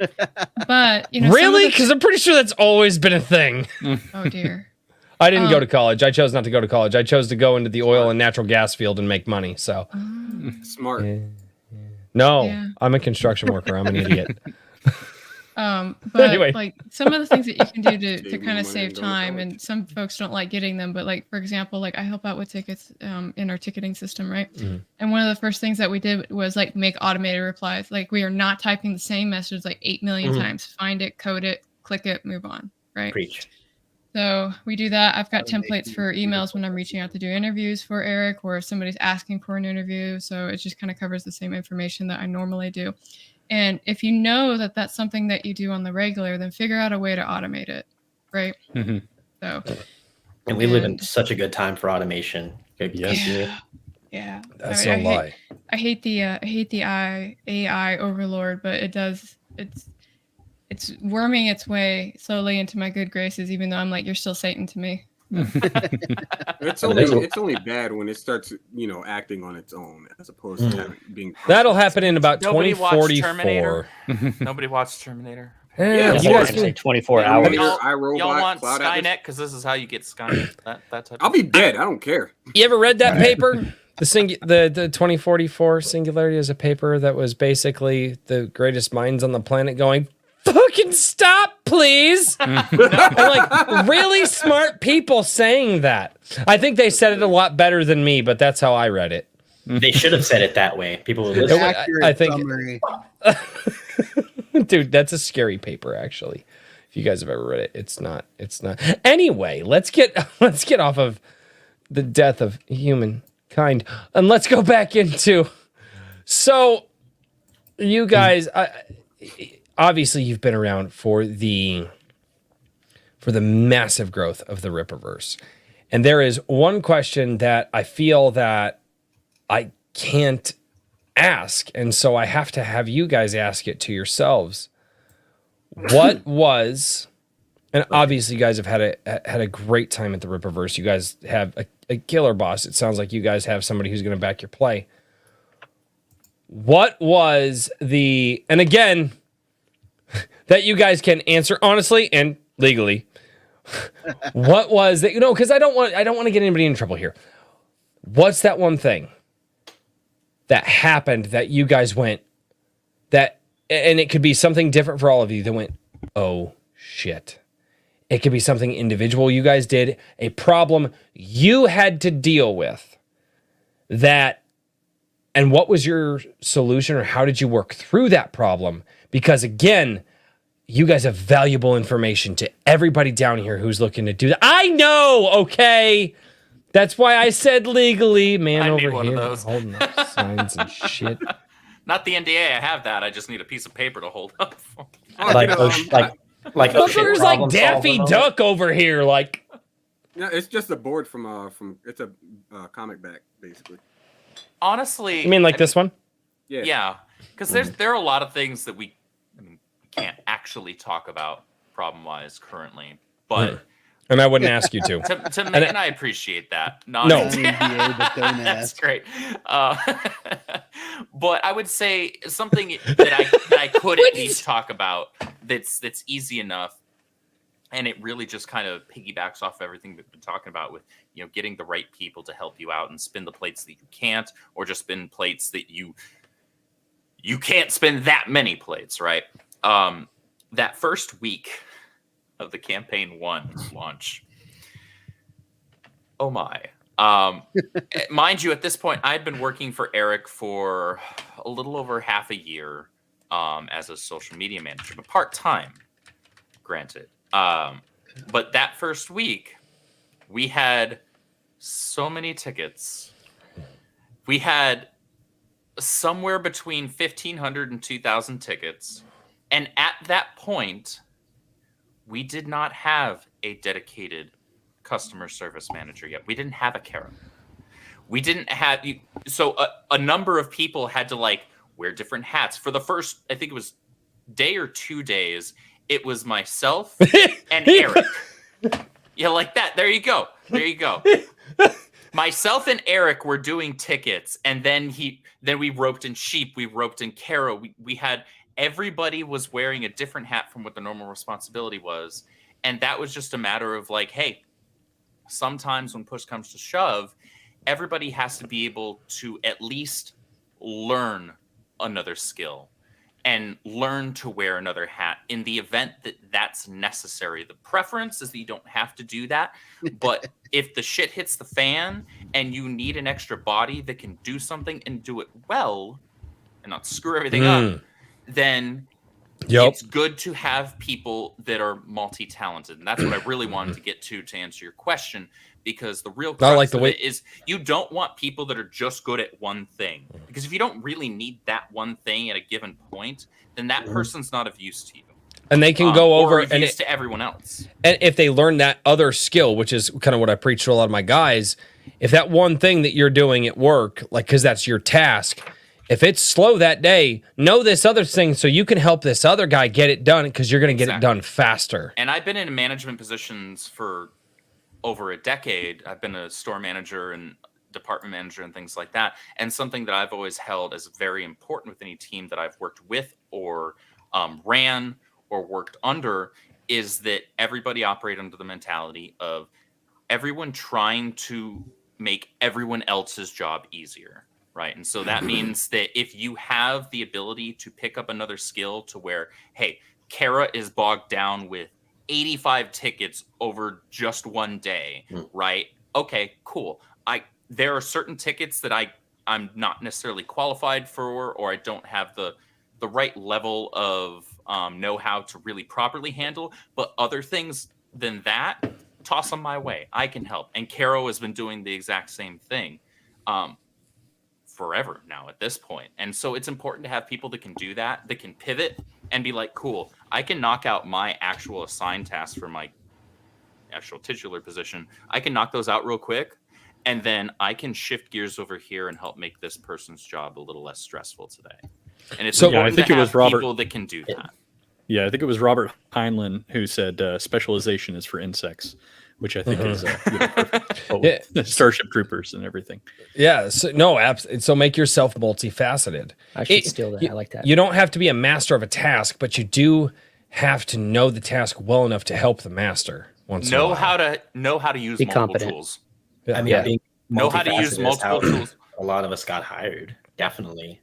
[SPEAKER 6] But
[SPEAKER 2] Really? Because I'm pretty sure that's always been a thing.
[SPEAKER 6] oh dear.
[SPEAKER 2] I didn't go to college. I chose not to go to college. I chose to go into the oil and natural gas field and make money. So
[SPEAKER 9] Smart.
[SPEAKER 2] no,
[SPEAKER 6] Yeah.
[SPEAKER 2] I'm a construction worker. I'm an idiot.
[SPEAKER 6] But
[SPEAKER 2] Anyway.
[SPEAKER 6] like some of the things that you can do to
[SPEAKER 9] Saving
[SPEAKER 6] kind of
[SPEAKER 9] money
[SPEAKER 6] save
[SPEAKER 9] and going to
[SPEAKER 6] time,
[SPEAKER 9] college.
[SPEAKER 6] and some folks don't like getting them, but like for example, like I help out with tickets in our ticketing system, right? And one of the first things that we did was like make automated replies. Like we are not typing the same message like 8 million times. Find it, code it, click it, move on, right?
[SPEAKER 8] Preach.
[SPEAKER 6] So we do that. I've got templates for emails when I'm reaching out to do interviews for Eric, or if somebody's asking for an interview. So it just kind of covers the same information that I normally do. And if you know that that's something that you do on the regular, then figure out a way to automate it, right?
[SPEAKER 2] Mm-hmm.
[SPEAKER 6] So,
[SPEAKER 8] and we live in such a good time for automation.
[SPEAKER 6] Yes. Yeah.
[SPEAKER 2] That's no lie.
[SPEAKER 6] I hate the AI overlord, but it's worming its way slowly into my good graces, even though I'm like, you're still Satan to me.
[SPEAKER 9] It's only bad when it starts, acting on its own as opposed to being.
[SPEAKER 2] That'll happen in about
[SPEAKER 5] Nobody
[SPEAKER 2] 2044.
[SPEAKER 5] Nobody watched Terminator.
[SPEAKER 2] Yeah,
[SPEAKER 8] you guys say 24 hours.
[SPEAKER 5] Y'all want Skynet because this is how you get Skynet. That type.
[SPEAKER 9] I'll be dead. I don't care.
[SPEAKER 2] You ever read that paper? The 2044 Singularity is a paper that was basically the greatest minds on the planet going, fucking stop, please. And like really smart people saying that. I think they said it a lot better than me, but that's how I read it.
[SPEAKER 8] They should have said it that way. People would listen.
[SPEAKER 2] I think. Dude, that's a scary paper, actually. If you guys have ever read it, it's not. Anyway, let's get off of the death of humankind and let's go back into. So, you guys, obviously, you've been around for the massive growth of the Rippaverse, and there is one question that I feel that I can't ask, and so I have to have you guys ask it to yourselves. What was, and obviously you guys have had a great time at the Rippaverse. You guys have a killer boss. It sounds like you guys have somebody who's going to back your play. What was and again, that you guys can answer honestly and legally. What was that? Because I don't want to get anybody in trouble here. What's that one thing that happened that you guys went and it could be something different for all of you that went, oh shit. It could be something individual you guys did, a problem you had to deal with and what was your solution or how did you work through that problem? Because again, you guys have valuable information to everybody down here who's looking to do that. I know, okay? That's why I said legally, man. I over here holding up signs and shit.
[SPEAKER 5] Not the NDA. I have that. I just need a piece of paper to hold up.
[SPEAKER 8] Like
[SPEAKER 2] There's like Daffy Duck over here. Like,
[SPEAKER 9] no, it's just a board from it's a comic back basically.
[SPEAKER 5] Honestly,
[SPEAKER 2] you mean like this one?
[SPEAKER 5] Yeah, because there are a lot of things that we can't actually talk about problem-wise currently, but.
[SPEAKER 2] And I wouldn't ask you to.
[SPEAKER 5] And I appreciate that.
[SPEAKER 2] No.
[SPEAKER 5] That's great. But I would say something that I could at least talk about that's easy enough, and it really just kind of piggybacks off everything we've been talking about with getting the right people to help you out and spin the plates that you can't, or just spin plates that you can't spin that many plates, right? That first week of the campaign 1 launch. Oh my. Mind you, at this point, I'd been working for Eric for a little over half a year as a social media manager, but part-time, granted. But that first week, we had so many tickets. We had somewhere between 1,500 and 2,000 tickets. And at that point, we did not have a dedicated customer service manager yet. We didn't have a Kara. We didn't have so a number of people had to wear different hats for the first, I think it was day or 2 days. It was myself and Eric. Yeah, like that. There you go. Myself and Eric were doing tickets, and then we roped in Sheep, we roped in Kara. We had everybody was wearing a different hat from what the normal responsibility was. And that was just a matter of hey, sometimes when push comes to shove, everybody has to be able to at least learn another skill and learn to wear another hat in the event that that's necessary. The preference is that you don't have to do that. But if the shit hits the fan and you need an extra body that can do something and do it well and not screw everything up, then It's good to have people that are multi-talented, and that's what I really wanted to get to answer your question. Because the real crux of it is you don't want people that are just good at one thing. Because if you don't really need that one thing at a given point, then that person's not of use to you.
[SPEAKER 2] And they can go over
[SPEAKER 5] and use to everyone else.
[SPEAKER 2] And if they learn that other skill, which is kind of what I preach to a lot of my guys, if that one thing that you're doing at work, like because that's your task, if it's slow that day, know this other thing so you can help this other guy get it done because you're going to get it done faster.
[SPEAKER 5] And I've been in management positions for over a decade. I've been a store manager and department manager and things like that. And something that I've always held as very important with any team that I've worked with or ran or worked under is that everybody operate under the mentality of everyone trying to make everyone else's job easier, right? And so that means that if you have the ability to pick up another skill to where, hey, Kara is bogged down with 85 tickets over just one day, right? Okay, cool. There are certain tickets that I'm not necessarily qualified for, or I don't have the right level of know-how to really properly handle, but other things than that, toss them my way. I can help. And Caro has been doing the exact same thing forever now at this point. And so it's important to have people that can do that can pivot and be like, cool, I can knock out my actual assigned tasks for my actual titular position. I can knock those out real quick, and then I can shift gears over here and help make this person's job a little less stressful today. And it's important I think to have people that can do that.
[SPEAKER 4] Yeah, I think it was Robert Heinlein who said specialization is for insects, which I think is perfect. Starship Troopers and everything.
[SPEAKER 2] Yeah, so make yourself multifaceted.
[SPEAKER 8] I should steal that. I like that.
[SPEAKER 2] You don't have to be a master of a task, but you do have to know the task well enough to help the master.
[SPEAKER 5] Know how to use multiple tools.
[SPEAKER 11] Yeah. I mean, being
[SPEAKER 5] know how to use multiple tools.
[SPEAKER 11] A lot of us got hired, definitely.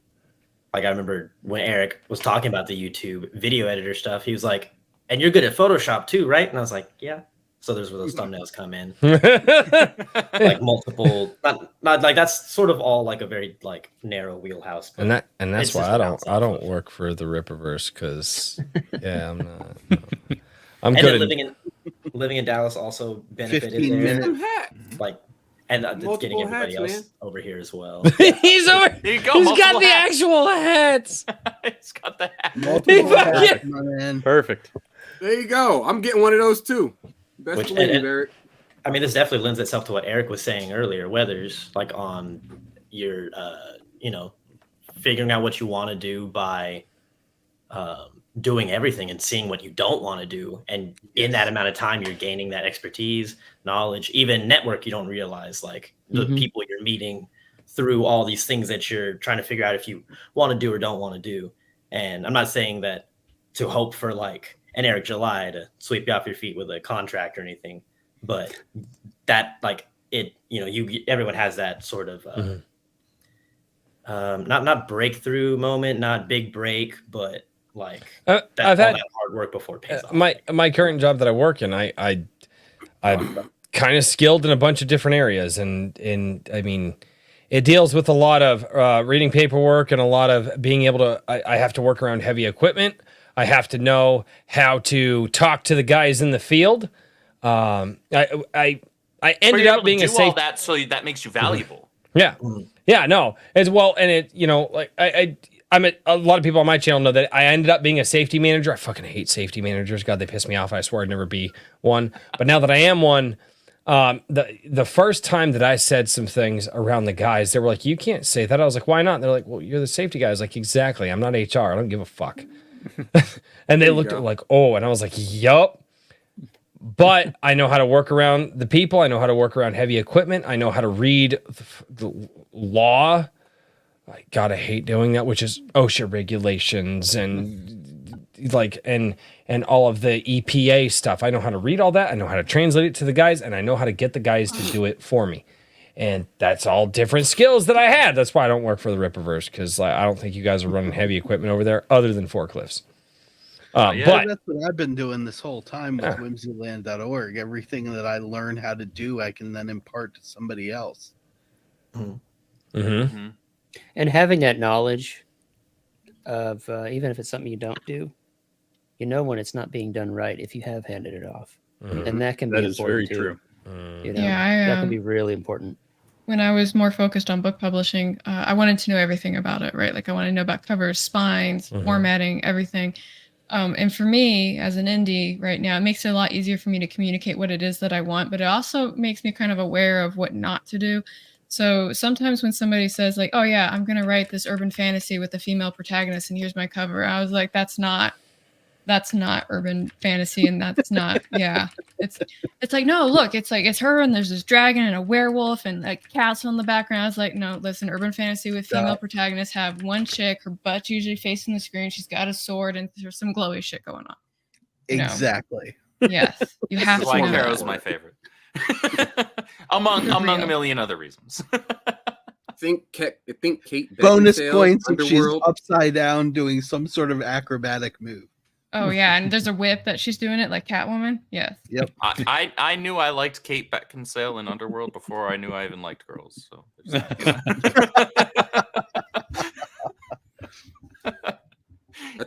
[SPEAKER 11] Like I remember when Eric was talking about the YouTube video editor stuff, he was like, "And you're good at Photoshop too, right?" And I was like, "Yeah." So there's where those thumbnails come in. Like multiple, not like that's sort of all like a very like narrow wheelhouse.
[SPEAKER 2] And that's why I don't work for the Rippaverse because I'm not. No. I'm good.
[SPEAKER 11] Living in Dallas also benefited there. Like. And it's getting everybody else over here as well.
[SPEAKER 2] He's over.
[SPEAKER 5] There you go.
[SPEAKER 2] He's got the actual hats.
[SPEAKER 5] He's got the hat.
[SPEAKER 4] Perfect.
[SPEAKER 9] There you go. I'm getting one of those too. Best believe, Eric.
[SPEAKER 11] I mean, this definitely lends itself to what Eric was saying earlier. Weathers, like on your, figuring out what you want to do by doing everything and seeing what you don't want to do. And in that amount of time, you're gaining that expertise, knowledge, even network. You don't realize like the people you're meeting through all these things that you're trying to figure out if you want to do or don't want to do. And I'm not saying that to hope for like an Eric July to sweep you off your feet with a contract or anything, but that like it, everyone has that sort of not breakthrough moment, not big break, but like
[SPEAKER 2] I've had
[SPEAKER 11] that hard work before it pays off.
[SPEAKER 2] My current job that I work in, I'm kind of skilled in a bunch of different areas, and I mean, it deals with a lot of reading paperwork and a lot of being able to. I have to work around heavy equipment. I have to know how to talk to the guys in the field. I ended up being a safe.
[SPEAKER 5] All that, so that makes you valuable.
[SPEAKER 2] Yeah, no, as well, and it like a lot of people on my channel know that I ended up being a safety manager. I fucking hate safety managers. God, they piss me off. I swear I'd never be one. But now that I am one, the first time that I said some things around the guys, they were like, "You can't say that." I was like, "Why not?" And they're like, "Well, you're the safety guy." I was like, "Exactly. I'm not HR. I don't give a fuck." And they looked at like, "Oh," and I was like, "Yup." But I know how to work around the people. I know how to work around heavy equipment. I know how to read the law. God, I hate doing that, which is OSHA regulations and like and all of the EPA stuff. I know how to read all that. I know how to translate it to the guys, and I know how to get the guys to do it for me. And that's all different skills that I had. That's why I don't work for the Rippaverse, because I don't think you guys are running heavy equipment over there other than forklifts. But
[SPEAKER 3] that's what I've been doing this whole time with whimsyland.org. Everything that I learn how to do, I can then impart to somebody else.
[SPEAKER 8] And having that knowledge of even if it's something you don't do, you know when it's not being done right if you have handed it off,
[SPEAKER 2] Mhm.
[SPEAKER 8] and that can be
[SPEAKER 4] is very
[SPEAKER 8] important too.
[SPEAKER 4] true.
[SPEAKER 8] You know,
[SPEAKER 6] Yeah,
[SPEAKER 8] that can be really important.
[SPEAKER 6] When I was more focused on book publishing, I wanted to know everything about it, right? Like I wanted to know about covers, spines, formatting, everything. And for me, as an indie right now, it makes it a lot easier for me to communicate what it is that I want, but it also makes me kind of aware of what not to do. So sometimes when somebody says like, "Oh yeah, I'm going to write this urban fantasy with a female protagonist, and here's my cover," I was like, "That's not urban fantasy, and that's not it's like, no, look, it's like it's her and there's this dragon and a werewolf and a castle in the background." I was like, no, listen, urban fantasy with female protagonists have one chick, her butt's usually facing the screen, she's got a sword, and there's some glowy shit going on.
[SPEAKER 3] Exactly.
[SPEAKER 6] Yes, you have
[SPEAKER 5] This
[SPEAKER 6] to
[SPEAKER 5] is why
[SPEAKER 6] know
[SPEAKER 5] Caro's
[SPEAKER 6] that.
[SPEAKER 5] my favorite. among a million other reasons.
[SPEAKER 9] I think Kate
[SPEAKER 3] Bonus
[SPEAKER 9] Beckinsale,
[SPEAKER 3] points if she's
[SPEAKER 9] Underworld.
[SPEAKER 3] upside down doing some sort of acrobatic move.
[SPEAKER 6] Oh yeah, and there's a whip that she's doing it like Catwoman. Yes.
[SPEAKER 3] Yep.
[SPEAKER 5] I knew I liked Kate Beckinsale in Underworld before I knew I even liked girls. So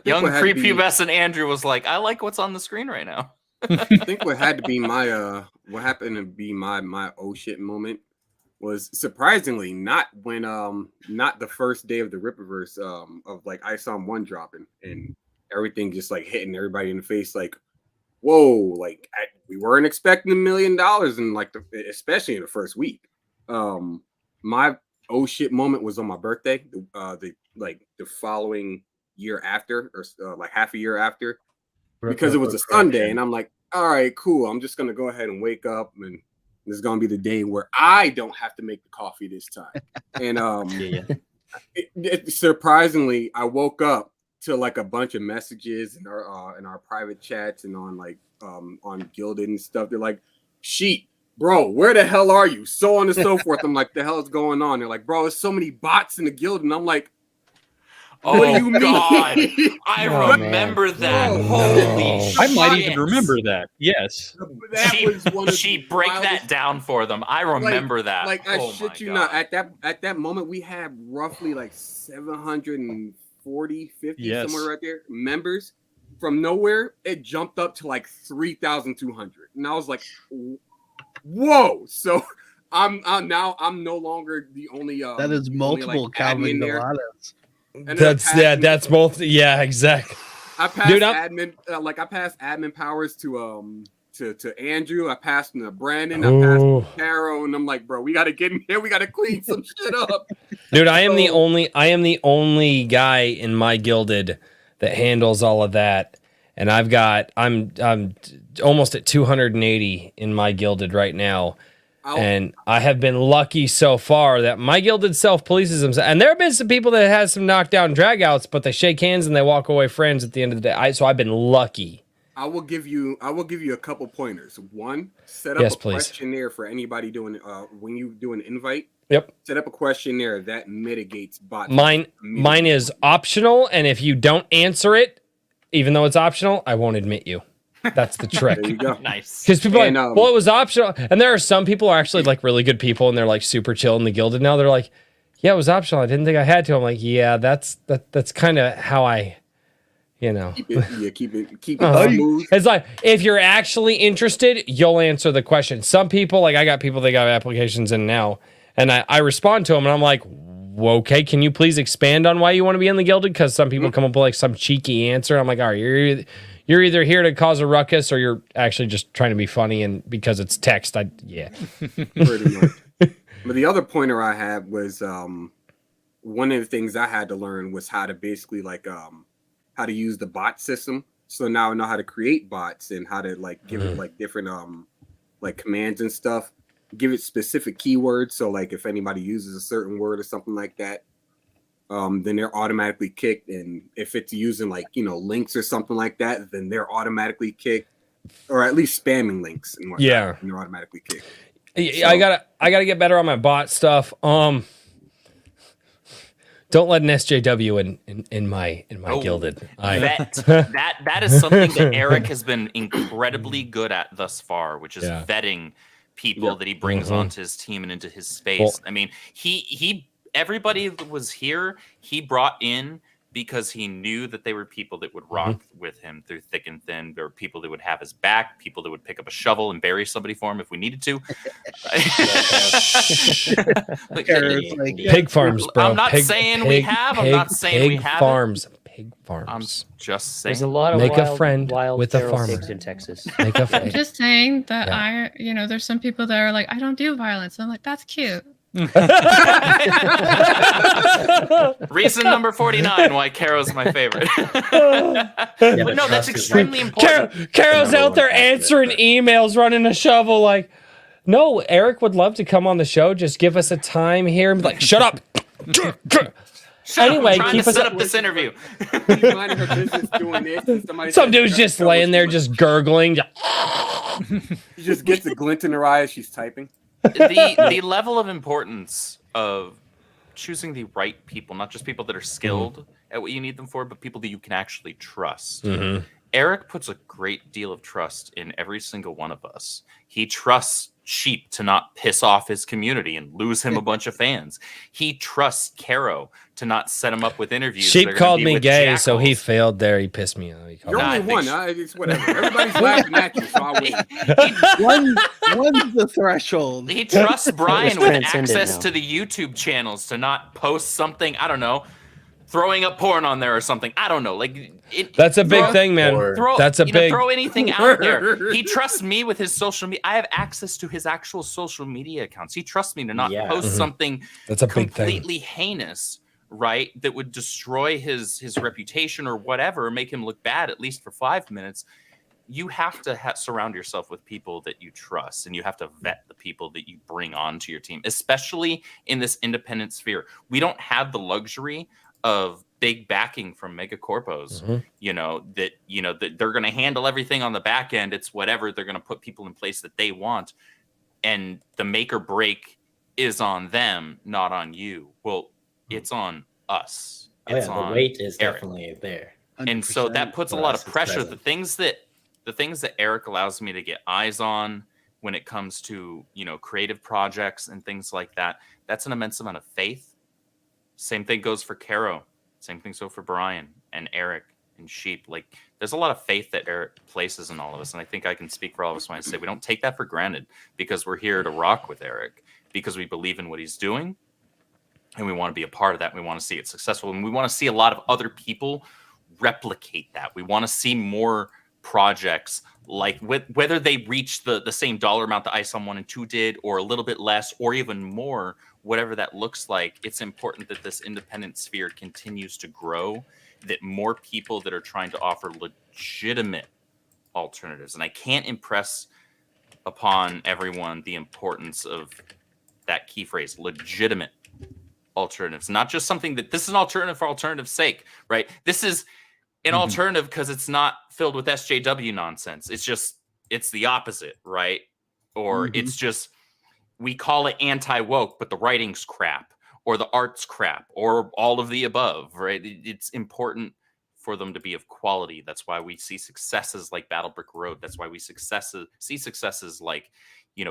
[SPEAKER 5] young prepubescent Andrew was like, "I like what's on the screen right now."
[SPEAKER 9] I think what happened to be my oh shit moment was surprisingly not when not the first day of the Rippaverse of like isom 1 dropping and everything just like hitting everybody in the face like, whoa, like we weren't expecting $1 million in like especially in the first week. My oh shit moment was on my birthday, the following year after, or like half a year after, because it was a Sunday, and I'm like, all right, cool. I'm just gonna go ahead and wake up, and this is gonna be the day where I don't have to make the coffee this time. And surprisingly, I woke up to like a bunch of messages in our private chats and on like on Gilded and stuff. They're like, "Sheet, bro, where the hell are you?" So on and so forth. I'm like, the hell is going on? They're like, "Bro, there's so many bots in the guild," and I'm like,
[SPEAKER 5] "Oh,
[SPEAKER 9] what do you mean?"
[SPEAKER 5] God, I remember that. Holy shit!
[SPEAKER 4] I might even remember that. Yes,
[SPEAKER 5] she break that down for them. I remember that.
[SPEAKER 9] Like I shit you not. At that moment, we had roughly like 740, 50 somewhere right there members. From nowhere, it jumped up to like 3,200, and I was like, "Whoa!" So I'm no longer the only.
[SPEAKER 3] That is multiple Calvin Galatas.
[SPEAKER 2] That's both. Yeah, exactly.
[SPEAKER 9] I passed admin, I passed admin powers to Andrew. I passed them to Brandon. I passed them to Caro, and I'm like, bro, we gotta get in here. We gotta clean some shit up.
[SPEAKER 2] Dude, I am the only guy in my Gilded that handles all of that, and I'm almost at 280 in my Gilded right now. And I have been lucky so far that my Gilded self-polices themselves. And there have been some people that had some knockdown dragouts, but they shake hands and they walk away friends at the end of the day. So I've been lucky.
[SPEAKER 9] I will give you a couple pointers. One, set up a questionnaire for anybody doing when you do an invite.
[SPEAKER 2] Yep.
[SPEAKER 9] Set up a questionnaire that mitigates bot.
[SPEAKER 2] Mine is optional, and if you don't answer it, even though it's optional, I won't admit you. That's the trick.
[SPEAKER 9] There you go.
[SPEAKER 5] Nice.
[SPEAKER 2] Because people are like, well, it was optional. And there are some people who are actually like really good people and they're like super chill in the Gilded now. They're like, yeah, it was optional. I didn't think I had to. I'm like, yeah, that's kind of how I, you know.
[SPEAKER 9] Keep it smooth.
[SPEAKER 2] It's like, if you're actually interested, you'll answer the question. Some people, like I got people that got applications in now, and I respond to them and I'm like, well, okay, can you please expand on why you want to be in the Gilded? Because some people come up with like some cheeky answer. I'm like, all right, you're either here to cause a ruckus or you're actually just trying to be funny, and because it's text,
[SPEAKER 9] Pretty much. But the other pointer I had was one of the things I had to learn was how to basically like how to use the bot system. So now I know how to create bots and how to like give it like different like commands and stuff. Give it specific keywords. So like if anybody uses a certain word or something like that, then they're automatically kicked. And if it's using like, you know, links or something like that, then they're automatically kicked, or at least spamming links and whatnot.
[SPEAKER 2] Yeah.
[SPEAKER 9] And they're automatically kicked.
[SPEAKER 2] So, I gotta get better on my bot stuff. Don't let an SJW in my Gilded.
[SPEAKER 5] That is something that Eric has been incredibly good at thus far, which is vetting people that he brings onto his team and into his space. I mean, he everybody that was here, he brought in because he knew that they were people that would rock with him through thick and thin. There were people that would have his back, people that would pick up a shovel and bury somebody for him if we needed to.
[SPEAKER 2] Pig farms, bro.
[SPEAKER 5] I'm not saying we have. I'm not saying we haven't.
[SPEAKER 2] Pig farms.
[SPEAKER 5] I'm just saying.
[SPEAKER 8] There's a lot of
[SPEAKER 2] Make
[SPEAKER 8] wild,
[SPEAKER 2] a friend
[SPEAKER 8] wild
[SPEAKER 2] with a
[SPEAKER 8] feral
[SPEAKER 2] farmer
[SPEAKER 8] pigs in Texas.
[SPEAKER 2] Make a
[SPEAKER 6] I'm
[SPEAKER 2] friend.
[SPEAKER 6] just saying that there's some people that are like, I don't do violence. I'm like, that's cute.
[SPEAKER 5] Reason number 49 why Caro's my favorite. But no, that's extremely important.
[SPEAKER 2] Caro's out there answering emails, running a shovel like, no, Eric would love to come on the show. Just give us a time here. And be like, shut up.
[SPEAKER 5] Anyway, keep us set up this interview.
[SPEAKER 2] Some dude's just laying there, just gurgling.
[SPEAKER 9] She just gets a glint in her eye as she's typing.
[SPEAKER 5] The level of importance of choosing the right people, not just people that are skilled at what you need them for, but people that you can actually trust. Eric puts a great deal of trust in every single one of us. He trusts Sheep to not piss off his community and lose him a bunch of fans. He trusts Caro to not set him up with interviews.
[SPEAKER 2] Sheep called me gay, so he failed there. He pissed me off.
[SPEAKER 9] You're only one. It's whatever. Everybody's laughing at you, so I win.
[SPEAKER 3] One's the threshold.
[SPEAKER 5] He trusts Brian with access to the YouTube channels to not post something, I don't know, throwing up porn on there or something. I don't know.
[SPEAKER 2] That's a big thing, man.
[SPEAKER 5] Throw anything out there. He trusts me with his social media. I have access to his actual social media accounts. He trusts me to not post something
[SPEAKER 2] that's a big
[SPEAKER 5] completely heinous, right? That would destroy his reputation or whatever, or make him look bad, at least for 5 minutes. You have to surround yourself with people that you trust, and you have to vet the people that you bring onto your team, especially in this independent sphere. We don't have the luxury of big backing from mega corpos, that they're going to handle everything on the back end. It's whatever. They're going to put people in place that they want. And the make or break is on them, not on you. Well, it's on us. It's
[SPEAKER 11] the weight is definitely there.
[SPEAKER 5] And so that puts a lot of pressure. The things that Eric allows me to get eyes on when it comes to, creative projects and things like that, that's an immense amount of faith. Same thing goes for Caro. Same thing so for Brian and Eric and Sheep. Like, there's a lot of faith that Eric places in all of us. And I think I can speak for all of us when I say we don't take that for granted, because we're here to rock with Eric, because we believe in what he's doing. And we want to be a part of that. And we want to see it successful. And we want to see a lot of other people replicate that. We want to see more projects, like whether they reach the same dollar amount that isom 1 and 2 did, or a little bit less, or even more, whatever that looks like. It's important that this independent sphere continues to grow, that more people that are trying to offer legitimate alternatives. And I can't impress upon everyone the importance of that key phrase, legitimate alternatives, not just something that this is an alternative for alternative's sake, right? This is an alternative because it's not filled with SJW nonsense. It's the opposite, right? Or it's just, we call it anti-woke, but the writing's crap, or the art's crap, or all of the above, right? It's important for them to be of quality. That's why we see successes like Battle Brick Road. That's why we see successes like,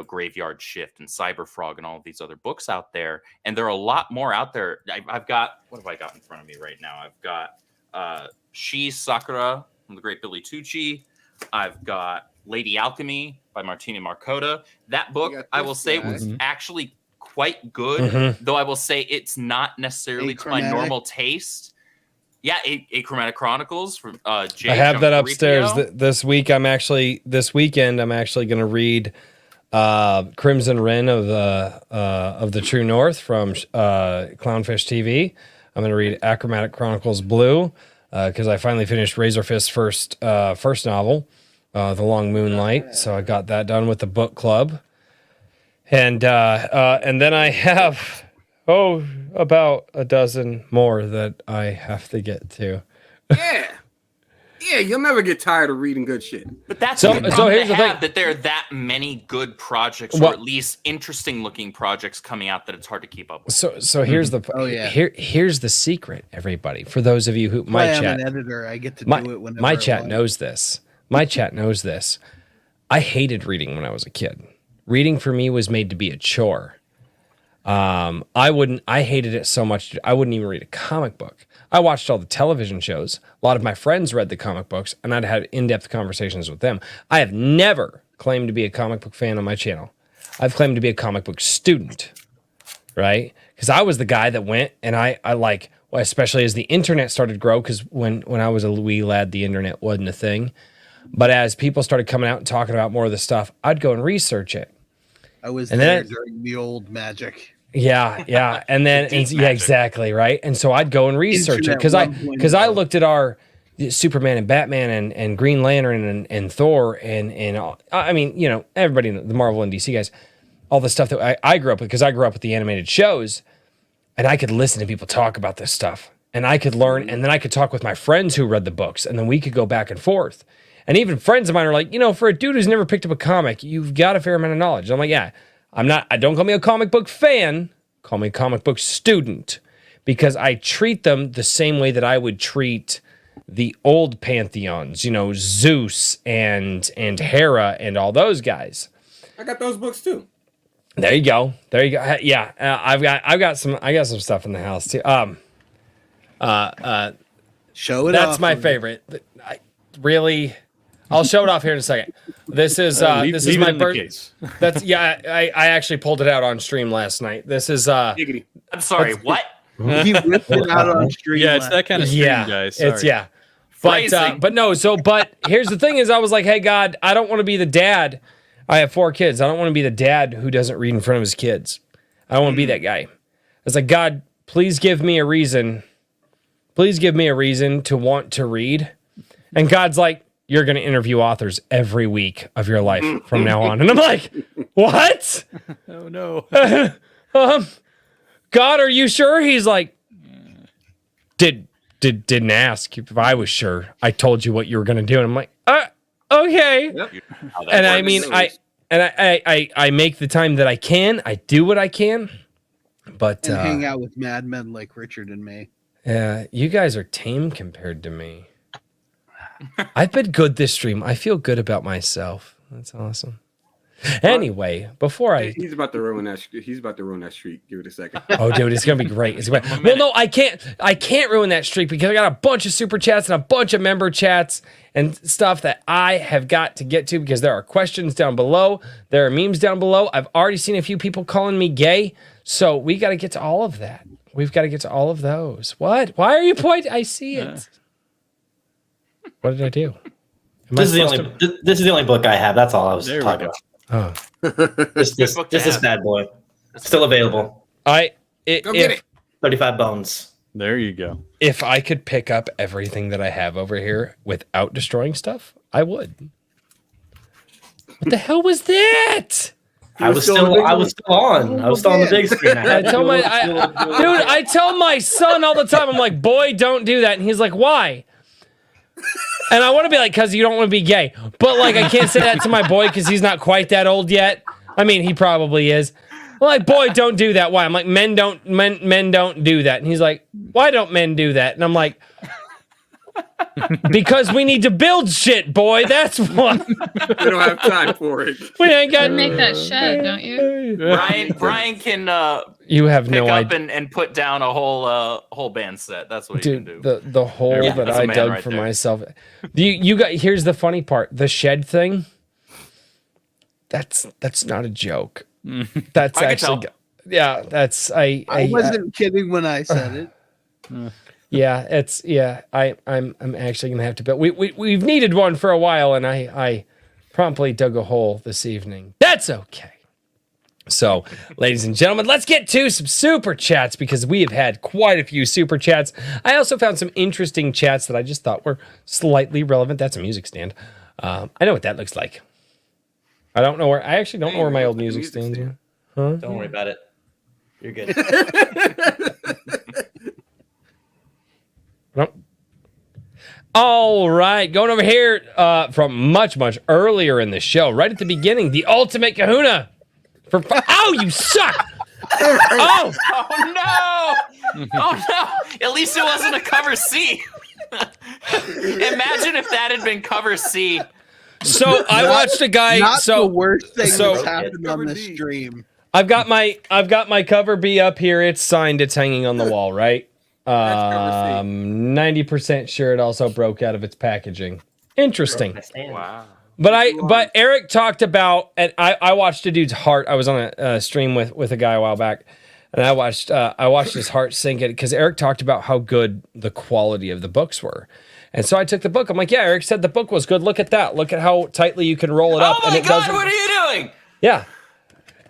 [SPEAKER 5] Graveyard Shift and Cyberfrog and all of these other books out there. And there are a lot more out there. I've got, what have I got in front of me right now? I've got She Sakura from the great Billy Tucci. I've got Lady Alchemy by Martina Marcotta. That book, I will say, was actually quite good, though I will say it's not necessarily to my normal taste. Yeah, Achromatic Chronicles from Jay.
[SPEAKER 2] I have that upstairs. This weekend, I'm actually going to read Crimson Wren of the True North from Clownfish TV. I'm going to read Achromatic Chronicles Blue because I finally finished Razorfist's first novel, The Long Moonlight. So I got that done with the book club, and then I have about a dozen more that I have to get to.
[SPEAKER 9] Yeah, you'll never get tired of reading good shit.
[SPEAKER 5] But that's so here's the thing, that there are that many good projects, or at least interesting looking projects coming out, that it's hard to keep up with.
[SPEAKER 2] So here's the here's the secret, everybody. For those of you who
[SPEAKER 3] I'm an editor, I get to do it whenever
[SPEAKER 2] my chat knows this. My chat knows this. I hated reading when I was a kid. Reading for me was made to be a chore. I hated it so much. I wouldn't even read a comic book. I watched all the television shows. A lot of my friends read the comic books, and I'd had in-depth conversations with them. I have never claimed to be a comic book fan on my channel. I've claimed to be a comic book student, right? Because I was the guy that went and I like, well, especially as the internet started to grow, because when I was a wee lad, the internet wasn't a thing. But as people started coming out and talking about more of the stuff, I'd go and research it.
[SPEAKER 3] I was there during the old magic.
[SPEAKER 2] Yeah. And then, yeah, exactly, right? And so I'd go and research it because I looked at our Superman and Batman and Green Lantern and Thor and all, I mean, you know, everybody, the Marvel and DC guys, all the stuff that I grew up with, because I grew up with the animated shows, and I could listen to people talk about this stuff, and I could learn, and then I could talk with my friends who read the books, and then we could go back and forth. And even friends of mine are like, you know, for a dude who's never picked up a comic, you've got a fair amount of knowledge. I'm like, yeah, don't call me a comic book fan, call me a comic book student, because I treat them the same way that I would treat the old pantheons, you know, Zeus and Hera and all those guys.
[SPEAKER 9] I got those books too.
[SPEAKER 2] There you go. Yeah, I've got some stuff in the house too.
[SPEAKER 3] Show it.
[SPEAKER 2] That's my favorite. I'll show it off here in a second. This is my birthday. That's I actually pulled it out on stream last night. This is
[SPEAKER 5] I'm sorry, what?
[SPEAKER 3] He ripped it out on stream.
[SPEAKER 4] Yeah, it's that kind of stream, guys. Sorry.
[SPEAKER 2] It's But here's the thing: is I was like, hey God, I don't want to be the dad. I have 4 kids. I don't want to be the dad who doesn't read in front of his kids. I don't want to be that guy. It's like, God, please give me a reason. Please give me a reason to want to read. And God's like, you're going to interview authors every week of your life from now on. And I'm like, what?
[SPEAKER 4] Oh no.
[SPEAKER 2] God, are you sure? He's like, didn't ask if I was sure. I told you what you were going to do. And I'm like, okay. Yep. And I mean, I make the time that I can. I do what I can. But
[SPEAKER 3] and hang out with madmen like Richard and me.
[SPEAKER 2] Yeah, you guys are tame compared to me. I've been good this stream. I feel good about myself. That's awesome. Anyway,
[SPEAKER 9] he's about to ruin that. He's about to ruin that streak. Give it a second.
[SPEAKER 2] Oh, dude, it's gonna be great. Well, no, I can't ruin that streak because I got a bunch of super chats and a bunch of member chats and stuff that I have got to get to because there are questions down below. There are memes down below. I've already seen a few people calling me gay, so we got to get to all of that. We've got to get to all of those. What? Why are you pointing? I see it. What did I do?
[SPEAKER 11] This is the only book I have. That's all I was talking about.
[SPEAKER 2] Oh.
[SPEAKER 11] Just this bad boy. Still available.
[SPEAKER 9] Go get it.
[SPEAKER 11] 35 bones.
[SPEAKER 4] There you go.
[SPEAKER 2] If I could pick up everything that I have over here without destroying stuff, I would. What the hell was that?
[SPEAKER 11] I was still on. I was still on the big screen.
[SPEAKER 2] I tell my son all the time, I'm like, boy, don't do that. And he's like, why? And I want to be like, because you don't want to be gay. But like, I can't say that to my boy because he's not quite that old yet. I mean, he probably is. I'm like, boy, don't do that. Why? I'm like, men don't do that. And he's like, why don't men do that? And I'm like, because we need to build shit, boy. That's why.
[SPEAKER 9] We don't have time for it.
[SPEAKER 2] We ain't got
[SPEAKER 6] to make that shed, don't you?
[SPEAKER 5] Brian can
[SPEAKER 2] you have
[SPEAKER 5] pick
[SPEAKER 2] no
[SPEAKER 5] up
[SPEAKER 2] idea.
[SPEAKER 5] and put down a whole band set. That's what
[SPEAKER 2] Dude,
[SPEAKER 5] he can do.
[SPEAKER 2] the hole that I dug right for myself. You got here's the funny part. The shed thing. That's not a joke. That's actually I
[SPEAKER 3] wasn't kidding when I said it.
[SPEAKER 2] I'm actually gonna have to build. We've needed one for a while, and I promptly dug a hole this evening. That's okay. So, ladies and gentlemen, let's get to some super chats because we have had quite a few super chats. I also found some interesting chats that I just thought were slightly relevant. That's a music stand. I know what that looks like. I actually don't know where my old music stands are. Huh?
[SPEAKER 11] Don't worry about it. You're good.
[SPEAKER 2] Nope. All right, going over here from much earlier in the show, right at the beginning, the ultimate kahuna. Oh, you suck!
[SPEAKER 5] Oh no! Oh no! At least it wasn't a cover C. Imagine if that had been cover C.
[SPEAKER 2] So I watched a guy.
[SPEAKER 3] Not the worst thing that's happened on this stream.
[SPEAKER 2] I've got my cover B up here. It's signed. It's hanging on the wall, right? 90% sure it also broke out of its packaging. Interesting.
[SPEAKER 5] Wow.
[SPEAKER 2] But Eric talked about, and I watched a dude's heart. I was on a stream with a guy a while back, and I watched his heart sink it because Eric talked about how good the quality of the books were. And so I took the book. I'm like, yeah, Eric said the book was good. Look at that. Look at how tightly you can roll it up.
[SPEAKER 5] Oh my God, what are you doing?
[SPEAKER 2] Yeah.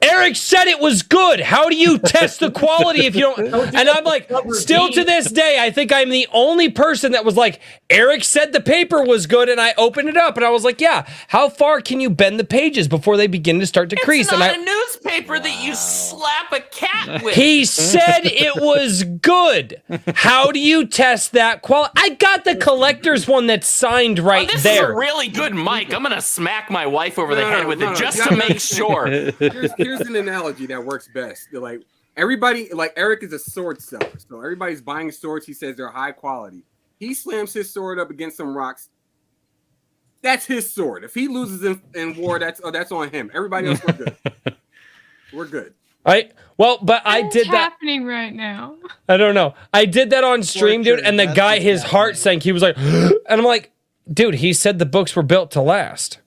[SPEAKER 2] Eric said it was good. How do you test the quality if you don't? And I'm like, still to this day, I think I'm the only person that was like, Eric said the paper was good, and I opened it up, and I was like, yeah, how far can you bend the pages before they begin to start to crease?
[SPEAKER 5] It's not a newspaper that you slap a cat with.
[SPEAKER 2] He said it was good. How do you test that quality? I got the collector's one that's signed right
[SPEAKER 5] this
[SPEAKER 2] there.
[SPEAKER 5] Is a really good mic. I'm gonna smack my wife over the head with it just to make sure.
[SPEAKER 9] Here's an analogy that works best. They're like everybody, like Eric is a sword seller, so everybody's buying swords. He says they're high quality. He slams his sword up against some rocks. That's his sword. If he loses in war, that's on him. Everybody else, we're good. We're good.
[SPEAKER 2] I did that.
[SPEAKER 6] Happening right now.
[SPEAKER 2] I don't know. I did that on stream, dude, and the guy, his heart sank. He was like, and I'm like, dude, he said the books were built to last.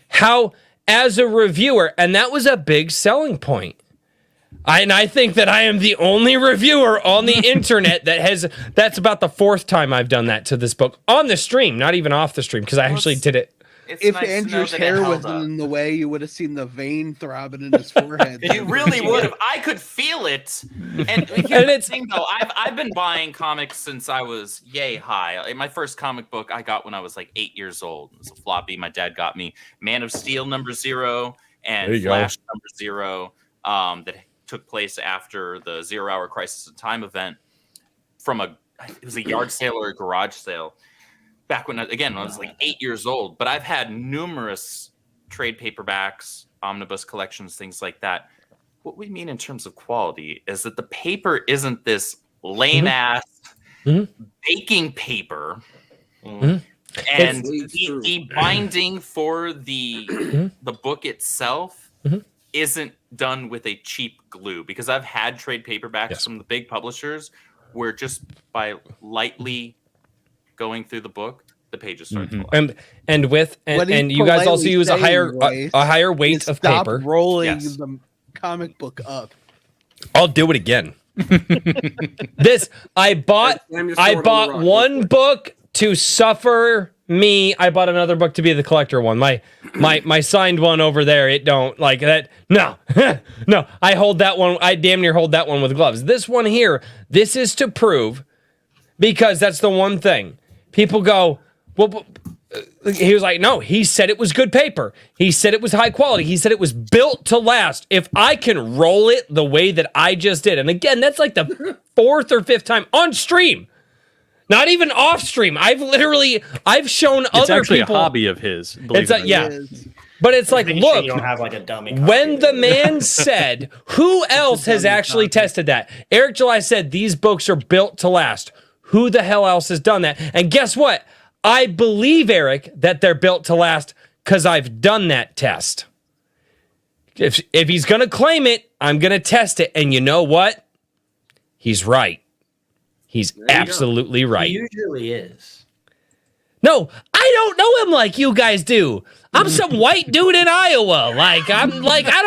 [SPEAKER 2] How, as a reviewer, and that was a big selling point. I think that I am the only reviewer on the internet that's about the fourth time I've done that to this book on the stream, not even off the stream, because I actually did it.
[SPEAKER 3] If Andrew's hair wasn't in the way, you would have seen the vein throbbing in his forehead.
[SPEAKER 5] You really would have. I could feel it. And here's the thing, though. I've been buying comics since I was yay high. My first comic book I got when I was like 8 years old. It was a floppy. My dad got me Man of Steel #0 and Flash #0 that took place after the 0 Hour Crisis of Time event it was a yard sale or a garage sale. Back when, again, I was like 8 years old, but I've had numerous trade paperbacks, omnibus collections, things like that. What we mean in terms of quality is that the paper isn't this lame-ass baking paper, and the binding for the book itself isn't done with a cheap glue. Because I've had trade paperbacks from the big publishers where just by lightly going through the book, the pages start to fly.
[SPEAKER 2] And you guys also use a higher weight of paper.
[SPEAKER 3] Stop rolling the comic book up.
[SPEAKER 2] I'll do it again. I bought one book to suffer me. I bought another book to be the collector one. My signed one over there. It don't like that. No, no. I hold that one. I damn near hold that one with gloves. This one here. This is to prove, because that's the one thing people go. Well, he was like, no, he said it was good paper. He said it was high quality. He said it was built to last. If I can roll it the way that I just did, and again, that's like the fourth or fifth time on stream, not even off stream. I've shown other people. It's
[SPEAKER 4] actually a hobby of his.
[SPEAKER 2] It's but it's like, look,
[SPEAKER 11] you don't have like a dummy
[SPEAKER 2] when the man said, who else has actually tested that? Eric July said, these books are built to last. Who the hell else has done that? And guess what? I believe, Eric, that they're built to last because I've done that test. If he's going to claim it, I'm going to test it. And you know what? He's right. He's absolutely right.
[SPEAKER 11] He usually is.
[SPEAKER 2] No, I don't know him like you guys do. I'm some white dude in Iowa. I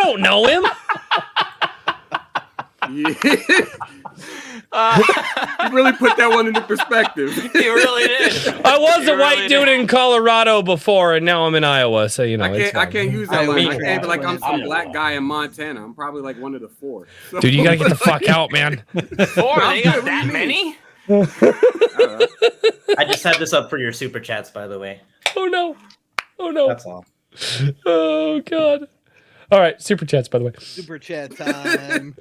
[SPEAKER 2] don't know him.
[SPEAKER 9] You really put that one into perspective.
[SPEAKER 5] You really did.
[SPEAKER 2] I was a white dude in Colorado before, and now I'm in Iowa. So you know,
[SPEAKER 9] I can't use that line. I can't be like I'm some black guy in Montana. I'm probably like one of the four. So.
[SPEAKER 2] Dude, you gotta get the fuck out, man.
[SPEAKER 5] 4? They got that many?
[SPEAKER 11] I just had this up for your super chats, by the way.
[SPEAKER 2] Oh no! Oh no!
[SPEAKER 11] That's all.
[SPEAKER 2] Oh god! All right, super chats, by the way.
[SPEAKER 3] Super chat time.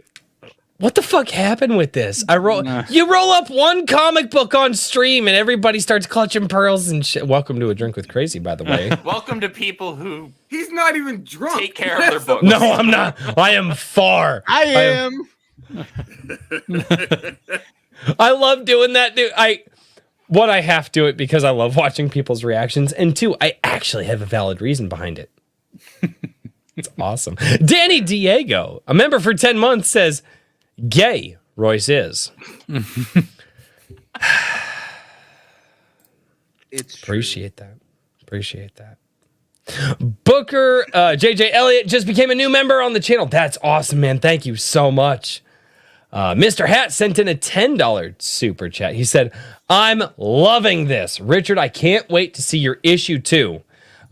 [SPEAKER 2] What the fuck happened with this? You roll up one comic book on stream and everybody starts clutching pearls and shit. Welcome to A Drink with Crazy, by the way.
[SPEAKER 5] Welcome to people who
[SPEAKER 9] he's not even drunk.
[SPEAKER 5] Take care of their books.
[SPEAKER 2] No, I'm not. I am far.
[SPEAKER 3] I am.
[SPEAKER 2] I love doing that, dude. I have to do it because I love watching people's reactions, and two, I actually have a valid reason behind it. It's awesome. Danny Diego, a member for 10 months, says, gay, Royce is. Appreciate that. Booker, JJ Elliott just became a new member on the channel. That's awesome, man. Thank you so much. Mr. Hat sent in a $10 super chat. He said, I'm loving this. Richard, I can't wait to see your issue 2.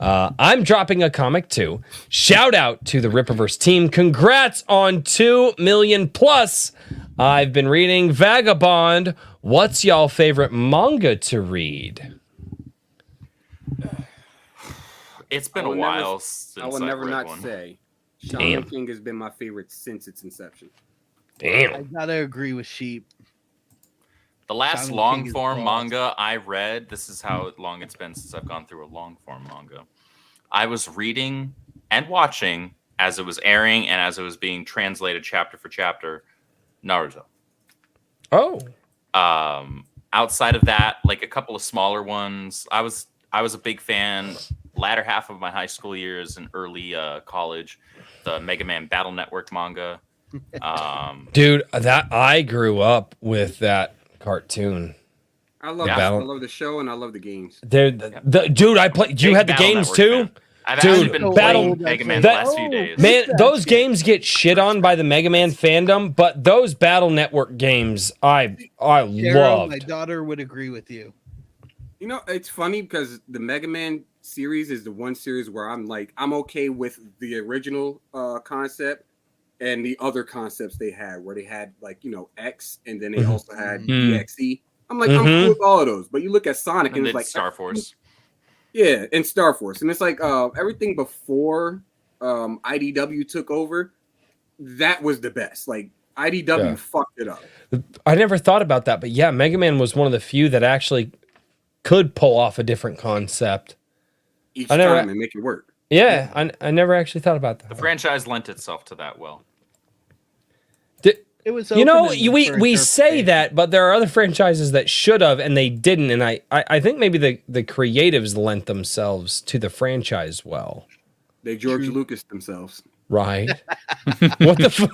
[SPEAKER 2] I'm dropping a comic too. Shout out to the Rippaverse team. Congrats on 2 million plus. I've been reading Vagabond. What's y'all favorite manga to read?
[SPEAKER 5] It's been a while since
[SPEAKER 9] I will never not
[SPEAKER 5] one.
[SPEAKER 9] say. Shaman King has been my favorite since its inception.
[SPEAKER 2] Damn.
[SPEAKER 3] I gotta agree with Sheep.
[SPEAKER 5] The last
[SPEAKER 3] Shaman
[SPEAKER 5] long
[SPEAKER 3] King is
[SPEAKER 5] form
[SPEAKER 3] boss.
[SPEAKER 5] manga I read, this is how long it's been since I've gone through a long form manga. I was reading and watching as it was airing and as it was being translated chapter for chapter, Naruto.
[SPEAKER 2] Oh.
[SPEAKER 5] Outside of that, like a couple of smaller ones, I was a big fan latter half of my high school years and early college, the Mega Man Battle Network manga.
[SPEAKER 2] Dude, that I grew up with that cartoon.
[SPEAKER 9] I love the show and I love the games.
[SPEAKER 2] Dude, I played. You had the
[SPEAKER 5] Battle
[SPEAKER 2] games
[SPEAKER 5] Network
[SPEAKER 2] too?
[SPEAKER 5] fan. I've actually been playing Mega Man the last few days.
[SPEAKER 2] Man, those games get shit on by the Mega Man fandom, but those Battle Network games, I loved.
[SPEAKER 3] My daughter would agree with you.
[SPEAKER 9] You know, it's funny because the Mega Man series is the one series where I'm okay with the original concept and the other concepts they had, where they had X and then they also had EXE. I'm like, I'm cool with all of those. But you look at Sonic and it's like
[SPEAKER 5] Star Force.
[SPEAKER 9] Yeah, and Star Force. And it's like everything before IDW took over, that was the best. Like IDW fucked it up.
[SPEAKER 2] I never thought about that, but yeah, Mega Man was one of the few that actually could pull off a different concept.
[SPEAKER 9] Each time and make it work.
[SPEAKER 2] Yeah, I never actually thought about that.
[SPEAKER 5] The franchise lent itself to that well.
[SPEAKER 3] It was
[SPEAKER 2] we say that, but there are other franchises that should have and they didn't, and I think maybe the creatives lent themselves to the franchise well.
[SPEAKER 9] They George Lucas themselves.
[SPEAKER 2] Right. What the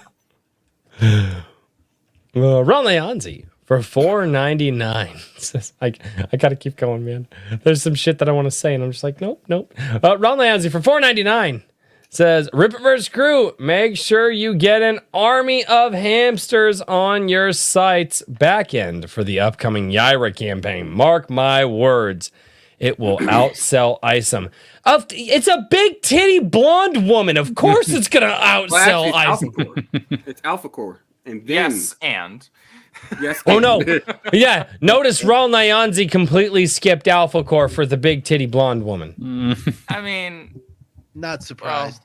[SPEAKER 2] Ron Leonzi for $4.99 says, I gotta keep going, man. There's some shit that I want to say, and I'm just like, nope. Ron Leonzi for $4.99 says, Rippaverse crew, make sure you get an army of hamsters on your site's backend for the upcoming Yaira campaign. Mark my words, it will outsell isom. It's a big titty blonde woman. Of course it's going to outsell isom.
[SPEAKER 9] It's Alpha Core. And then, Yes.
[SPEAKER 2] Oh, no. Yeah. Notice Ron Leonzi completely skipped Alpha Core for the big titty blonde woman.
[SPEAKER 5] I mean...
[SPEAKER 3] Not surprised.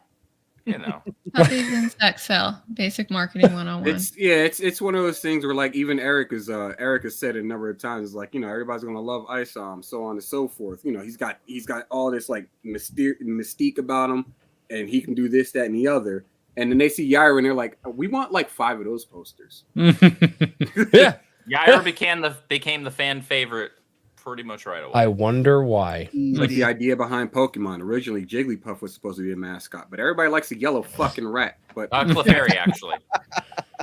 [SPEAKER 5] Well,
[SPEAKER 6] Puppies and sex sell. Basic marketing 101.
[SPEAKER 9] It's one of those things where even Eric has said it a number of times, everybody's gonna love isom, so on and so forth. He's got all this mystique about him, and he can do this, that, and the other. And then they see Yaira and they're like, we want 5 of those posters.
[SPEAKER 2] Yeah.
[SPEAKER 5] Yaira became the fan favorite pretty much right away.
[SPEAKER 2] I wonder why.
[SPEAKER 9] Like the idea behind Pokemon. Originally, Jigglypuff was supposed to be a mascot, but everybody likes a yellow fucking rat. But
[SPEAKER 5] Clefairy, actually.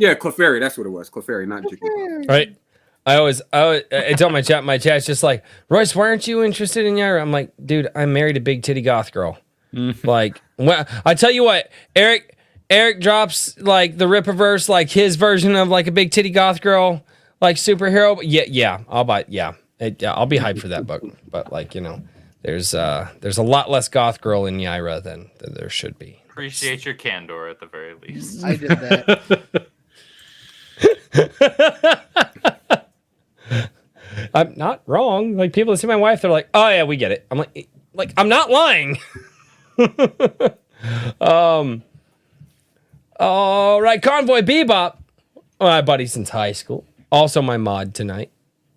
[SPEAKER 9] Yeah, Clefairy. That's what it was. Clefairy, not Jigglypuff.
[SPEAKER 2] Right. I tell my chat's just like, Royce, why aren't you interested in Yaira? I'm like, dude, I'm married a big titty goth girl. I tell you what, Eric drops the Rippaverse, his version of a big titty goth girl, superhero. Yeah, I'll buy it. Yeah. I'll be hyped for that book, but there's a lot less goth girl in Yaira than there should be.
[SPEAKER 5] Appreciate your candor at the very least.
[SPEAKER 3] I did that.
[SPEAKER 2] I'm not wrong. People that see my wife, they're like, "Oh yeah, we get it." I'm like I'm not lying. All right, Convoy Bebop, my buddy since high school, also my mod tonight.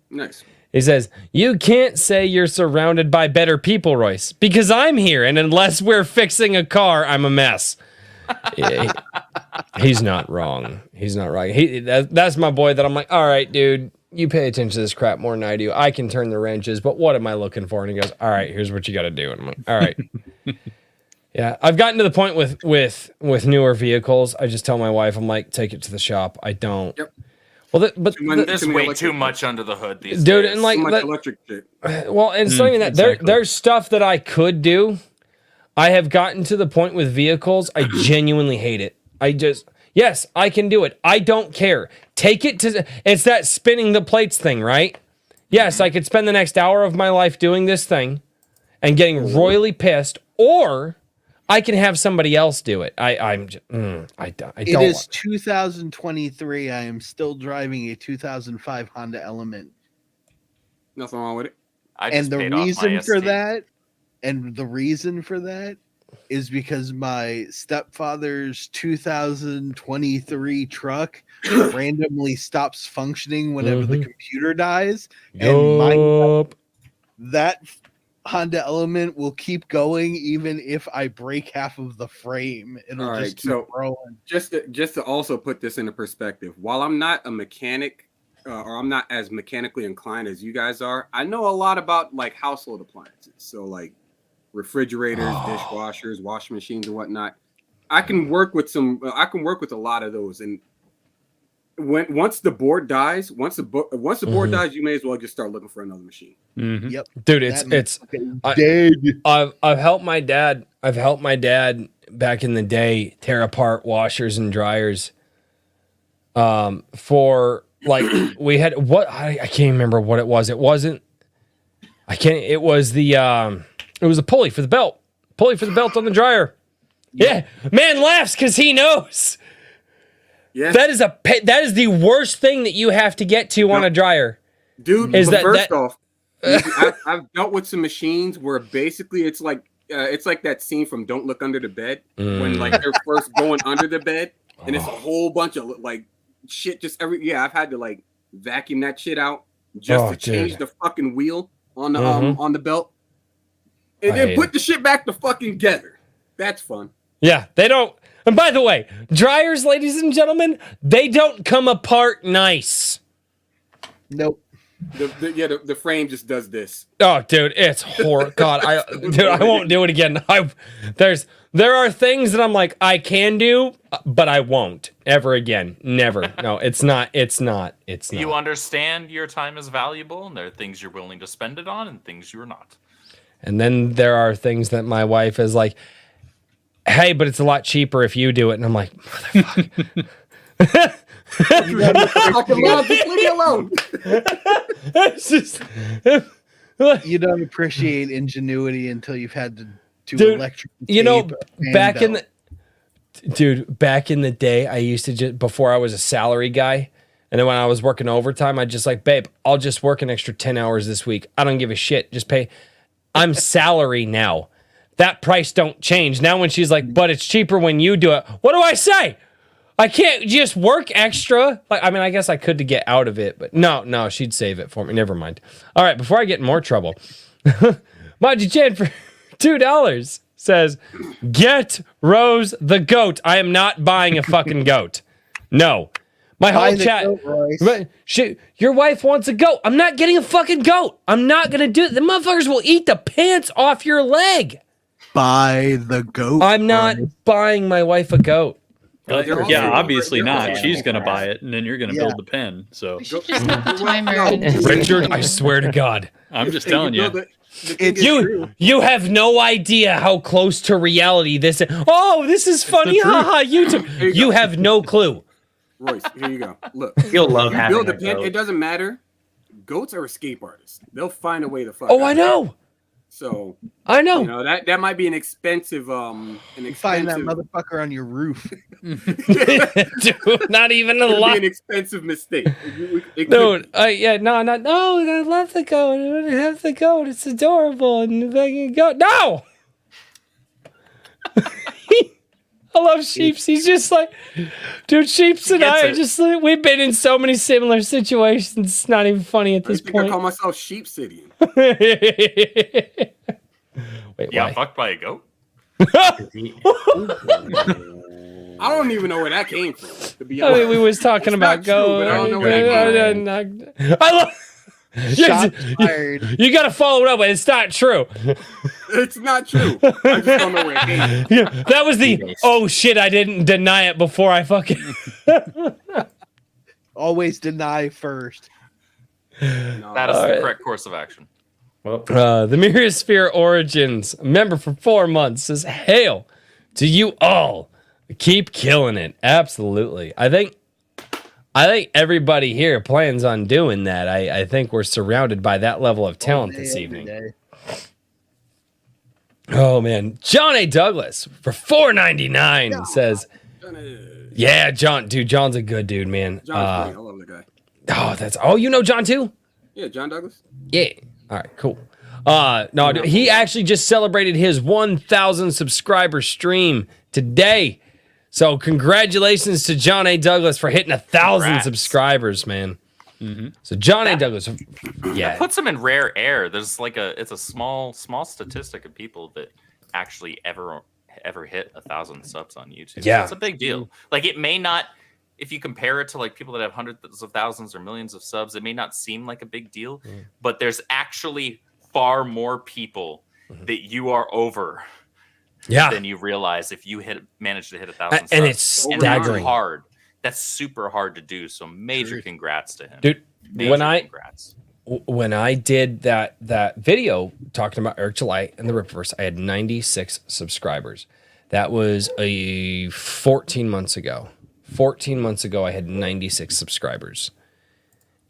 [SPEAKER 9] Nice.
[SPEAKER 2] He says, you can't say you're surrounded by better people, Royce, because I'm here, and unless we're fixing a car, I'm a mess. He's not wrong. He's not right. That's my boy that I'm like, all right, dude, you pay attention to this crap more than I do. I can turn the wrenches, but what am I looking for? And he goes, all right, here's what you got to do. And I'm like, all right. Yeah, I've gotten to the point with newer vehicles. I just tell my wife, I'm like, take it to the shop. I don't.
[SPEAKER 9] Yep.
[SPEAKER 2] Well,
[SPEAKER 5] there's way too much under the hood these
[SPEAKER 2] dude,
[SPEAKER 5] days.
[SPEAKER 2] and like
[SPEAKER 9] Too much electric shit.
[SPEAKER 2] Well, and it's not even that.
[SPEAKER 8] Exactly.
[SPEAKER 2] There's stuff that I could do. I have gotten to the point with vehicles. I genuinely hate it. Yes, I can do it. I don't care. Take it to. It's that spinning the plates thing, right? Yes, I could spend the next hour of my life doing this thing and getting royally pissed, or I can have somebody else do it. I don't.
[SPEAKER 3] It is 2023. I am still driving a 2005 Honda Element.
[SPEAKER 9] Nothing wrong with it.
[SPEAKER 3] And the reason for that is because my stepfather's 2023 truck randomly stops functioning whenever the computer dies. And that Honda Element will keep going even if I break half of the frame. It'll just keep growing.
[SPEAKER 9] Just to also put this into perspective, while I'm not a mechanic or I'm not as mechanically inclined as you guys are, I know a lot about like household appliances. So like refrigerators, dishwashers, washing machines, and whatnot. I can work with a lot of those. And once the board dies, once the board dies, you may as well just start looking for another machine.
[SPEAKER 2] Mm-hmm. Yep, dude, I've helped my dad. Back in the day tear apart washers and dryers. For like we had what I can't remember what it was. It wasn't. It was the. It was a pulley for the belt. Pulley for the belt on the dryer. Yeah, man laughs because he knows. Yeah, that is the worst thing that you have to get to on a dryer,
[SPEAKER 9] dude. Is first off, I've dealt with some machines where basically it's like that scene from Don't Look Under the Bed when like they're first going under the bed and it's a whole bunch of like shit. I've had to like vacuum that shit out just to change the fucking wheel on the belt. And then put the shit back to fucking together. That's fun.
[SPEAKER 2] Yeah, they don't. And by the way, dryers, ladies and gentlemen, they don't come apart nice.
[SPEAKER 3] Nope.
[SPEAKER 9] The frame just does this.
[SPEAKER 2] Oh, dude, it's horrible. God, I won't do it again. There are things that I'm like I can do, but I won't ever again. Never. No, it's not.
[SPEAKER 5] You understand your time is valuable, and there are things you're willing to spend it on, and things you're not.
[SPEAKER 2] And then there are things that my wife is like, hey, but it's a lot cheaper if you do it. And I'm like, motherfucker.
[SPEAKER 9] Leave me alone.
[SPEAKER 2] It's just,
[SPEAKER 3] you don't appreciate ingenuity until you've had to electricate.
[SPEAKER 2] Back in the day, I used to before I was a salary guy. And then when I was working overtime, I'd just like, babe, I'll just work an extra 10 hours this week. I don't give a shit. Just pay. I'm salary now. That price don't change. Now when she's like, but it's cheaper when you do it. What do I say? I can't just work extra. Like, I mean, I guess I could to get out of it, but no, she'd save it for me. Never mind. All right, before I get in more trouble, Maji Chan for $2 says, get Rose the goat. I am not buying a fucking goat. No. My whole chat. Your wife wants a goat. I'm not getting a fucking goat. I'm not going to do it. The motherfuckers will eat the pants off your leg.
[SPEAKER 3] Buy the goat.
[SPEAKER 2] I'm not buying my wife a goat.
[SPEAKER 4] Yeah, obviously not. She's going to buy it, and then you're going to build the pen. So,
[SPEAKER 6] we should just have the timer.
[SPEAKER 2] Richard, I swear to God.
[SPEAKER 4] I'm just telling you.
[SPEAKER 2] You have no idea how close to reality this is. Oh, this is funny. Haha, YouTube. You have no clue.
[SPEAKER 9] Royce, here you go. Look,
[SPEAKER 11] you'll love having
[SPEAKER 9] build a pen. It doesn't matter. Goats are escape artists. They'll find a way to fuck.
[SPEAKER 2] Oh, I know.
[SPEAKER 9] So
[SPEAKER 2] I know.
[SPEAKER 9] You know that might be an expensive. Find
[SPEAKER 3] that motherfucker on your roof.
[SPEAKER 2] Dude, not even a lot.
[SPEAKER 9] An expensive mistake.
[SPEAKER 2] Dude, no. I love the goat. I have the goat. It's adorable, and the goat. No. I love Sheeps. He's just like, dude, Sheeps and I are just like, we've been in so many similar situations. It's not even funny at this point.
[SPEAKER 9] I call myself Sheep City.
[SPEAKER 2] Wait,
[SPEAKER 5] yeah, fucked by a goat?
[SPEAKER 9] I don't even know where that came from, to be honest.
[SPEAKER 2] I mean, we was talking about goat.
[SPEAKER 9] I don't know where that came from.
[SPEAKER 2] I love... You got to follow it up, but it's not true.
[SPEAKER 9] It's not true. I just don't know where it came from.
[SPEAKER 2] Yeah, that was the oh shit! I didn't deny it before I fucking.
[SPEAKER 3] Always deny first.
[SPEAKER 5] That is the correct course of action.
[SPEAKER 11] Well,
[SPEAKER 2] The Mirrorsphere Origins, a member for 4 months, says, "Hail to you all! Keep killing it." Absolutely. I think everybody here plans on doing that. I think we're surrounded by that level of talent this evening. Oh man, John A. Douglas for $4.99 says, "Yeah, John, dude, John's a good dude, man."
[SPEAKER 9] John's funny. I love the guy.
[SPEAKER 2] You know John too?
[SPEAKER 9] Yeah, John Douglas.
[SPEAKER 2] Yeah. All right, cool. No, dude, he actually just celebrated his 1,000 subscriber stream today. So congratulations to John A. Douglas for hitting 1,000 subscribers, man. Mm-hmm. So John A. Douglas,
[SPEAKER 5] that puts him in rare air. There's like it's a small statistic of people that actually ever hit 1,000 subs on YouTube.
[SPEAKER 2] Yeah,
[SPEAKER 5] so it's a big deal. Like it may not, if you compare it to like people that have hundreds of thousands or millions of subs, it may not seem like a big deal, but there's actually far more people that you are over.
[SPEAKER 2] Yeah.
[SPEAKER 5] Than you realize if you manage to hit 1,000 subs.
[SPEAKER 2] And it's staggering.
[SPEAKER 5] That's super hard to do. So major congrats to him.
[SPEAKER 2] Dude,
[SPEAKER 5] congrats.
[SPEAKER 2] When I did that video talking about Eric July and the Rippaverse, I had 96 subscribers. That was 14 months ago. 14 months ago, I had 96 subscribers.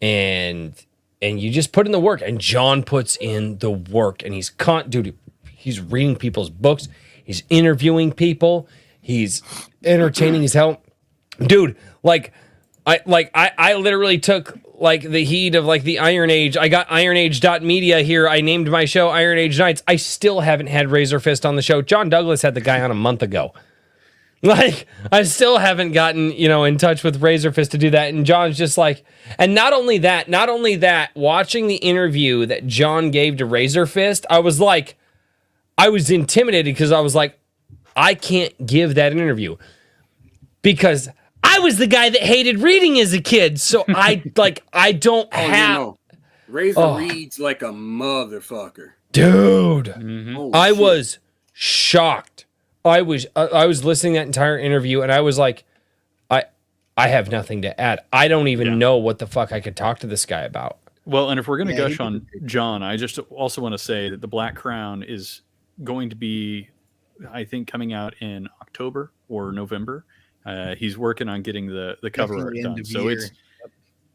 [SPEAKER 2] And you just put in the work. And John puts in the work. And he's reading people's books. He's interviewing people. He's entertaining as hell. Dude, I literally took like the heat of like the Iron Age. I got ironage.media here. I named my show Iron Age Nights. I still haven't had Razor Fist on the show. John Douglas had the guy on a month ago. Like, I still haven't gotten, in touch with Razor Fist to do that. And John's just like, and not only that, watching the interview that John gave to Razor Fist, I was intimidated because I was like, I can't give that interview because I was the guy that hated reading as a kid. So I don't have.
[SPEAKER 9] Razor reads like a motherfucker.
[SPEAKER 2] Dude, I
[SPEAKER 9] shit.
[SPEAKER 2] was shocked. I was listening to that entire interview and I was like, I have nothing to add. I don't even know what the fuck I could talk to this guy about.
[SPEAKER 4] Well, and if we're going to gush on John, I just also want to say that the Black Crown is going to be, I think, coming out in October or November. He's working on getting the cover art done, so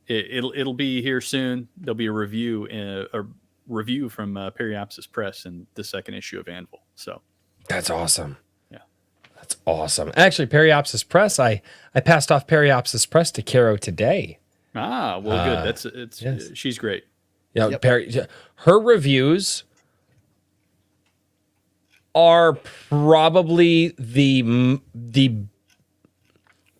[SPEAKER 4] it'll be here soon. There'll be a review from Periapsis Press in the second issue of Anvil. So
[SPEAKER 2] that's awesome.
[SPEAKER 4] Yeah,
[SPEAKER 2] that's awesome. Actually, Periapsis Press, I passed off Periapsis Press to Caro today.
[SPEAKER 4] Ah, well, good. Yes. She's great.
[SPEAKER 2] Yeah, her reviews are probably the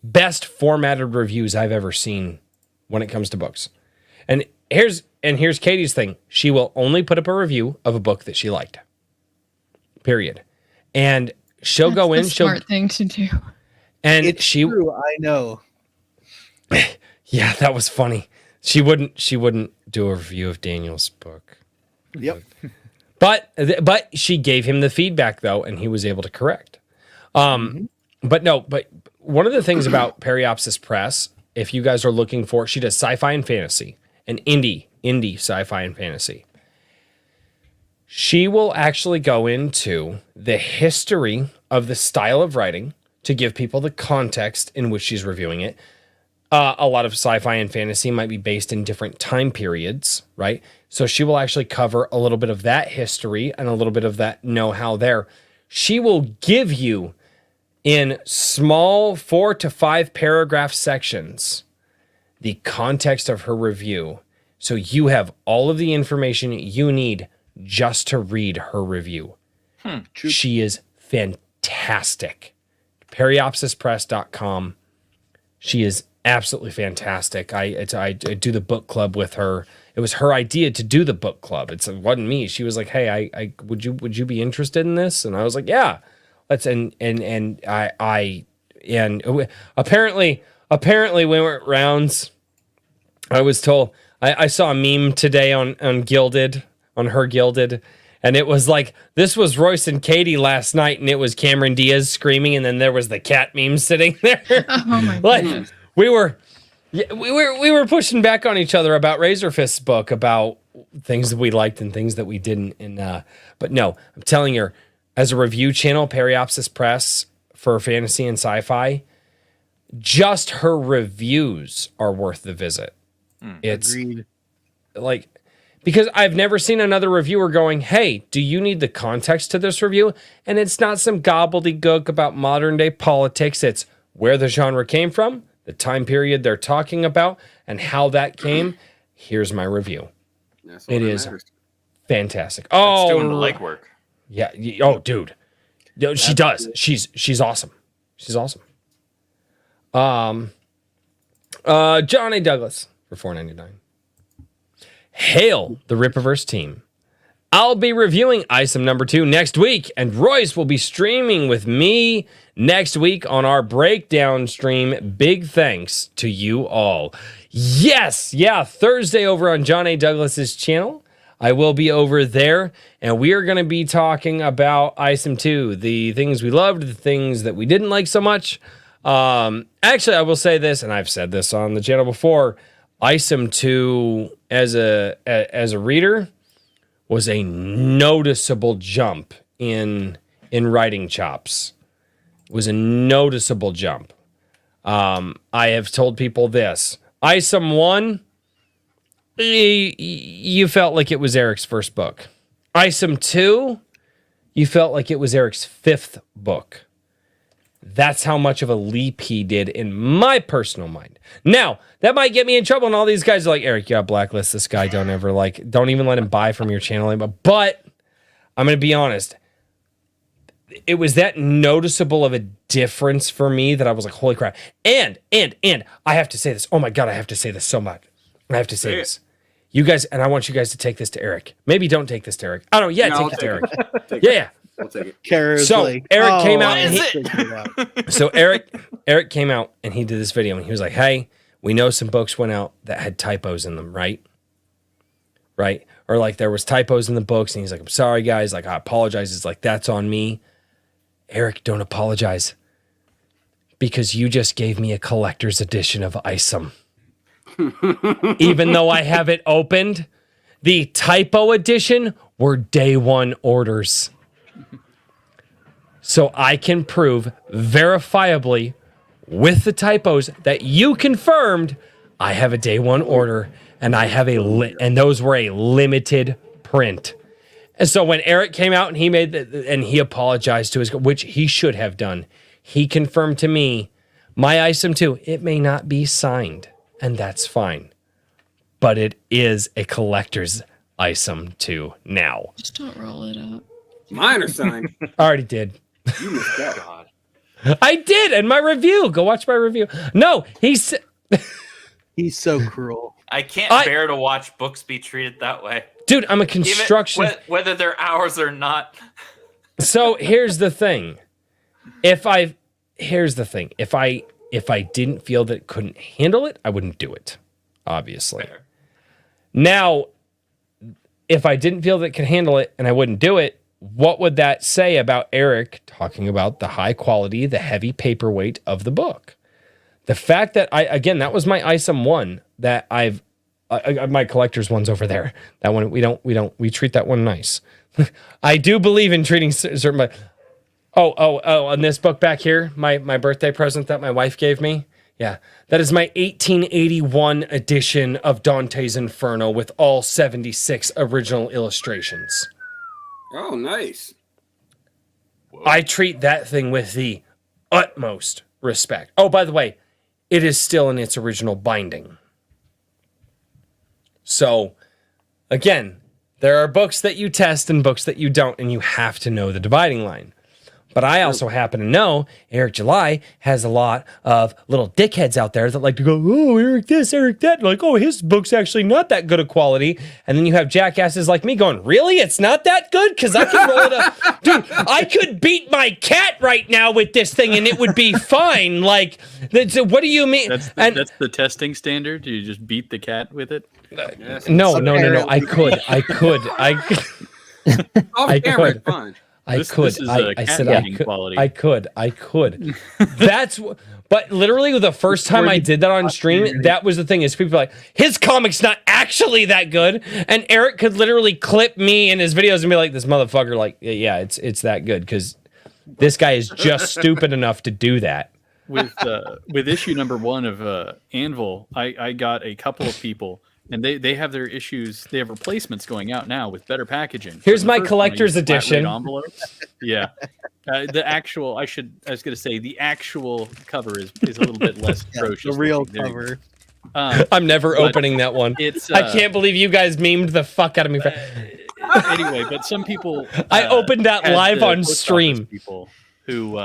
[SPEAKER 2] best formatted reviews I've ever seen when it comes to books. And here's Katie's thing. She will only put up a review of a book that she liked. Period. And she'll go in.
[SPEAKER 6] Smart thing to do.
[SPEAKER 2] And
[SPEAKER 3] it's true, I know.
[SPEAKER 2] Yeah, that was funny. She wouldn't do a review of Daniel's book.
[SPEAKER 3] Yep.
[SPEAKER 2] But she gave him the feedback though, and he was able to correct. But one of the things about Periapsis Press, if you guys are looking for, she does sci-fi and fantasy, and indie sci-fi and fantasy. She will actually go into the history of the style of writing to give people the context in which she's reviewing it. A lot of sci-fi and fantasy might be based in different time periods, right? So she will actually cover a little bit of that history and a little bit of that know-how there. She will give you in small 4 to 5 paragraph sections the context of her review. So you have all of the information you need just to read her review. She is fantastic. Periapsispress.com. She is absolutely fantastic. I do the book club with her. It was her idea to do the book club. It wasn't me. She was like, "Hey, I would you be interested in this?" And I was like, "Yeah, let's." And apparently when we went rounds, I was told I saw a meme today on Gilded, on her Gilded, And it was like, this was Royce and Katie last night, and it was Cameron Diaz screaming, and then there was the cat meme sitting there.
[SPEAKER 6] Oh my
[SPEAKER 2] Like,
[SPEAKER 6] goodness.
[SPEAKER 2] we were pushing back on each other about Razor Fist's book, about things that we liked and things that we didn't. And but no, I'm telling you, as a review channel, Periopsis Press for fantasy and sci-fi, just her reviews are worth the visit. It's
[SPEAKER 3] Agreed.
[SPEAKER 2] like, because I've never seen another reviewer going, hey, do you need the context to this review? And it's not some gobbledygook about modern day politics. It's where the genre came from, the time period they're talking about, and how that came. Here's my review. It is fantastic. Oh,
[SPEAKER 5] It's doing the legwork.
[SPEAKER 2] Yeah. Oh, dude. No, she does. She's awesome. She's awesome. John A. Douglas for $4.99. Hail the Rippaverse team. I'll be reviewing isom number 2 next week, and Royce will be streaming with me next week on our breakdown stream. Big thanks to you all. Yes, yeah, Thursday over on John A. Douglas's channel. I will be over there, and we are going to be talking about isom 2, the things we loved, the things that we didn't like so much. Actually, I will say this, and I've said this on the channel before. isom 2 as a reader was a noticeable jump in writing chops. It was a noticeable jump. I have told people this. isom 1, you felt like it was Eric's first book. isom 2, you felt like it was Eric's 5th book. That's how much of a leap he did in my personal mind. Now, that might get me in trouble, and all these guys are like, Eric, you gotta blacklist this guy. Don't even let him buy from your channel anymore. But I'm gonna be honest. It was that noticeable of a difference for me that I was like, holy crap. And I have to say this. Oh my God, I have to say this so much. I have to say this. You guys, and I want you guys to take this to Eric. Maybe don't take this to Eric. I don't know. Yeah, take it to Eric. Yeah.
[SPEAKER 9] I'll take it.
[SPEAKER 3] Kara's
[SPEAKER 2] So
[SPEAKER 3] like,
[SPEAKER 2] Eric came out
[SPEAKER 3] and
[SPEAKER 2] So Eric came out and he did this video and he was like, hey, we know some books went out that had typos in them, right? Right? Or like there was typos in the books and he's like, I'm sorry guys, like I apologize. It's like, that's on me. Eric, don't apologize. Because you just gave me a collector's edition of isom. Even though I have it opened, the typo edition were day one orders. So I can prove verifiably with the typos that you confirmed I have a day one order and I have and those were a limited print. And so when Eric came out and he made and he apologized to which he should have done, he confirmed to me my isom 2, it may not be signed, and that's fine. But it is a collector's isom 2 now.
[SPEAKER 6] Just don't roll it up.
[SPEAKER 9] Mine are signed.
[SPEAKER 2] I already did.
[SPEAKER 9] You missed out.
[SPEAKER 5] God.
[SPEAKER 2] I did, and my review. Go watch my review. No, he's
[SPEAKER 3] so cruel.
[SPEAKER 5] I can't bear to watch books be treated that way.
[SPEAKER 2] Dude, I'm a construction.
[SPEAKER 5] Whether they're ours or not.
[SPEAKER 2] So here's the thing. If I didn't feel that it couldn't handle it, I wouldn't do it. Obviously.
[SPEAKER 5] Fair.
[SPEAKER 2] Now, if I didn't feel that it could handle it and I wouldn't do it, what would that say about Eric talking about the high quality, the heavy paperweight of the book? The fact that that was my isom 1 that my collector's one's over there. That one we treat that one nice. I do believe in treating certain. And this book back here, my birthday present that my wife gave me. Yeah, that is my 1881 edition of Dante's Inferno with all 76 original illustrations.
[SPEAKER 9] Oh, nice.
[SPEAKER 2] I treat that thing with the utmost respect. Oh, by the way, it is still in its original binding. So, again, there are books that you test and books that you don't, and you have to know the dividing line. But I also happen to know Eric July has a lot of little dickheads out there that like to go, oh, Eric this, Eric that. Like, oh, his book's actually not that good a quality. And then you have jackasses like me going, really? It's not that good? Because I can roll it up. Dude, I could beat my cat right now with this thing and it would be fine. Like, what do you mean?
[SPEAKER 4] That's the testing standard? Do you just beat the cat with it?
[SPEAKER 2] No. I could.
[SPEAKER 9] Off camera, it's fine.
[SPEAKER 2] I could. But literally the first time I did that on stream, that was the thing, is people are like, his comic's not actually that good. And Eric could literally clip me in his videos and be like, this motherfucker, like, yeah, it's that good, because this guy is just stupid enough to do that.
[SPEAKER 4] With issue number 1 of Anvil, I got a couple of people, and they have their issues. They have replacements going out now with better packaging.
[SPEAKER 2] Here's my collector's edition.
[SPEAKER 4] Yeah, the actual. I was going to say the actual cover is a little bit less atrocious.
[SPEAKER 3] The real cover.
[SPEAKER 2] I'm never opening that one. I can't believe you guys memed the fuck out of me.
[SPEAKER 4] Anyway, but some people.
[SPEAKER 2] I opened that live on stream.
[SPEAKER 4] People who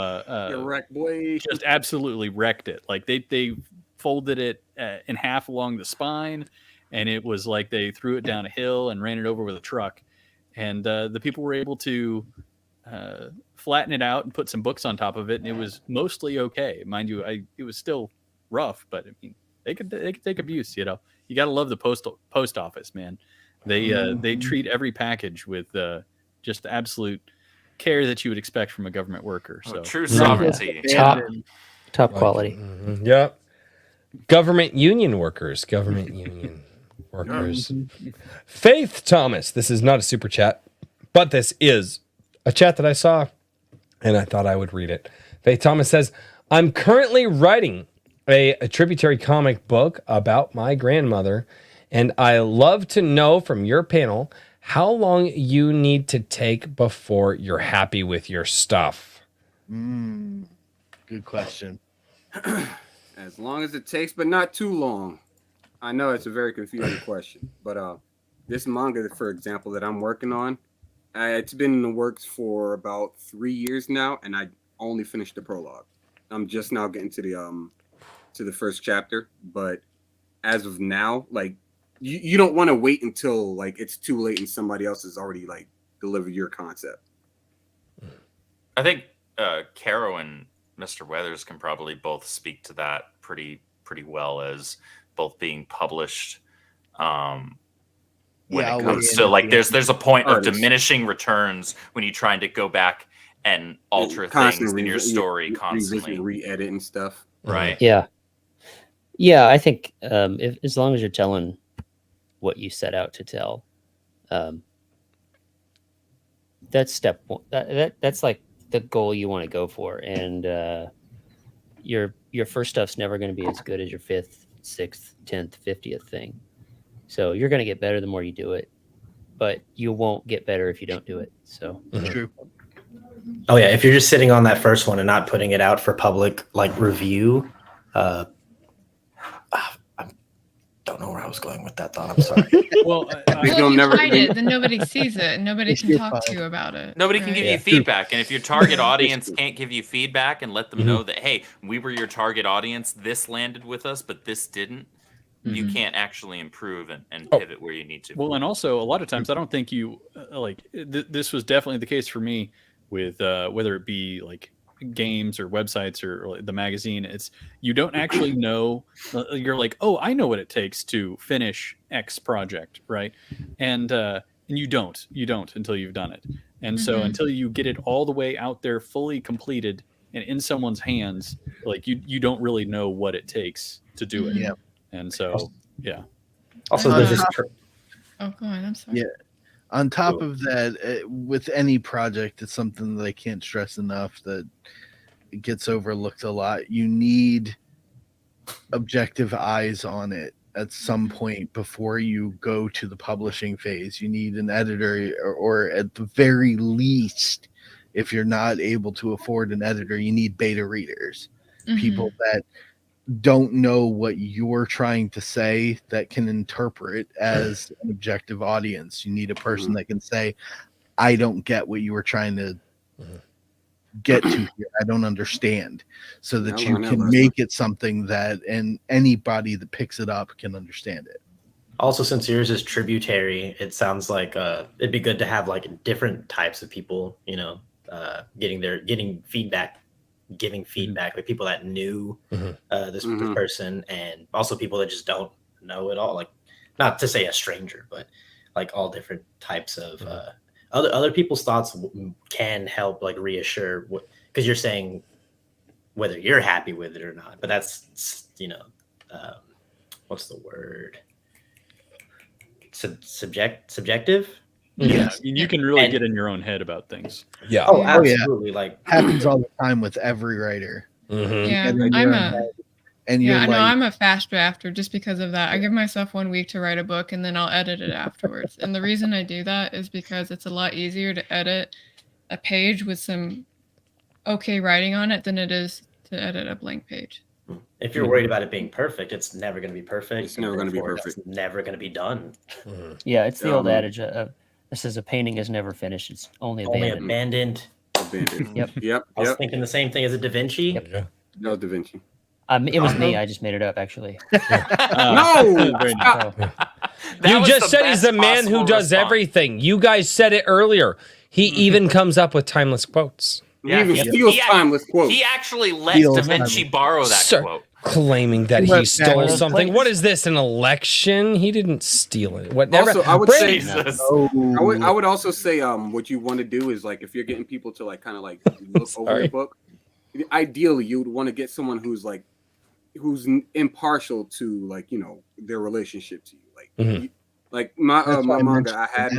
[SPEAKER 4] just absolutely wrecked it. Like they folded it in half along the spine, and it was like they threw it down a hill and ran it over with a truck. And the people were able to flatten it out and put some books on top of it, and it was mostly okay. Mind you, it was still rough, but I mean, they could take abuse. You know, you got to love the post office, man. They treat every package with just absolute care that you would expect from a government worker. So
[SPEAKER 5] true sovereignty,
[SPEAKER 8] top quality.
[SPEAKER 2] Yep. Government union workers. Faith Thomas. This is not a super chat, but this is a chat that I saw, and I thought I would read it. Faith Thomas says, I'm currently writing a tributary comic book about my grandmother, and I love to know from your panel how long you need to take before you're happy with your stuff.
[SPEAKER 3] Good question.
[SPEAKER 9] As long as it takes, but not too long. I know it's a very confusing question, but this manga, for example, that I'm working on, it's been in the works for about 3 years now, and I only finished the prologue. I'm just now getting to the first chapter, but as of now, like, you don't want to wait until like it's too late and somebody else has already like delivered your concept.
[SPEAKER 5] I think Caro and Mr. Weathers can probably both speak to that pretty well, as both being published. When it comes to like, there's a point of diminishing returns when you're trying to go back and alter things in your story constantly,
[SPEAKER 9] re-edit and stuff.
[SPEAKER 5] Right.
[SPEAKER 8] Yeah. I think as long as you're telling what you set out to tell, that's step one. That's like the goal you want to go for, and your first stuff's never going to be as good as your 5th, 6th, 10th, 50th thing. So you're going to get better the more you do it, but you won't get better if you don't do it. So
[SPEAKER 3] True.
[SPEAKER 11] Oh yeah, if you're just sitting on that first one and not putting it out for public like review, I don't know where I was going with that thought. I'm sorry.
[SPEAKER 6] Well, if you hide it, then nobody sees it, and nobody can talk to you about it.
[SPEAKER 5] Nobody can give you feedback, and if your target audience can't give you feedback and let them know that, hey, we were your target audience, this landed with us, but this didn't, you can't actually improve and pivot where you need to.
[SPEAKER 4] Well, and also a lot of times I don't think you this was definitely the case for me with whether it be like games or websites or the magazine. It's you don't actually know. You're like, oh, I know what it takes to finish X project, right? And you don't until you've done it. And so until you get it all the way out there, fully completed and in someone's hands, like you don't really know what it takes to do it.
[SPEAKER 3] Yeah.
[SPEAKER 4] And so
[SPEAKER 11] Also, there's this.
[SPEAKER 6] Oh, go on. I'm sorry.
[SPEAKER 3] Yeah. On top of that, with any project, it's something that I can't stress enough that it gets overlooked a lot. You need objective eyes on it at some point before you go to the publishing phase. You need an editor, or at the very least, if you're not able to afford an editor, you need beta readers, people that don't know what you're trying to say that can interpret as an objective audience. You need a person that can say, I don't get what you were trying to get to here. I don't understand. So that you can make it something that, and anybody that picks it up can understand it.
[SPEAKER 11] Also, since yours is tributary, it sounds like it'd be good to have like different types of people, you know, giving feedback, like people that knew this person, and also people that just don't know at all. Like, not to say a stranger, but like all different types of other people's thoughts can help like reassure, because you're saying whether you're happy with it or not. But that's, what's the word? Subjective.
[SPEAKER 4] Yeah, you can really get in your own head about things.
[SPEAKER 2] Yeah.
[SPEAKER 11] Oh, absolutely. Like
[SPEAKER 3] happens all the time with every writer.
[SPEAKER 2] Mm-hmm.
[SPEAKER 6] Yeah, I'm a fast drafter just because of that. I give myself 1 week to write a book and then I'll edit it afterwards. And the reason I do that is because it's a lot easier to edit a page with some okay writing on it than it is to edit a blank page.
[SPEAKER 11] If you're worried about it being perfect, it's never going to be perfect.
[SPEAKER 9] It's never going to be perfect.
[SPEAKER 11] It's never going to be done.
[SPEAKER 8] Yeah, it's the old adage of this is a painting is never finished. It's only abandoned.
[SPEAKER 11] Yep. I was thinking the same thing as a Da Vinci.
[SPEAKER 8] Yep.
[SPEAKER 9] Yeah. No, Da Vinci.
[SPEAKER 8] It was me. I just made it up, actually.
[SPEAKER 9] No!
[SPEAKER 2] You just said he's the man who does everything. You guys said it earlier. He even comes up with timeless quotes.
[SPEAKER 9] Yeah, he steals timeless quotes.
[SPEAKER 5] He actually let Da Vinci borrow that quote.
[SPEAKER 2] Claiming that he stole something. What is this, an election? He didn't steal it. Whatever.
[SPEAKER 9] Also, I would say, I would also say, what you want to do is like if you're getting people to like kind of like look over your book, ideally you would want to get someone who's impartial to like their relationship to you. Like my manga, I had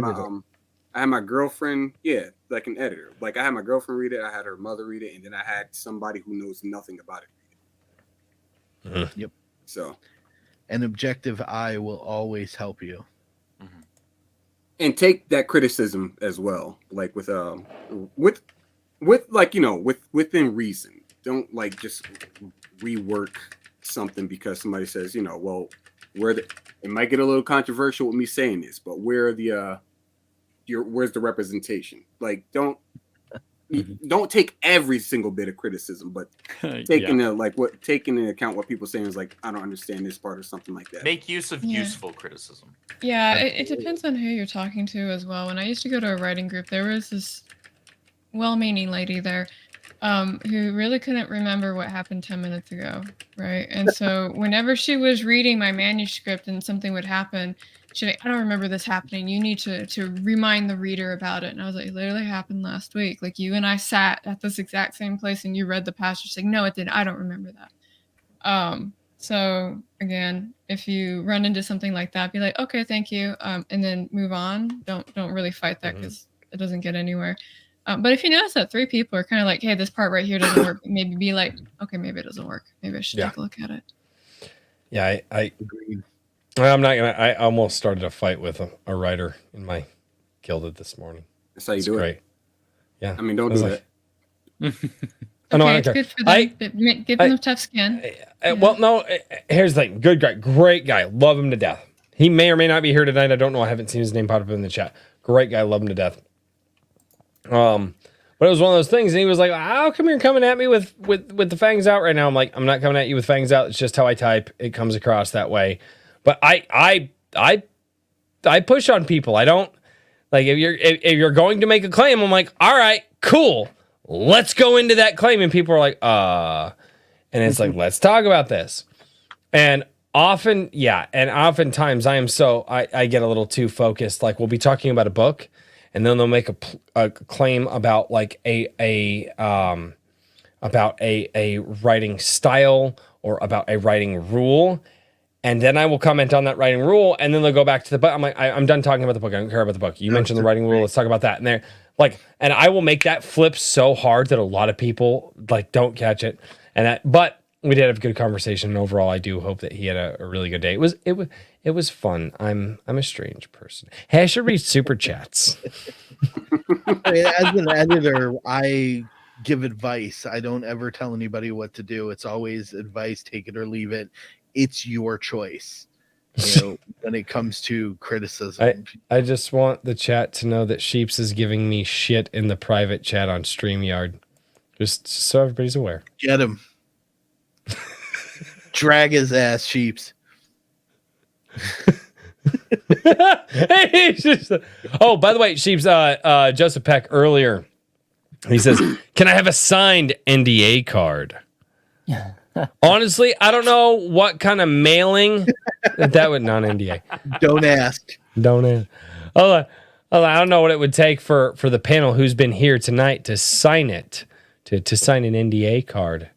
[SPEAKER 9] my girlfriend, like an editor. Like I had my girlfriend read it, I had her mother read it, and then I had somebody who knows nothing about it.
[SPEAKER 3] Yep.
[SPEAKER 9] So,
[SPEAKER 3] an objective eye will always help you,
[SPEAKER 9] and take that criticism as well, like with like within reason. Don't like just rework something because somebody says well, it might get a little controversial with me saying this, but where's the representation? Like don't take every single bit of criticism, but taking into account what people saying is like, I don't understand this part or something like that.
[SPEAKER 5] Make use of useful criticism.
[SPEAKER 6] Yeah, it depends on who you're talking to as well. When I used to go to a writing group, there was this well-meaning lady there who really couldn't remember what happened 10 minutes ago, right? And so whenever she was reading my manuscript and something would happen, she'd like, I don't remember this happening. You need to remind the reader about it. And I was like, it literally happened last week. Like you and I sat at this exact same place and you read the passage. She's like, no, it didn't. I don't remember that. So again, if you run into something like that, be like, okay, thank you. And then move on. Don't really fight that because it doesn't get anywhere. But if you notice that 3 people are kind of like, hey, this part right here doesn't work, maybe be like, okay, maybe it doesn't work. Maybe I should take a look at it.
[SPEAKER 2] Yeah, I agree. I'm not gonna. I almost started a fight with a writer in my gilded this morning.
[SPEAKER 9] That's how you do it.
[SPEAKER 2] Yeah,
[SPEAKER 9] I mean, don't do that.
[SPEAKER 6] It's good for them. Give them tough skin.
[SPEAKER 2] Well, no. Here's the thing. Good guy, great guy. Love him to death. He may or may not be here tonight. I don't know. I haven't seen his name pop up in the chat. Great guy. Love him to death. But it was one of those things, and he was like, "How come you're coming at me with the fangs out right now?" I'm like, "I'm not coming at you with fangs out. It's just how I type. It comes across that way." But I push on people. I don't like if you're going to make a claim. I'm like, all right, cool. Let's go into that claim. And people are like, and it's like, let's talk about this. And oftentimes I get a little too focused. Like we'll be talking about a book, and then they'll make a claim about like a writing style or about a writing rule. And then I will comment on that writing rule, and then they'll go back to the book. I'm like, I'm done talking about the book. I don't care about the book. You mentioned the writing rule. Let's talk about that. And they're like, and I will make that flip so hard that a lot of people like don't catch it. But we did have a good conversation. And overall, I do hope that he had a really good day. It was fun. I'm a strange person. Hey, I should read super chats.
[SPEAKER 3] As an editor, I give advice. I don't ever tell anybody what to do. It's always advice. Take it or leave it. It's your choice, when it comes to criticism.
[SPEAKER 2] I just want the chat to know that Sheeps is giving me shit in the private chat on StreamYard. Just so everybody's aware.
[SPEAKER 3] Get him. Drag his ass, Sheeps.
[SPEAKER 2] Oh, by the way, Sheeps, Joseph Peck earlier, he says, can I have a signed NDA card? Yeah. Honestly, I don't know what kind of mailing that would non-NDA.
[SPEAKER 3] Don't ask.
[SPEAKER 2] Don't ask. Hold Well, I don't know what it would take for the panel who's been here tonight to sign it, to sign an NDA card.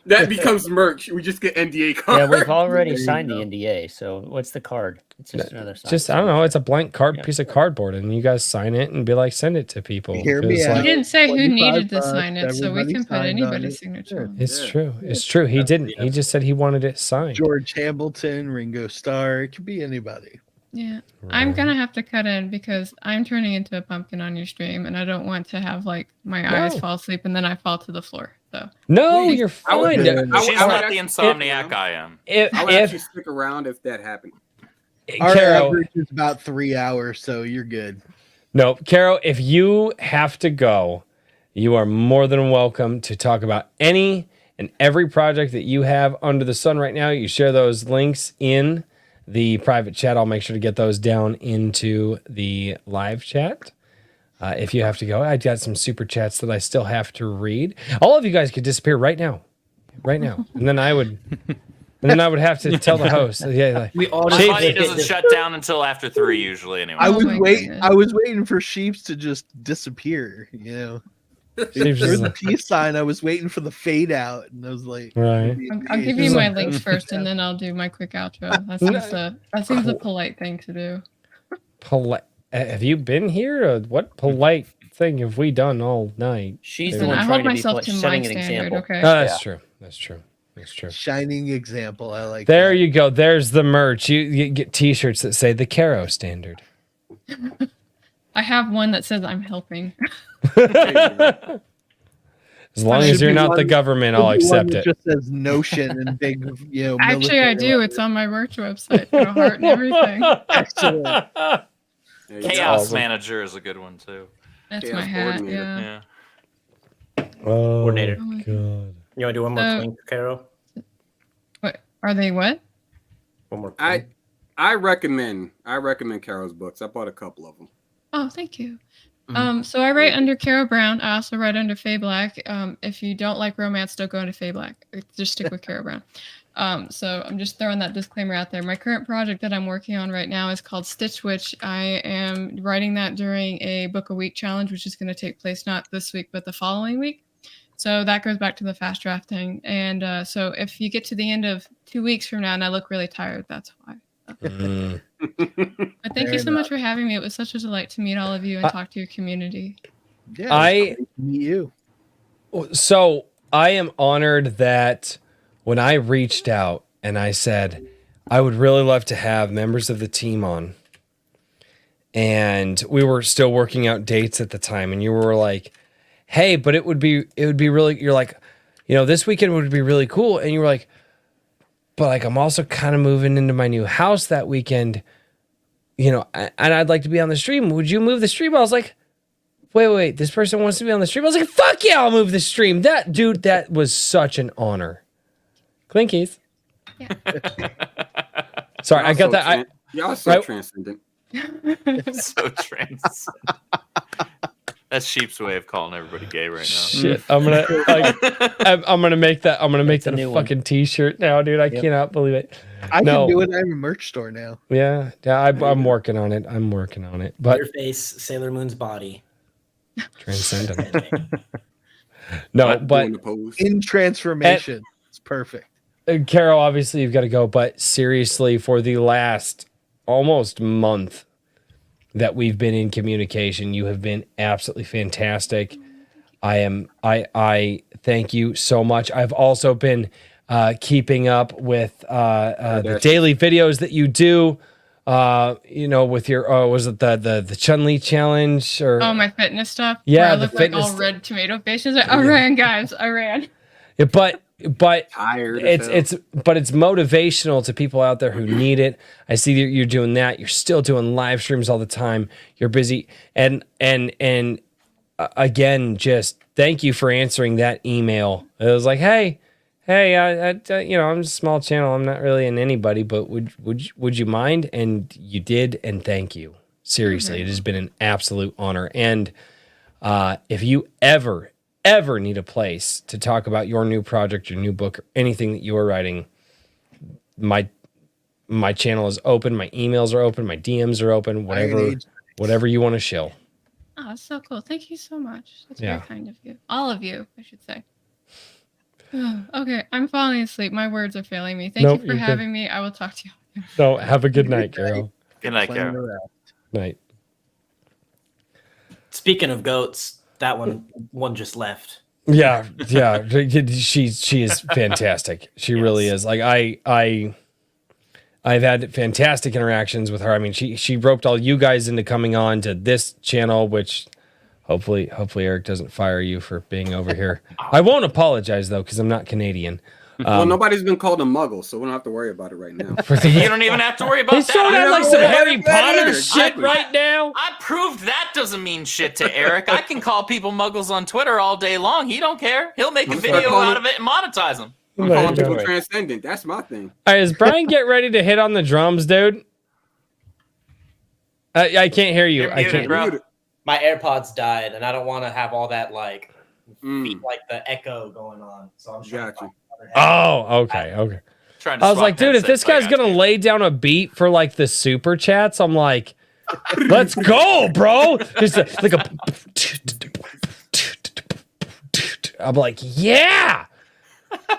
[SPEAKER 9] That becomes merch. We just get NDA cards.
[SPEAKER 8] Yeah, we've already signed the NDA. So what's the card? It's just another sign.
[SPEAKER 2] Just I don't know. It's a blank piece of cardboard, and you guys sign it and be like, send it to people.
[SPEAKER 3] Hear me
[SPEAKER 6] He
[SPEAKER 3] out.
[SPEAKER 6] didn't say who needed to
[SPEAKER 3] $25,
[SPEAKER 6] sign it, so we
[SPEAKER 3] everybody
[SPEAKER 6] can put
[SPEAKER 3] signed on
[SPEAKER 6] anybody's
[SPEAKER 3] it.
[SPEAKER 6] signature on it.
[SPEAKER 2] It's true. It's true. He didn't. He just said he wanted it signed.
[SPEAKER 3] George Hamilton, Ringo Starr. It could be anybody.
[SPEAKER 6] Yeah. I'm gonna have to cut in because I'm turning into a pumpkin on your stream, and I don't want to have like my eyes fall asleep and then I fall to the floor. So
[SPEAKER 2] No, you're
[SPEAKER 9] I
[SPEAKER 2] fine.
[SPEAKER 9] would-
[SPEAKER 5] She's
[SPEAKER 9] I would
[SPEAKER 5] not the
[SPEAKER 9] actually-
[SPEAKER 5] insomniac I am.
[SPEAKER 9] I would actually stick around if that happened.
[SPEAKER 3] Our
[SPEAKER 2] Caro,
[SPEAKER 3] average is about 3 hours, so you're good.
[SPEAKER 2] no, Caro, if you have to go, you are more than welcome to talk about any and every project that you have under the sun right now. You share those links in the private chat. I'll make sure to get those down into the live chat. If you have to go, I got some super chats that I still have to read. All of you guys could disappear right now, and then I would have to tell the host. Yeah, like,
[SPEAKER 11] We all
[SPEAKER 5] My
[SPEAKER 11] just
[SPEAKER 5] money
[SPEAKER 11] get
[SPEAKER 5] doesn't
[SPEAKER 11] this-
[SPEAKER 5] shut down until after 3 usually anyway.
[SPEAKER 3] I was
[SPEAKER 6] my
[SPEAKER 3] waiting.
[SPEAKER 6] goodness.
[SPEAKER 3] I was waiting for Sheeps to just disappear. You know,
[SPEAKER 2] Sheeps
[SPEAKER 3] through
[SPEAKER 2] is
[SPEAKER 3] the
[SPEAKER 2] like-
[SPEAKER 3] peace sign. I was waiting for the fade out, and I was like,
[SPEAKER 2] Right.
[SPEAKER 6] I'll give you my links first, and then I'll do my quick outro. That seems a polite thing to do.
[SPEAKER 2] Polite. Have you been here? Or what polite thing have we done all night?
[SPEAKER 8] She's
[SPEAKER 2] Dude.
[SPEAKER 8] the one
[SPEAKER 6] I
[SPEAKER 8] trying
[SPEAKER 6] hold
[SPEAKER 8] to be
[SPEAKER 6] myself
[SPEAKER 8] polite,
[SPEAKER 6] to my
[SPEAKER 8] setting an
[SPEAKER 6] standard.
[SPEAKER 8] example.
[SPEAKER 6] Okay.
[SPEAKER 2] That's true. That's true. That's true.
[SPEAKER 3] shining example. I like.
[SPEAKER 2] There
[SPEAKER 3] that.
[SPEAKER 2] you go. There's the merch. You get T-shirts that say the Caro standard.
[SPEAKER 6] I have one that says I'm helping.
[SPEAKER 2] As long
[SPEAKER 3] Should
[SPEAKER 2] as you're
[SPEAKER 3] be
[SPEAKER 2] not the
[SPEAKER 3] one-
[SPEAKER 2] government,
[SPEAKER 3] Should
[SPEAKER 2] I'll
[SPEAKER 3] be one
[SPEAKER 2] accept
[SPEAKER 3] that
[SPEAKER 2] it.
[SPEAKER 3] Just says Notion and big,
[SPEAKER 6] Actually, I
[SPEAKER 3] military
[SPEAKER 6] do. It's on my merch website. Got a heart and everything.
[SPEAKER 3] Excellent.
[SPEAKER 9] There you go.
[SPEAKER 5] Chaos
[SPEAKER 2] awesome.
[SPEAKER 5] Manager is a good one too.
[SPEAKER 6] That's
[SPEAKER 9] Chaos
[SPEAKER 6] my hat.
[SPEAKER 9] coordinator.
[SPEAKER 6] Yeah.
[SPEAKER 5] Yeah.
[SPEAKER 2] Oh,
[SPEAKER 8] Coordinator.
[SPEAKER 2] God.
[SPEAKER 11] You want to do one more
[SPEAKER 6] So-
[SPEAKER 11] thing, Carol?
[SPEAKER 6] What are they? What?
[SPEAKER 11] One more.
[SPEAKER 9] I recommend Carol's books. I bought a couple of them.
[SPEAKER 6] Oh, thank you.
[SPEAKER 3] Mhm.
[SPEAKER 6] So I write under Carol Brown. I also write under Faye Black. If you don't like romance, don't go into Faye Black. Just stick with Carol Brown. So I'm just throwing that disclaimer out there. My current project that I'm working on right now is called Stitch Witch. I am writing that during a book a week challenge, which is going to take place not this week, but the following week. So that goes back to the fast drafting. And so if you get to the end of 2 weeks from now and I look really tired, that's why.
[SPEAKER 2] Mm.
[SPEAKER 6] But thank
[SPEAKER 3] Fair
[SPEAKER 6] you so much for having me. It was such a delight to meet all of you and talk to your community.
[SPEAKER 3] Yeah,
[SPEAKER 2] I-
[SPEAKER 3] it's great to meet you.
[SPEAKER 2] So I am honored that when I reached out and I said, I would really love to have members of the team on. And we were still working out dates at the time. And you were like, hey, but it would be really, you're like, this weekend would be really cool. And you were like, but like, I'm also kind of moving into my new house that weekend, and I'd like to be on the stream. Would you move the stream? I was like, wait, this person wants to be on the stream. I was like, fuck yeah, I'll move the stream. That was such an honor. Clinkies.
[SPEAKER 6] Yeah.
[SPEAKER 2] Sorry, I got that.
[SPEAKER 9] Y'all so
[SPEAKER 2] Right.
[SPEAKER 9] transcendent.
[SPEAKER 5] So trans. That's Sheep's way of calling everybody gay right now.
[SPEAKER 2] Shit, I'm gonna make that. I'm gonna make that
[SPEAKER 8] a
[SPEAKER 2] a
[SPEAKER 8] new one.
[SPEAKER 2] fucking t-shirt now, dude. I cannot believe it.
[SPEAKER 3] I
[SPEAKER 2] No.
[SPEAKER 3] can do it. I have a merch store now.
[SPEAKER 2] Yeah, I'm working on it. But
[SPEAKER 11] Your face, Sailor Moon's body.
[SPEAKER 2] transcendent. No, but
[SPEAKER 9] Doing the pose.
[SPEAKER 3] In transformation. It's perfect.
[SPEAKER 2] Carol, obviously you've got to go. But seriously, for the last almost month that we've been in communication, you have been absolutely fantastic. I thank you so much. I've also been keeping up with the daily videos that you do. With your was it the Chun-Li challenge or
[SPEAKER 6] Oh, my fitness stuff.
[SPEAKER 2] Yeah,
[SPEAKER 6] where I
[SPEAKER 2] the
[SPEAKER 6] look like
[SPEAKER 2] fitness
[SPEAKER 6] all
[SPEAKER 2] stuff.
[SPEAKER 6] red tomato faces. I ran, guys. I ran.
[SPEAKER 2] Yeah, but
[SPEAKER 9] Tired. as hell.
[SPEAKER 2] it's motivational to people out there who need it. I see that you're doing that. You're still doing live streams all the time. You're busy, and again, just thank you for answering that email. It was like, hey, I'm just a small channel. I'm not really in anybody, but would you mind? And you did, and thank you. Seriously, it has been an absolute honor. And if you ever need a place to talk about your new project, your new book, or anything that you are writing, my channel is open, my emails are open, my DMs are open, whatever. whatever you want to shill.
[SPEAKER 6] Oh, that's so cool. Thank you so much. That's very kind of you. All of you, I should say. Okay, I'm falling asleep. My words are failing me. Thank you for having me. I will talk to you.
[SPEAKER 2] So have a good night, Carol.
[SPEAKER 5] Good night, Carol.
[SPEAKER 2] Night.
[SPEAKER 11] Speaking of goats, that one just left.
[SPEAKER 2] Yeah. She is fantastic. She really is. Like I've had fantastic interactions with her. I mean, she roped all you guys into coming on to this channel, which hopefully Eric doesn't fire you for being over here. I won't apologize though, because I'm not Canadian.
[SPEAKER 9] Well, nobody's been called a muggle, so we don't have to worry about it right now.
[SPEAKER 5] You don't even have to worry about
[SPEAKER 2] He's
[SPEAKER 5] that.
[SPEAKER 2] throwing out like some Harry Potter
[SPEAKER 5] Exactly.
[SPEAKER 2] shit right now.
[SPEAKER 5] I proved that doesn't mean shit to Eric. I can call people muggles on Twitter all day long. He don't care. He'll make a video out of it and monetize them.
[SPEAKER 9] I'm calling people transcendent. That's my thing.
[SPEAKER 2] All right, is Brian get ready to hit on the drums, dude? I can't hear you. I can't.
[SPEAKER 11] My AirPods died, and I don't want to have all that like the echo going on. So I'm trying to.
[SPEAKER 2] Oh, okay. I was like, dude, if this guy's gonna lay down a beat for like the super chats, I'm like, let's go, bro. Just like a. I'm like, yeah.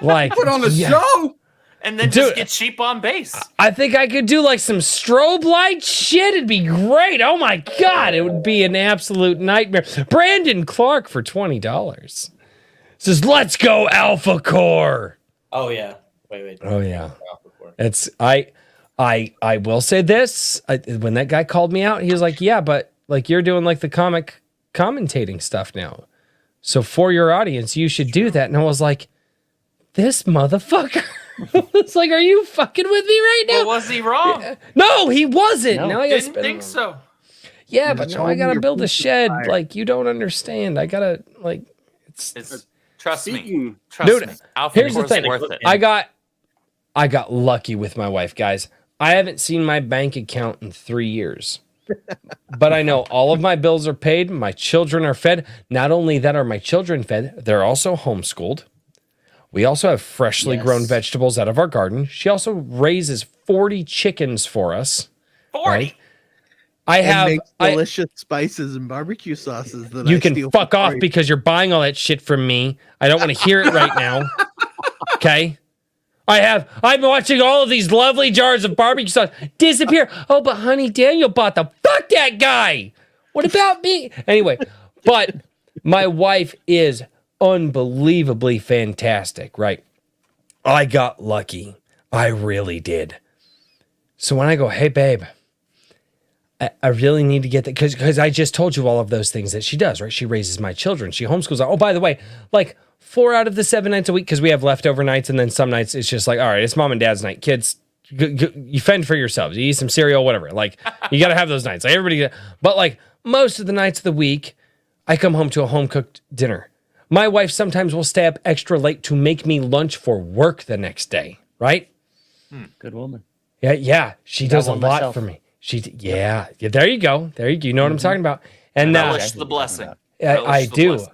[SPEAKER 2] Like
[SPEAKER 9] put on the show.
[SPEAKER 5] And then just get cheap on bass.
[SPEAKER 2] I think I could do like some strobe light shit. It'd be great. Oh my God. It would be an absolute nightmare. Brandon Clark for $20 says, let's go Alpha Core.
[SPEAKER 11] Oh yeah. Wait.
[SPEAKER 2] Oh yeah. It's I will say this. When that guy called me out, he was like, yeah, but like you're doing like the comic commentating stuff now. So for your audience, you should do that. And I was like, this motherfucker. It's like, are you fucking with me right now?
[SPEAKER 5] Well, was he wrong?
[SPEAKER 2] No, he wasn't.
[SPEAKER 5] No,
[SPEAKER 2] now I
[SPEAKER 5] didn't think so.
[SPEAKER 2] Yeah, but now I gotta build a shed. Like you don't understand. I gotta like
[SPEAKER 5] it's trust me.
[SPEAKER 2] Dude,
[SPEAKER 5] Alpha
[SPEAKER 2] here's the
[SPEAKER 5] Core's
[SPEAKER 2] thing.
[SPEAKER 5] worth it.
[SPEAKER 2] I got lucky with my wife, guys. I haven't seen my bank account in 3 years. But I know all of my bills are paid. My children are fed. Not only that are my children fed, they're also homeschooled. We also have freshly grown vegetables out of our garden. She also raises 40 chickens for us.
[SPEAKER 5] 40?
[SPEAKER 2] Right? I have
[SPEAKER 3] makes delicious spices and barbecue sauces that
[SPEAKER 2] you
[SPEAKER 3] I
[SPEAKER 2] can
[SPEAKER 3] steal
[SPEAKER 2] fuck
[SPEAKER 3] from
[SPEAKER 2] off
[SPEAKER 3] Corey.
[SPEAKER 2] because you're buying all that shit from me. I don't want to hear it right now. Okay? I'm watching all of these lovely jars of barbecue sauce disappear. Oh, but honey, Daniel bought them. Fuck that guy. What about me? Anyway, but my wife is unbelievably fantastic, right? I got lucky. I really did. So when I go, hey, babe, I really need to get that because I just told you all of those things that she does, right? She raises my children. She homeschools. Oh, by the way, like 4 out of the 7 nights a week, because we have leftover nights, and then some nights it's just like, all right, it's mom and dad's night. Kids, you fend for yourselves. You eat some cereal, whatever. Like you got to have those nights. Like everybody, but like most of the nights of the week, I come home to a home cooked dinner. My wife sometimes will stay up extra late to make me lunch for work the next day, right?
[SPEAKER 8] Good woman.
[SPEAKER 2] Yeah. She does a lot for me. Yeah, there you go. You know what I'm talking about. And
[SPEAKER 5] relish the blessing.
[SPEAKER 2] I do.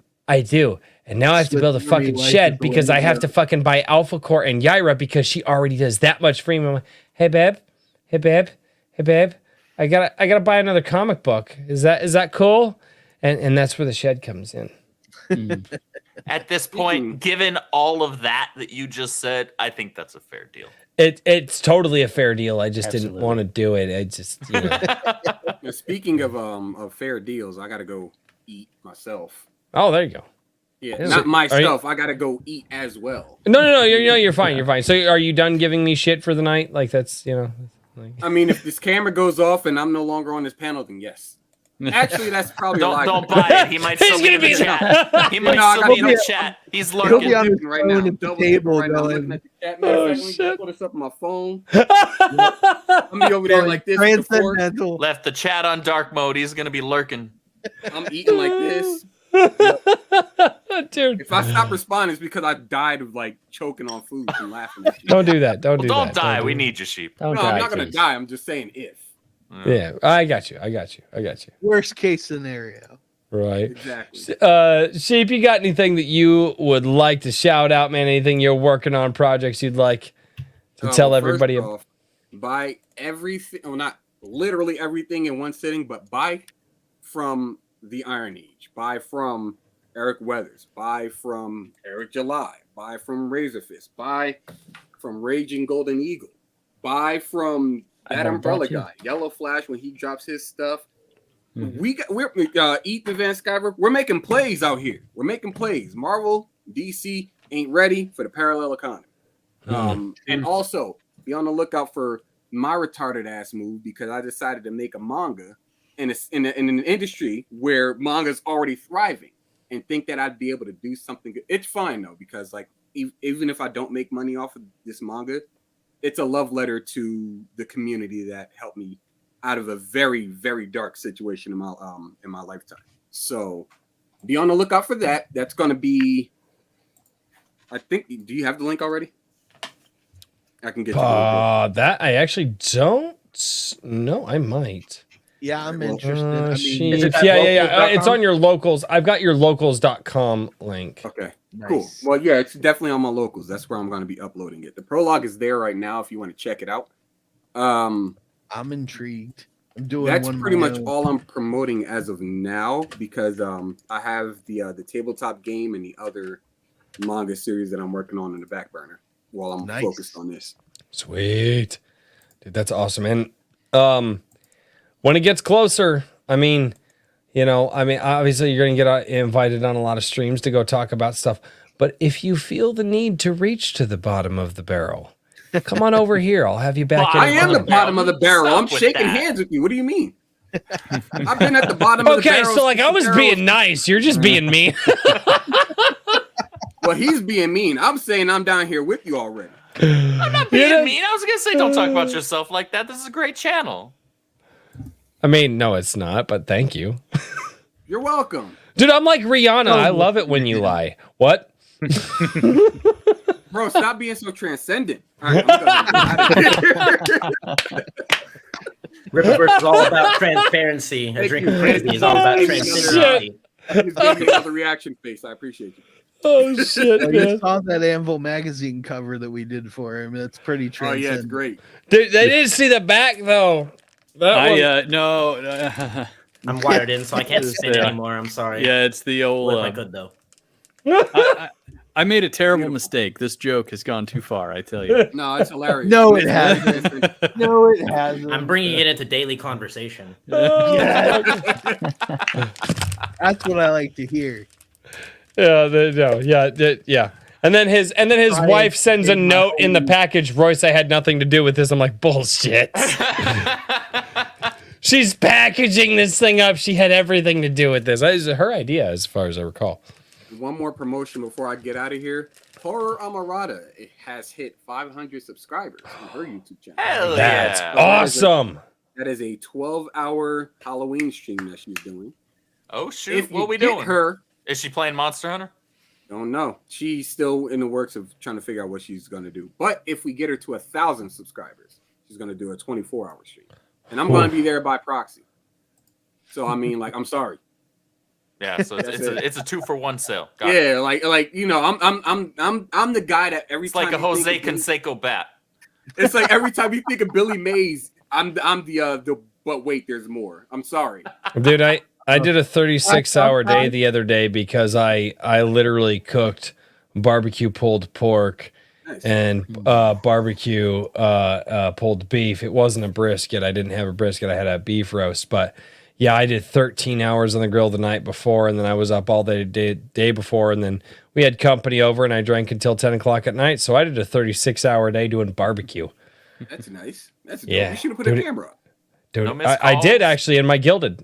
[SPEAKER 2] And now I have to build a fucking shed because I have to fucking buy Alpha Core and Yaira because she already does that much for me. I'm like, hey babe, I gotta buy another comic book. Is that cool? And that's where the shed comes in.
[SPEAKER 5] At this point, given all of that you just said, I think that's a fair deal.
[SPEAKER 2] It's totally a fair deal. I just didn't want to do it. I just,
[SPEAKER 9] Now, speaking of fair deals, I gotta go eat myself.
[SPEAKER 2] Oh, there you go.
[SPEAKER 9] Yeah, not myself. I gotta go eat as well.
[SPEAKER 2] No. You're fine. You're fine. So, are you done giving me shit for the night? Like that's
[SPEAKER 9] I mean, if this camera goes off and I'm no longer on this panel, then yes. Actually, that's probably
[SPEAKER 5] don't buy it. He might still be in the chat. He might still be in the chat. He's lurking.
[SPEAKER 3] He'll be on his
[SPEAKER 9] right
[SPEAKER 3] phone
[SPEAKER 9] now.
[SPEAKER 3] at the table going.
[SPEAKER 9] Oh shit! Put this up on my phone. I'm be over there like this. With the fork.
[SPEAKER 5] Left the chat on dark mode. He's gonna be lurking.
[SPEAKER 9] I'm eating like this.
[SPEAKER 2] Dude,
[SPEAKER 9] if I stop responding, it's because I died of like choking on food and laughing at you.
[SPEAKER 2] Don't do that. Don't
[SPEAKER 5] Don't die. We need you, sheep.
[SPEAKER 9] No, I'm not gonna die. I'm just saying if.
[SPEAKER 2] Yeah, I got you.
[SPEAKER 3] Worst case scenario.
[SPEAKER 2] Right.
[SPEAKER 9] Exactly.
[SPEAKER 2] Sheep, you got anything that you would like to shout out, man? Anything you're working on, projects you'd like to tell everybody
[SPEAKER 9] about? Buy everything, well, not literally everything in one sitting, but buy from the Iron Age. Buy from Eric Weathers. Buy from Eric July. Buy from Razorfist. Buy from Raging Golden Eagle. Buy from that Umbrella guy, Yellow Flash, when he drops his stuff. We're Ethan Van Sciver. We're making plays out here. We're making plays. Marvel, DC ain't ready for the parallel economy. And also be on the lookout for my retarded ass move, because I decided to make a manga in an industry where manga's already thriving, and think that I'd be able to do something good. It's fine though, because like even if I don't make money off of this manga, it's a love letter to the community that helped me out of a very, very dark situation in my lifetime. So be on the lookout for that. That's going to be, I think, do you have the link already? I can get you
[SPEAKER 2] that I actually don't know. I might.
[SPEAKER 3] Yeah, I'm interested. I
[SPEAKER 2] mean, yeah. It's on your locals. I've got your locals.com link.
[SPEAKER 9] Okay, nice. Cool. Well, yeah, it's definitely on my locals. That's where I'm going to be uploading it. The prologue is there right now if you want to check it out. I'm
[SPEAKER 3] intrigued. I'm doing
[SPEAKER 9] that's pretty much all I'm promoting as of now, because I have the tabletop game and the other manga series that I'm working on in the back burner while I'm focused on this.
[SPEAKER 2] Sweet. Dude, that's awesome. And when it gets closer, I mean, obviously you're going to get invited on a lot of streams to go talk about stuff. But if you feel the need to reach to the bottom of the barrel, come on over here. I'll have you back.
[SPEAKER 9] I am the bottom of the barrel. I'm shaking hands with you. What do you mean? I've been at the bottom of the barrel.
[SPEAKER 2] Okay, so like I was being nice. You're just being mean.
[SPEAKER 9] Well, he's being mean. I'm saying I'm down here with you already.
[SPEAKER 5] I'm not being mean. I was going to say, don't talk about yourself like that. This is a great channel.
[SPEAKER 2] I mean, no, it's not, but thank you.
[SPEAKER 9] You're welcome.
[SPEAKER 2] Dude, I'm like Rihanna. I love it when you lie. What?
[SPEAKER 9] Bro, stop being so transcendent. All right, I'm
[SPEAKER 11] Rippaverse is all about transparency. Drinking crazy is all about transparency.
[SPEAKER 9] Just gave me another reaction face. I appreciate you.
[SPEAKER 2] Oh shit!
[SPEAKER 3] I just saw that Anvil magazine cover that we did for him. It's pretty transcendent.
[SPEAKER 9] Oh yeah, it's great.
[SPEAKER 2] Dude, they didn't see the back though.
[SPEAKER 4] No.
[SPEAKER 11] I'm wired in, so I can't spin anymore. I'm sorry.
[SPEAKER 4] Yeah, it's the old.
[SPEAKER 11] Am I good though?
[SPEAKER 4] I made a terrible mistake. This joke has gone too far. I tell you.
[SPEAKER 9] No, it's hilarious.
[SPEAKER 3] No, it hasn't. No, it hasn't.
[SPEAKER 11] I'm bringing it into daily conversation.
[SPEAKER 3] Yeah. That's what I like to hear.
[SPEAKER 2] Yeah. And then his wife sends a note in the package. Royce, I had nothing to do with this. I'm like, bullshit. She's packaging this thing up. She had everything to do with this. That was her idea, as far as I recall.
[SPEAKER 9] One more promotion before I get out of here. Horror Amarada, it has hit 500 subscribers on her YouTube channel.
[SPEAKER 5] Hell
[SPEAKER 2] That's
[SPEAKER 5] yeah.
[SPEAKER 2] awesome.
[SPEAKER 9] That is a 12-hour Halloween stream that she's doing.
[SPEAKER 5] Oh shoot!
[SPEAKER 9] If
[SPEAKER 5] What are we
[SPEAKER 9] get
[SPEAKER 5] doing?
[SPEAKER 9] Her,
[SPEAKER 5] Is she playing Monster Hunter?
[SPEAKER 9] don't know. She's still in the works of trying to figure out what she's going to do. But if we get her to 1,000 subscribers, she's going to do a 24-hour stream. And I'm going to be there by proxy. So, I mean, like, I'm sorry.
[SPEAKER 5] Yeah, so it's a 2-for-1 sale. Got
[SPEAKER 9] yeah, like you know, I'm the guy that every
[SPEAKER 5] it's
[SPEAKER 9] time
[SPEAKER 5] like a Jose Canseco bat.
[SPEAKER 9] It's like every time you think of Billy Mays, I'm the but wait, there's more. I'm sorry.
[SPEAKER 2] Dude, I did a 36-hour day the other day because I literally cooked barbecue pulled pork and barbecue pulled beef. It wasn't a brisket. I didn't have a brisket. I had a beef roast, but yeah, I did 13 hours on the grill the night before, and then I was up all day before, and then we had company over, and I drank until 10 o'clock at night. So I did a 36-hour day doing barbecue.
[SPEAKER 9] That's nice. That's dope.
[SPEAKER 2] Yeah.
[SPEAKER 9] You should have put a camera up.
[SPEAKER 2] Dude,
[SPEAKER 5] No missed
[SPEAKER 2] I did
[SPEAKER 5] calls?
[SPEAKER 2] actually in my gilded.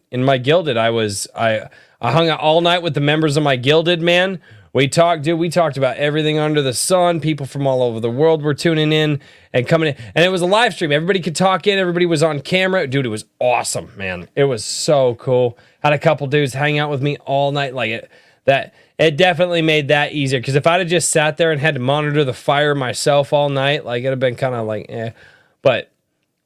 [SPEAKER 2] I hung out all night with the members of my gilded, man. We talked about everything under the sun. People from all over the world were tuning in and coming in. And it was a live stream. Everybody could talk in. Everybody was on camera. Dude, it was awesome, man. It was so cool. Had a couple dudes hang out with me all night. Like it definitely made that easier. Because if I'd have just sat there and had to monitor the fire myself all night, like it'd have been kind of like, eh. But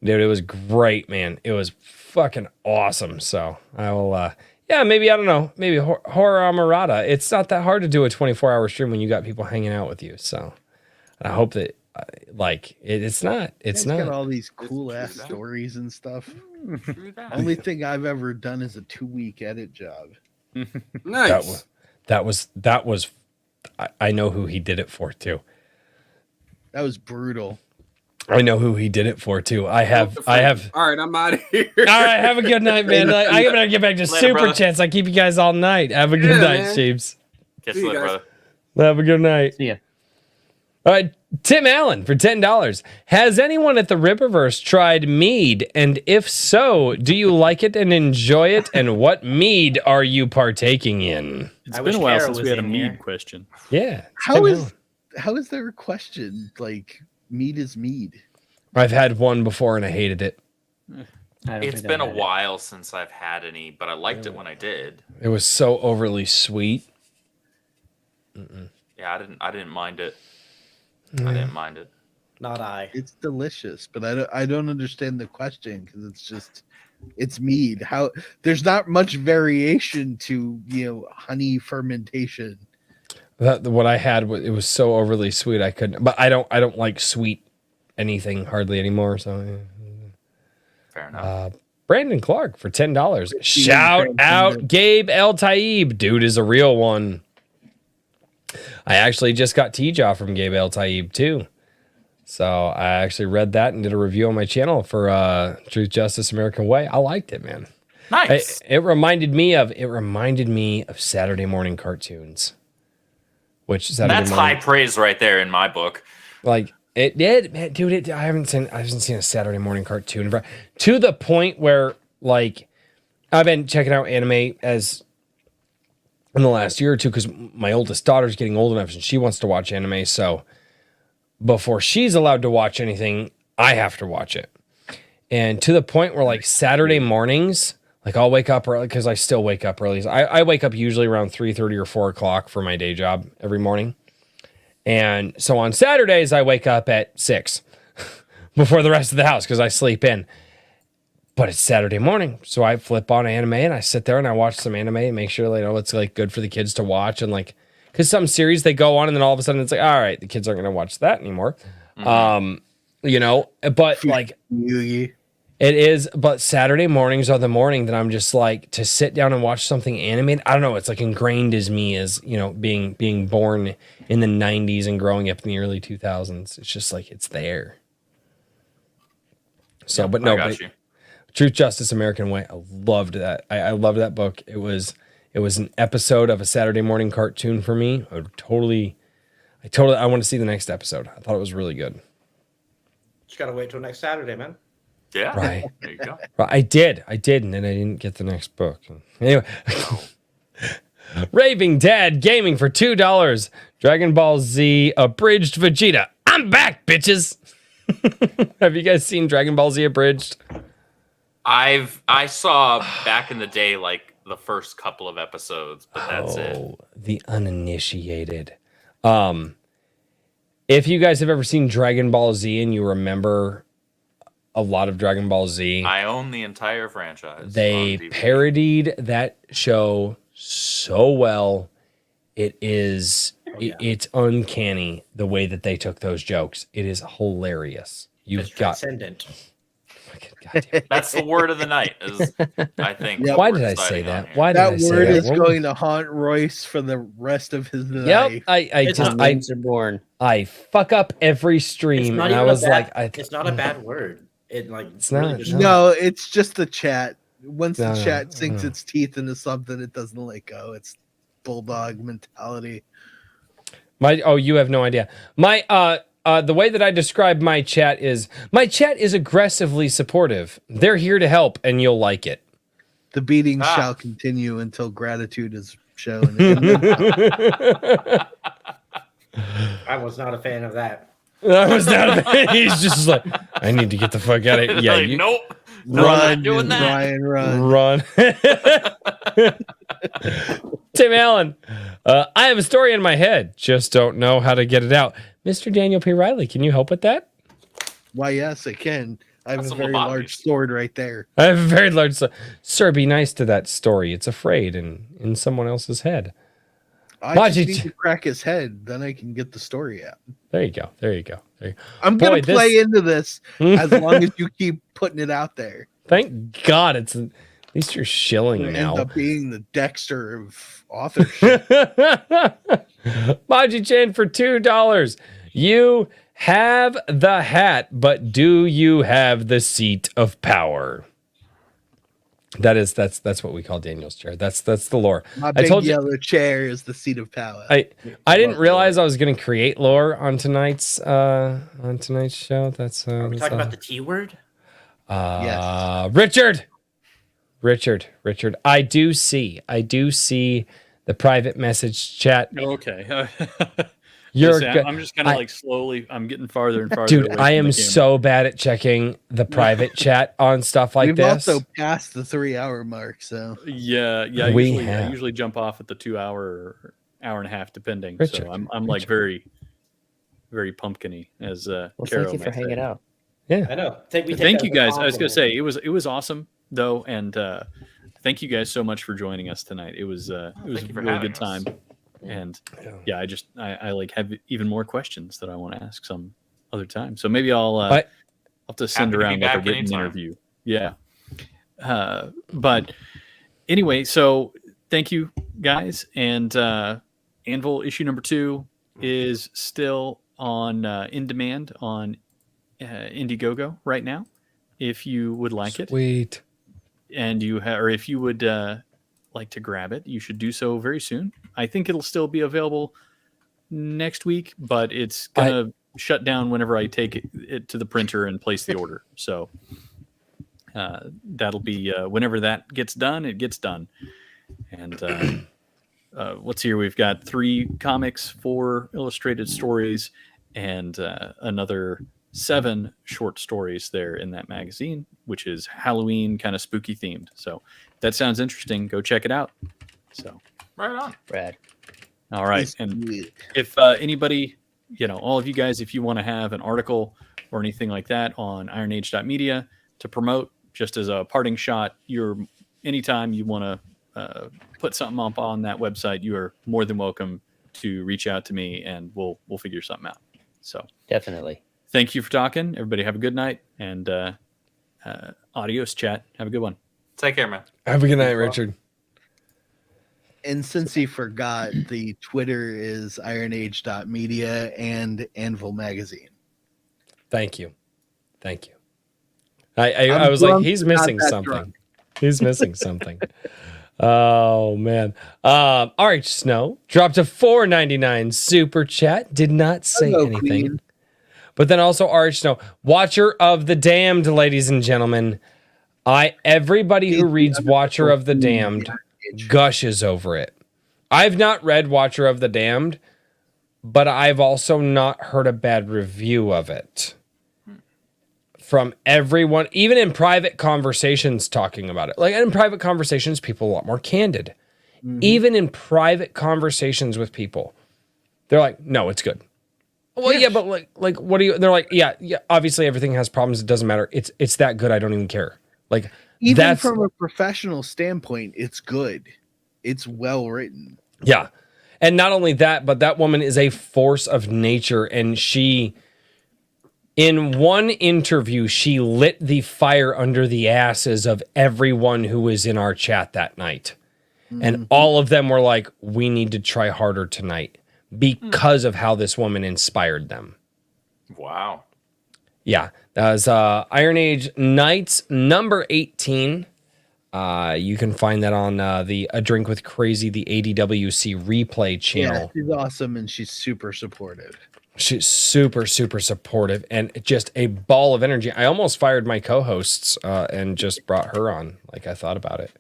[SPEAKER 2] dude, it was great, man. It was fucking awesome. So I will, yeah, maybe, I don't know, maybe Horror Amarada. It's not that hard to do a 24-hour stream when you got people hanging out with you. So I hope it's not. It's
[SPEAKER 3] got
[SPEAKER 2] not.
[SPEAKER 3] all these cool ass stories and stuff.
[SPEAKER 5] True that.
[SPEAKER 3] Only thing I've ever done is a 2-week edit job.
[SPEAKER 9] Nice.
[SPEAKER 2] That was. I know who he did it for too.
[SPEAKER 3] That was brutal.
[SPEAKER 2] I know who he did it for too. I have.
[SPEAKER 9] All right, I'm out of here.
[SPEAKER 2] All right, have a good night, man. I gotta get back to
[SPEAKER 5] Later,
[SPEAKER 2] super
[SPEAKER 5] brother.
[SPEAKER 2] chats. I keep you guys all night. Have a good night,
[SPEAKER 9] man.
[SPEAKER 2] Sheeps.
[SPEAKER 5] Catch
[SPEAKER 9] See
[SPEAKER 5] you
[SPEAKER 9] you
[SPEAKER 5] later,
[SPEAKER 9] guys.
[SPEAKER 5] brother.
[SPEAKER 2] Have a good night.
[SPEAKER 8] See ya.
[SPEAKER 2] All right, Tim Allen for $10. Has anyone at the Rippaverse tried mead? And if so, do you like it and enjoy it? And what mead are you partaking in?
[SPEAKER 4] It's
[SPEAKER 11] I
[SPEAKER 4] been
[SPEAKER 11] wish
[SPEAKER 4] a while
[SPEAKER 11] Kara
[SPEAKER 4] since
[SPEAKER 11] was
[SPEAKER 4] we had a
[SPEAKER 11] in
[SPEAKER 4] mead
[SPEAKER 11] here.
[SPEAKER 4] question.
[SPEAKER 2] Yeah. it's
[SPEAKER 3] How
[SPEAKER 2] Tim
[SPEAKER 3] is
[SPEAKER 2] Allen.
[SPEAKER 3] how is there a question? Like mead is mead.
[SPEAKER 2] I've had one before and I hated it.
[SPEAKER 5] It's been a while since I've had any, but I liked it when I did.
[SPEAKER 2] It was so overly sweet.
[SPEAKER 5] Yeah, I didn't mind it. I didn't mind it.
[SPEAKER 11] Not I.
[SPEAKER 3] It's delicious, but I don't understand the question because it's mead. How there's not much variation to honey fermentation.
[SPEAKER 2] What I had, it was so overly sweet I couldn't. But I don't like sweet anything hardly anymore. So
[SPEAKER 5] Fair enough.
[SPEAKER 2] Brandon Clark for $10. Shout out Gabe El Taib. Dude is a real one. I actually just got T-Jaw from Gabe El Taib too. So I actually read that and did a review on my channel for Truth, Justice, American Way. I liked it, man.
[SPEAKER 5] Nice.
[SPEAKER 2] It reminded me of Saturday morning cartoons. Which
[SPEAKER 5] That's high praise right there in my book.
[SPEAKER 2] Like it did, man, dude. I haven't seen a Saturday morning cartoon to the point where like I've been checking out anime as in the last year or two because my oldest daughter's getting old enough and she wants to watch anime. So before she's allowed to watch anything, I have to watch it. And to the point where like Saturday mornings, like I'll wake up early because I still wake up early. I wake up usually around 3:30 or 4 o'clock for my day job every morning. And so on Saturdays, I wake up at 6 before the rest of the house because I sleep in. But it's Saturday morning, so I flip on anime and I sit there and I watch some anime and make sure it's like good for the kids to watch and like because some series they go on and then all of a sudden it's like all right, the kids aren't going to watch that anymore, But like it is, but Saturday mornings are the morning that I'm just like to sit down and watch something animated. I don't know, it's like ingrained as me as being born in the 90s and growing up in the early 2000s. It's just like it's there. So,
[SPEAKER 5] Yep,
[SPEAKER 2] but no,
[SPEAKER 5] I got you.
[SPEAKER 2] Truth, Justice, American Way. I loved that. I loved that book. It was an episode of a Saturday morning cartoon for me. I want to see the next episode. I thought it was really good.
[SPEAKER 11] Just gotta wait till next Saturday, man.
[SPEAKER 5] Yeah.
[SPEAKER 2] Right.
[SPEAKER 5] There you go.
[SPEAKER 2] Right. I did, and then I didn't get the next book. Anyway, Raving Dad Gaming for $2. Dragon Ball Z Abridged Vegeta. I'm back, bitches. Have you guys seen Dragon Ball Z Abridged?
[SPEAKER 5] I saw back in the day like the first couple of episodes, but that's it.
[SPEAKER 2] The uninitiated. If you guys have ever seen Dragon Ball Z and you remember a lot of Dragon Ball Z,
[SPEAKER 5] I own the entire franchise.
[SPEAKER 2] they
[SPEAKER 5] on DVD.
[SPEAKER 2] parodied that show so well. It is it's uncanny the way that they took those jokes. It is hilarious.
[SPEAKER 11] It's transcendent.
[SPEAKER 5] That's the word of the night. I think.
[SPEAKER 3] Yep.
[SPEAKER 2] Why did I say that? Why did
[SPEAKER 3] That
[SPEAKER 2] I say
[SPEAKER 3] word
[SPEAKER 2] that?
[SPEAKER 3] is going to haunt Royce for the rest of his life.
[SPEAKER 2] Yep.
[SPEAKER 8] Are born.
[SPEAKER 2] I fuck up every stream, and I was
[SPEAKER 11] it's not a bad word.
[SPEAKER 2] It's not.
[SPEAKER 3] No, it's just the chat. Once
[SPEAKER 2] No,
[SPEAKER 3] the
[SPEAKER 2] no,
[SPEAKER 3] chat sinks
[SPEAKER 2] no.
[SPEAKER 3] its teeth into something, it doesn't let go. It's bulldog mentality.
[SPEAKER 2] You have no idea. The way that I describe my chat is aggressively supportive. They're here to help, and you'll like it.
[SPEAKER 3] The beating shall continue until gratitude is shown.
[SPEAKER 11] I was not a fan of that.
[SPEAKER 2] I was not. He's just like, I need to get the fuck out of here. Yeah,
[SPEAKER 5] Like, nope. No,
[SPEAKER 3] Run,
[SPEAKER 5] I'm not doing that.
[SPEAKER 3] Ryan,
[SPEAKER 2] run. Tim Allen, I have a story in my head, just don't know how to get it out. Mr. Daniel P. Riley, can you help with that?
[SPEAKER 3] Why, yes, I can. I have
[SPEAKER 5] That's
[SPEAKER 3] a
[SPEAKER 5] some
[SPEAKER 3] very
[SPEAKER 5] lobotomies.
[SPEAKER 3] large sword right there.
[SPEAKER 2] I have a very large. Sir, be nice to that story. It's afraid in someone else's head.
[SPEAKER 3] I just need to crack his head, then I can get the story out.
[SPEAKER 2] There you go.
[SPEAKER 3] I'm going to play into this as long as you keep putting it out there.
[SPEAKER 2] Thank God at least you're shilling now.
[SPEAKER 3] End up being the Dexter of authorship.
[SPEAKER 2] Maji Chan for $2. You have the hat, but do you have the seat of power? That's what we call Daniel's chair. That's the lore.
[SPEAKER 3] My big yellow chair is the seat of power.
[SPEAKER 2] I didn't realize I was going to create lore on tonight's show. Are
[SPEAKER 11] we talking about the T word?
[SPEAKER 2] Yes. Richard. I do see the private message chat.
[SPEAKER 4] Okay.
[SPEAKER 2] I'm
[SPEAKER 4] just kind of like slowly. I'm getting farther and farther.
[SPEAKER 2] Dude, I am so bad at checking the private chat on stuff like this.
[SPEAKER 3] We've also passed the 3-hour mark, so
[SPEAKER 4] yeah. I usually jump off at the 2 hour, or hour and a half, depending.
[SPEAKER 2] Richard,
[SPEAKER 4] so I'm like very, very pumpkin-y, as Carol
[SPEAKER 8] thank you for hanging out.
[SPEAKER 2] Yeah,
[SPEAKER 11] I know.
[SPEAKER 4] Thank you guys. I was gonna say it was awesome though, and thank you guys so much for joining us tonight. It was a really good time. And I like have even more questions that I want to ask some other time. So maybe I'll have to send around like a written interview. Yeah. But anyway, so thank you guys. And Anvil issue number 2 is still on in demand on Indiegogo right now. If you would like it,
[SPEAKER 2] sweet,
[SPEAKER 4] and or if you would like to grab it, you should do so very soon. I think it'll still be available next week, but it's gonna shut down whenever I take it to the printer and place the order. So that'll be whenever that gets done, it gets done. And let's see here. We've got 3 comics, 4 illustrated stories, and another 7 short stories there in that magazine, which is Halloween kind of spooky themed. So if that sounds interesting, go check it out. So
[SPEAKER 5] right on.
[SPEAKER 8] Brad.
[SPEAKER 4] All right. And if anybody, all of you guys, if you want to have an article or anything like that on ironage.media to promote, just as a parting shot, anytime you want to put something up on that website, you are more than welcome to reach out to me, and we'll figure something out. So
[SPEAKER 8] definitely.
[SPEAKER 4] Thank you for talking. Everybody have a good night, and adios, chat. Have a good one.
[SPEAKER 5] Take care, man.
[SPEAKER 2] Have a good night, Richard.
[SPEAKER 3] And since he forgot, the Twitter is ironage.media and Anvil Magazine.
[SPEAKER 2] Thank you. I was like, he's missing something.
[SPEAKER 3] Drunk.
[SPEAKER 2] He's missing something. Oh, man. RH Snow dropped a $4.99 super chat. Did not say anything. Queen. But then also RH Snow, Watcher of the Damned, ladies and gentlemen. Everybody who reads Watcher of the Damned gushes over it. I've not read Watcher of the Damned, but I've also not heard a bad review of it from everyone, even in private conversations talking about it. Like in private conversations, people are a lot more candid. Mm-hmm. Even in private conversations with people, they're like, no, it's good. Well, yeah, but like, what do you? They're like, yeah. Obviously, everything has problems. It doesn't matter. It's that good. I don't even care. Like,
[SPEAKER 3] even from a professional standpoint, it's good. It's well written.
[SPEAKER 2] Yeah, and not only that, but that woman is a force of nature, and she, in one interview, she lit the fire under the asses of everyone who was in our chat that night, and all of them were like, "We need to try harder tonight." Because of how this woman inspired them.
[SPEAKER 5] Wow.
[SPEAKER 2] Yeah. That was Iron Age Nights number 18. You can find that on the A Drink with Crazy, the ADWC replay channel.
[SPEAKER 3] Yeah, she's awesome and she's super supportive.
[SPEAKER 2] She's super, super supportive and just a ball of energy. I almost fired my co-hosts and just brought her on. Like I thought about it.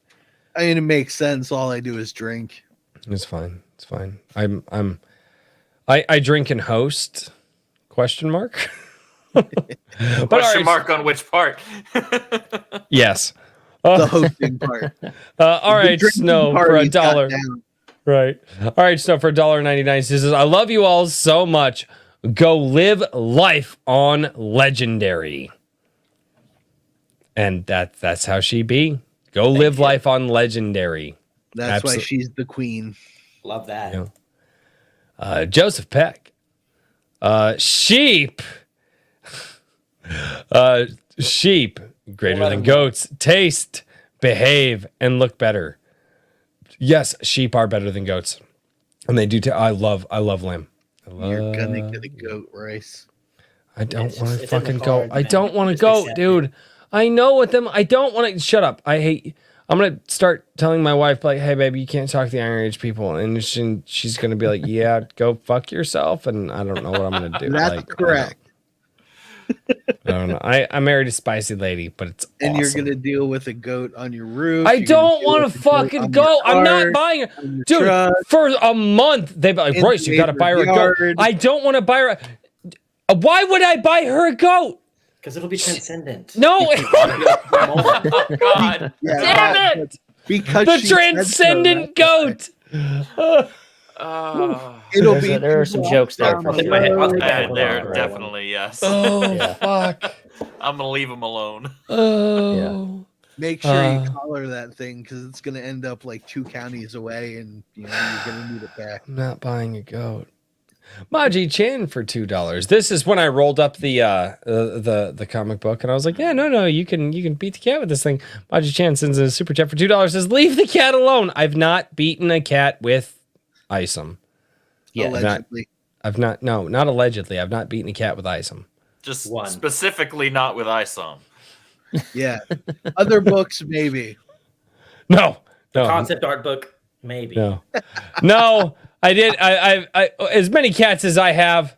[SPEAKER 3] I mean, it makes sense. All I do is drink.
[SPEAKER 2] It's fine. I drink and host? Question mark?
[SPEAKER 5] Question mark on which part?
[SPEAKER 2] Yes.
[SPEAKER 3] The hosting part.
[SPEAKER 2] All right, Snow for $1. Right. All right, Snow for $1.99. Says, I love you all so much. Go live life on Legendary. And that's how she be. Go live life on Legendary.
[SPEAKER 3] That's why she's the queen.
[SPEAKER 11] Love that.
[SPEAKER 2] Yeah. Joseph Peck. Sheep. Sheep greater than goats. Taste, behave, and look better. Yes, sheep are better than goats, and they do. I love lamb.
[SPEAKER 3] You're gonna get a goat, Royce.
[SPEAKER 2] I don't want to fucking go. I don't want to go, dude. I know what them. I don't want to. Shut up. I hate. I'm gonna start telling my wife like, "Hey, baby, you can't talk to the Iron Age people," and she's gonna be like, "Yeah, go fuck yourself." And I don't know what I'm gonna do.
[SPEAKER 3] That's
[SPEAKER 2] like,
[SPEAKER 3] correct.
[SPEAKER 2] I don't know. I married a spicy lady, but it's
[SPEAKER 3] and
[SPEAKER 2] awesome.
[SPEAKER 3] You're gonna deal with a goat on your roof.
[SPEAKER 2] I don't want to fucking go. I'm not buying it, dude.
[SPEAKER 3] Truck,
[SPEAKER 2] for a month, they'd be like, "Royce, you got to buy her a goat." I don't want to buy her. Why would I buy her a goat?
[SPEAKER 11] Because it'll be transcendent.
[SPEAKER 2] No.
[SPEAKER 5] Oh God!
[SPEAKER 2] Damn it!
[SPEAKER 3] Because
[SPEAKER 2] the transcendent goat.
[SPEAKER 8] It'll be. There are some jokes there.
[SPEAKER 5] There, definitely, yes.
[SPEAKER 2] Oh fuck!
[SPEAKER 5] I'm gonna leave him alone.
[SPEAKER 2] Oh.
[SPEAKER 3] Make sure you collar that thing because it's gonna end up like 2 counties away, and you're gonna need it back.
[SPEAKER 2] I'm not buying a goat. Maji Chan for $2. This is when I rolled up the comic book, and I was like, "Yeah, no, you can beat the cat with this thing." Maji Chan sends a super chat for $2. Says, "Leave the cat alone. I've not beaten a cat with isom."
[SPEAKER 3] Yeah, allegedly.
[SPEAKER 2] Not allegedly. I've not beaten a cat with isom.
[SPEAKER 5] Just specifically not with isom.
[SPEAKER 3] Yeah, other books maybe.
[SPEAKER 2] No.
[SPEAKER 11] Concept art book maybe.
[SPEAKER 2] No. I did. I as many cats as I have.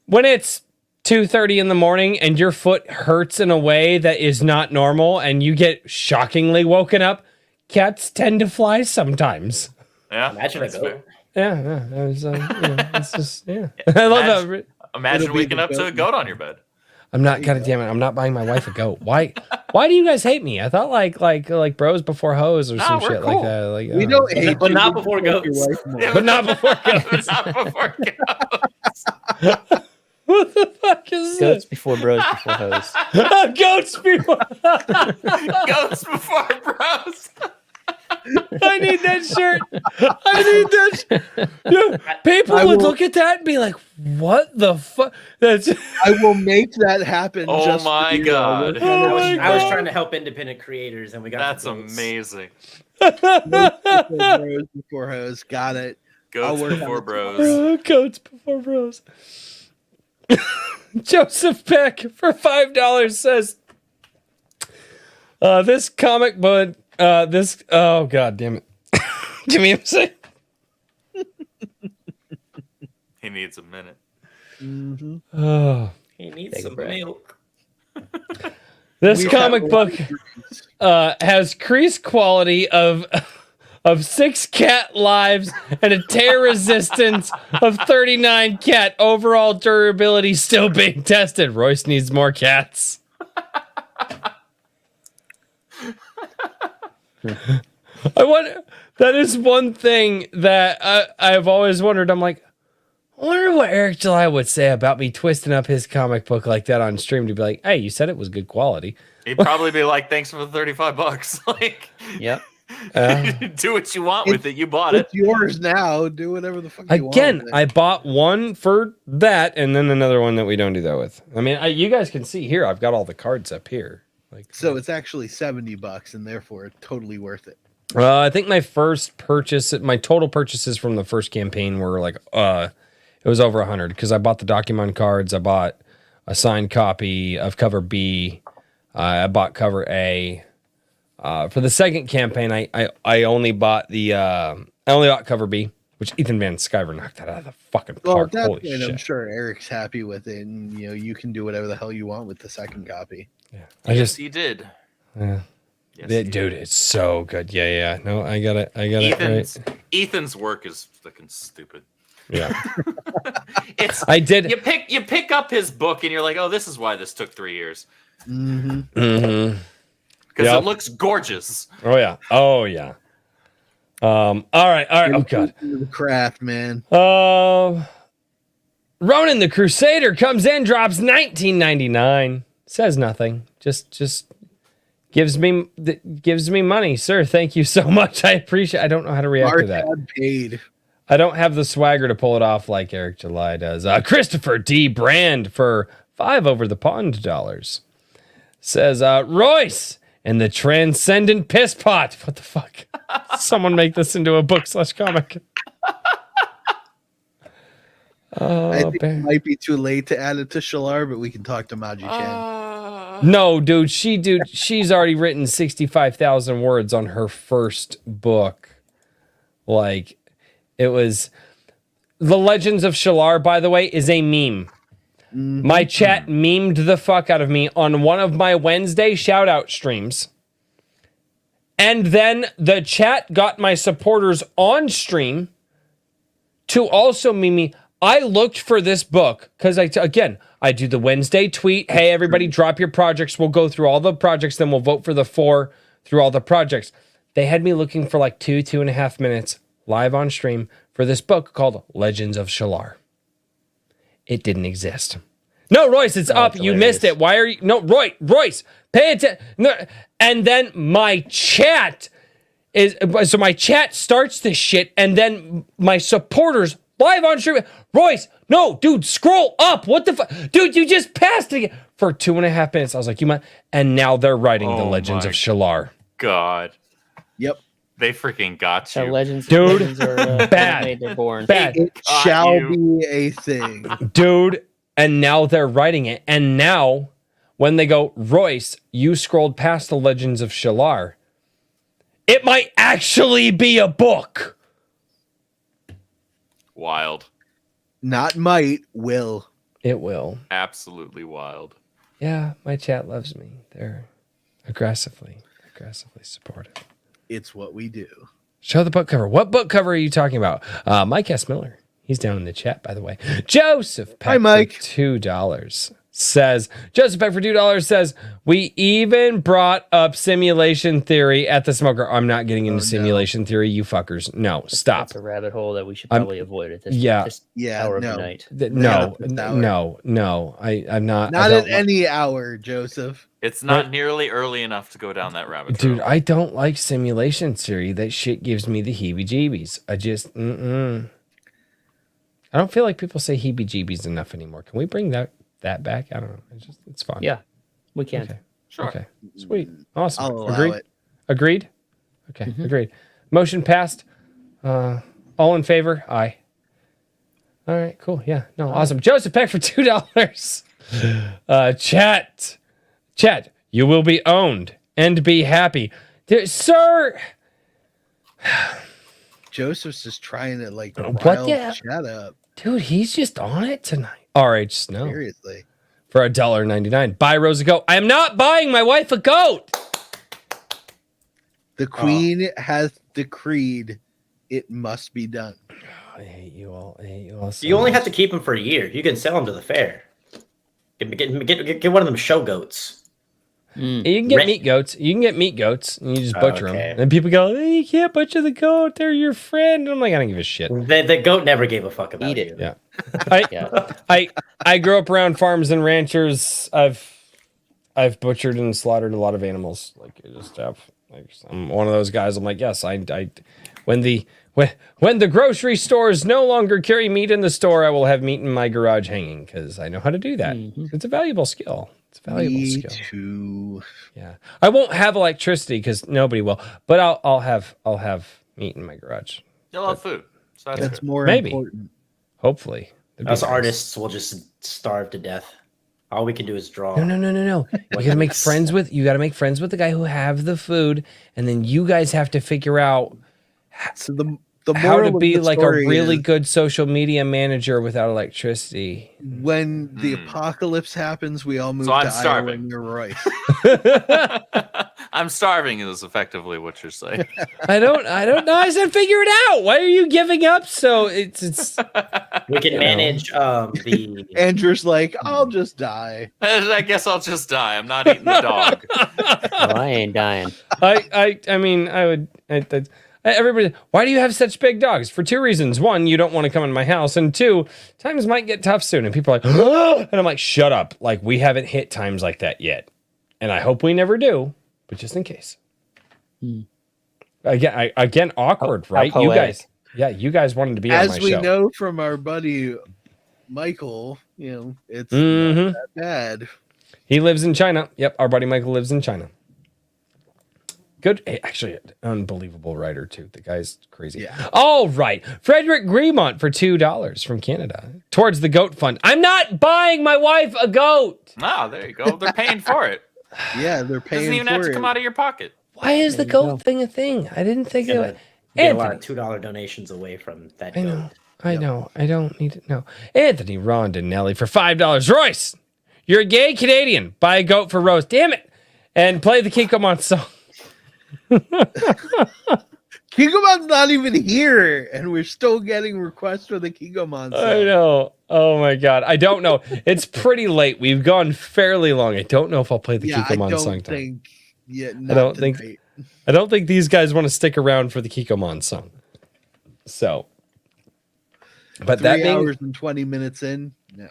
[SPEAKER 2] When it's 2:30 in the morning and your foot hurts in a way that is not normal, and you get shockingly woken up, cats tend to fly sometimes.
[SPEAKER 5] Yeah,
[SPEAKER 11] imagine a goat.
[SPEAKER 2] Yeah. It's just I love that.
[SPEAKER 5] Imagine waking up to a goat on your bed.
[SPEAKER 2] I'm not. God damn it! I'm not buying my wife a goat. Why? Why do you guys hate me? I thought like bros before hoes or some shit
[SPEAKER 5] cool.
[SPEAKER 2] like that. Like
[SPEAKER 3] we don't hate,
[SPEAKER 11] but not before goats.
[SPEAKER 2] But not before goats.
[SPEAKER 5] Not before goats.
[SPEAKER 2] What the fuck is
[SPEAKER 8] Goats
[SPEAKER 2] this?
[SPEAKER 8] before bros before hoes.
[SPEAKER 2] Goats before.
[SPEAKER 5] Goats before bros.
[SPEAKER 2] I need that shirt. I need that shirt. Yeah, people would look at that and be like, "What the fuck?" That's.
[SPEAKER 3] I will make that happen.
[SPEAKER 5] Oh
[SPEAKER 3] just
[SPEAKER 5] my
[SPEAKER 3] for
[SPEAKER 5] God.
[SPEAKER 3] you.
[SPEAKER 11] I was trying to help independent creators, and we got
[SPEAKER 5] That's
[SPEAKER 11] the goats.
[SPEAKER 5] amazing.
[SPEAKER 3] Bros before hoes. Got it.
[SPEAKER 5] Goats before bros.
[SPEAKER 2] Goats before bros. Joseph Peck for $5 says, "This comic book." Oh god damn it. Give me a second.
[SPEAKER 5] He needs a minute.
[SPEAKER 3] Mm-hmm.
[SPEAKER 2] Oh.
[SPEAKER 11] He needs some milk.
[SPEAKER 2] This comic book has crease quality of 6 cat lives and a tear resistance of 39 cat. Overall durability still being tested. Royce needs more cats. I wonder. That is one thing that I've always wondered. I'm like, I wonder what Eric July would say about me twisting up his comic book like that on stream to be like, "Hey, you said it was good quality."
[SPEAKER 5] He'd probably be like, "Thanks for the $35." Like,
[SPEAKER 8] yep.
[SPEAKER 5] Do what you want with it. You bought it.
[SPEAKER 3] It's yours now. Do whatever the fuck you want.
[SPEAKER 2] Again, I bought one for that, and then another one that we don't do that with. I mean, you guys can see here. I've got all the cards up here. Like,
[SPEAKER 3] so it's actually $70, and therefore totally worth it.
[SPEAKER 2] I think my first purchase, my total purchases from the first campaign were like, it was over 100 because I bought the Documon cards. I bought a signed copy of cover B. I bought cover A. For the second campaign, I only bought cover B, which Ethan Van Sciver knocked that out of the fucking park. Holy shit!
[SPEAKER 3] I'm sure Eric's happy with it, and you can do whatever the hell you want with the second copy.
[SPEAKER 2] Yeah,
[SPEAKER 5] Yes, he did.
[SPEAKER 2] Yeah. Dude, it's so good. Yeah. No, I got it. Right.
[SPEAKER 5] Ethan's work is fucking stupid.
[SPEAKER 2] Yeah.
[SPEAKER 5] I did. You pick up his book and you're like, "Oh, this is why this took 3 years."
[SPEAKER 3] Mm-hmm.
[SPEAKER 2] Mm-hmm.
[SPEAKER 5] Because it looks gorgeous.
[SPEAKER 2] Oh yeah. All right. Oh god.
[SPEAKER 3] The craft, man.
[SPEAKER 2] Ronan the Crusader comes in, drops $19.99. Says nothing. Just gives me money, sir. Thank you so much. I appreciate. I don't know how to react to that.
[SPEAKER 3] Paid.
[SPEAKER 2] I don't have the swagger to pull it off like Eric July does. Christopher D. Brand for $5 over the pond dollars says, Royce and the Transcendent Piss Pot. What the fuck? Someone make this into a book/comic.
[SPEAKER 3] I think it might be too late to add it to Shalar, but we can talk to Maji Chan.
[SPEAKER 2] No, dude, she's already written 65,000 words on her first book. Like, it was The Legends of Shalar, by the way, is a meme. Mm-hmm. My chat memed the fuck out of me on one of my Wednesday shout out streams. And then the chat got my supporters on stream to also meme me. I looked for this book because I do the Wednesday tweet. Hey, everybody, drop your projects. We'll go through all the projects. Then we'll vote for the 4 through all the projects. They had me looking for like 2.5 minutes live on stream for this book called Legends of Shalar. It didn't exist. No, Royce, it's up. You missed it. Why are you? No, Royce, pay attention. No. And then my chat starts this shit, and then my supporters live on stream. Royce, no, dude, scroll up. What the fuck? Dude, you just passed it for 2.5 minutes. I was like, you might. And now they're writing the Legends of Shalar.
[SPEAKER 5] God.
[SPEAKER 3] Yep.
[SPEAKER 5] They freaking got you.
[SPEAKER 8] Legends
[SPEAKER 2] are bad.
[SPEAKER 8] They're born.
[SPEAKER 2] Bad.
[SPEAKER 3] It shall be a thing.
[SPEAKER 2] Dude, and now they're writing it. And now, when they go, Royce, you scrolled past the Legends of Shalar, it might actually be a book.
[SPEAKER 5] Wild.
[SPEAKER 3] Not might, will.
[SPEAKER 2] It will.
[SPEAKER 5] Absolutely wild.
[SPEAKER 2] Yeah, my chat loves me. They're aggressively supportive.
[SPEAKER 3] It's what we do.
[SPEAKER 2] Show the book cover. What book cover are you talking about? Mike S. Miller. He's down in the chat, by the way. Joseph Peck.
[SPEAKER 3] Hi, Mike.
[SPEAKER 2] For $2 says, Joseph Peck for $2 says, we even brought up simulation theory at the smoker. I'm not getting into simulation theory, you fuckers. No, stop.
[SPEAKER 8] That's a rabbit hole that we should probably avoid at this hour of the night.
[SPEAKER 2] No. I'm not.
[SPEAKER 3] Not at any hour, Joseph.
[SPEAKER 5] It's not nearly early enough to go down that rabbit trail.
[SPEAKER 2] Dude, I don't like simulation theory. That shit gives me the heebie-jeebies. I don't feel like people say heebie-jeebies enough anymore. Can we bring that back? I don't know. It's fun.
[SPEAKER 8] Yeah, we can.
[SPEAKER 2] Okay.
[SPEAKER 5] Sure.
[SPEAKER 2] Okay. Sweet. Awesome.
[SPEAKER 3] I'll allow it.
[SPEAKER 2] Agreed? Okay. Agreed. Motion passed. All in favor? Aye. All right. Cool. Yeah. No. Awesome. Joseph Peck for $2. Chat. You will be owned and be happy, sir.
[SPEAKER 3] Joseph's just trying to like shut up.
[SPEAKER 2] Dude, he's just on it tonight. RH Snow.
[SPEAKER 3] Seriously.
[SPEAKER 2] For $1.99. Buy Rose a goat. I am not buying my wife a goat.
[SPEAKER 3] The queen has decreed it must be done.
[SPEAKER 2] I hate you all. So
[SPEAKER 11] you only
[SPEAKER 2] much.
[SPEAKER 11] have to keep them for a year. You can sell them to the fair. Get one of them show goats.
[SPEAKER 2] You can get meat goats. You can get meat goats, and you just butcher them. And people go, hey, you can't butcher the goat. They're your friend. And I'm like, I don't give a shit.
[SPEAKER 11] The goat never gave a fuck about
[SPEAKER 8] it.
[SPEAKER 11] You.
[SPEAKER 2] Yeah. I grew up around farms and ranchers. I've butchered and slaughtered a lot of animals. Like I just have. I'm one of those guys. I'm like, yes, when the grocery stores no longer carry meat in the store, I will have meat in my garage hanging because I know how to do that. Mm-hmm. It's a valuable skill.
[SPEAKER 3] Me too.
[SPEAKER 2] Yeah, I won't have electricity because nobody will, but I'll have meat in my garage.
[SPEAKER 5] You'll have food. So
[SPEAKER 3] that's more
[SPEAKER 2] maybe.
[SPEAKER 3] Important.
[SPEAKER 2] Hopefully,
[SPEAKER 11] us artists will just starve to death. All we can do is draw.
[SPEAKER 2] No. You gotta make friends with the guy who have the food, and then you guys have to figure out how to be like a really good social media manager without electricity.
[SPEAKER 3] When the apocalypse happens, we all move to Iowa and Royce.
[SPEAKER 5] I'm starving is effectively what you're saying.
[SPEAKER 2] I don't know. I said figure it out. Why are you giving up? So it's
[SPEAKER 11] we can manage the
[SPEAKER 3] Andrew's like, I'll just die.
[SPEAKER 5] I guess I'll just die. I'm not eating the dog.
[SPEAKER 8] Well, I ain't dying.
[SPEAKER 2] I mean, I would. Everybody, why do you have such big dogs? For 2 reasons. 1, you don't want to come in my house. And 2, times might get tough soon. And people are like, oh! And I'm like, shut up. Like, we haven't hit times like that yet. And I hope we never do, but just in case. Again, awkward, right? You guys. Yeah, you guys wanted to be on my show.
[SPEAKER 3] As we know from our buddy Michael, it's not that bad.
[SPEAKER 2] He lives in China. Yep, our buddy Michael lives in China. Good. Actually, unbelievable writer, too. The guy's crazy. Yeah. All right. Frederick Gremont for $2 from Canada towards the goat fund. I'm not buying my wife a goat.
[SPEAKER 5] No, there you go. They're paying for it.
[SPEAKER 3] Yeah, they're paying for it.
[SPEAKER 5] Doesn't even have to come out of your pocket.
[SPEAKER 2] Why is the goat thing a thing? I didn't think it.
[SPEAKER 11] Get a lot of $2 donations away from that goat.
[SPEAKER 2] I know. I don't need to know. Anthony Rondinelli for $5. Royce, you're a gay Canadian. Buy a goat for Rose. Damn it. And play the Kikoman song.
[SPEAKER 3] Kikoman's not even here, and we're still getting requests for the Kikoman song.
[SPEAKER 2] I know. Oh my god. I don't know. It's pretty late. We've gone fairly long. I don't know if I'll play the Kikoman song. I don't think these guys want to stick around for the Kikoman song. So, but
[SPEAKER 3] 3 hours and 20 minutes in. No.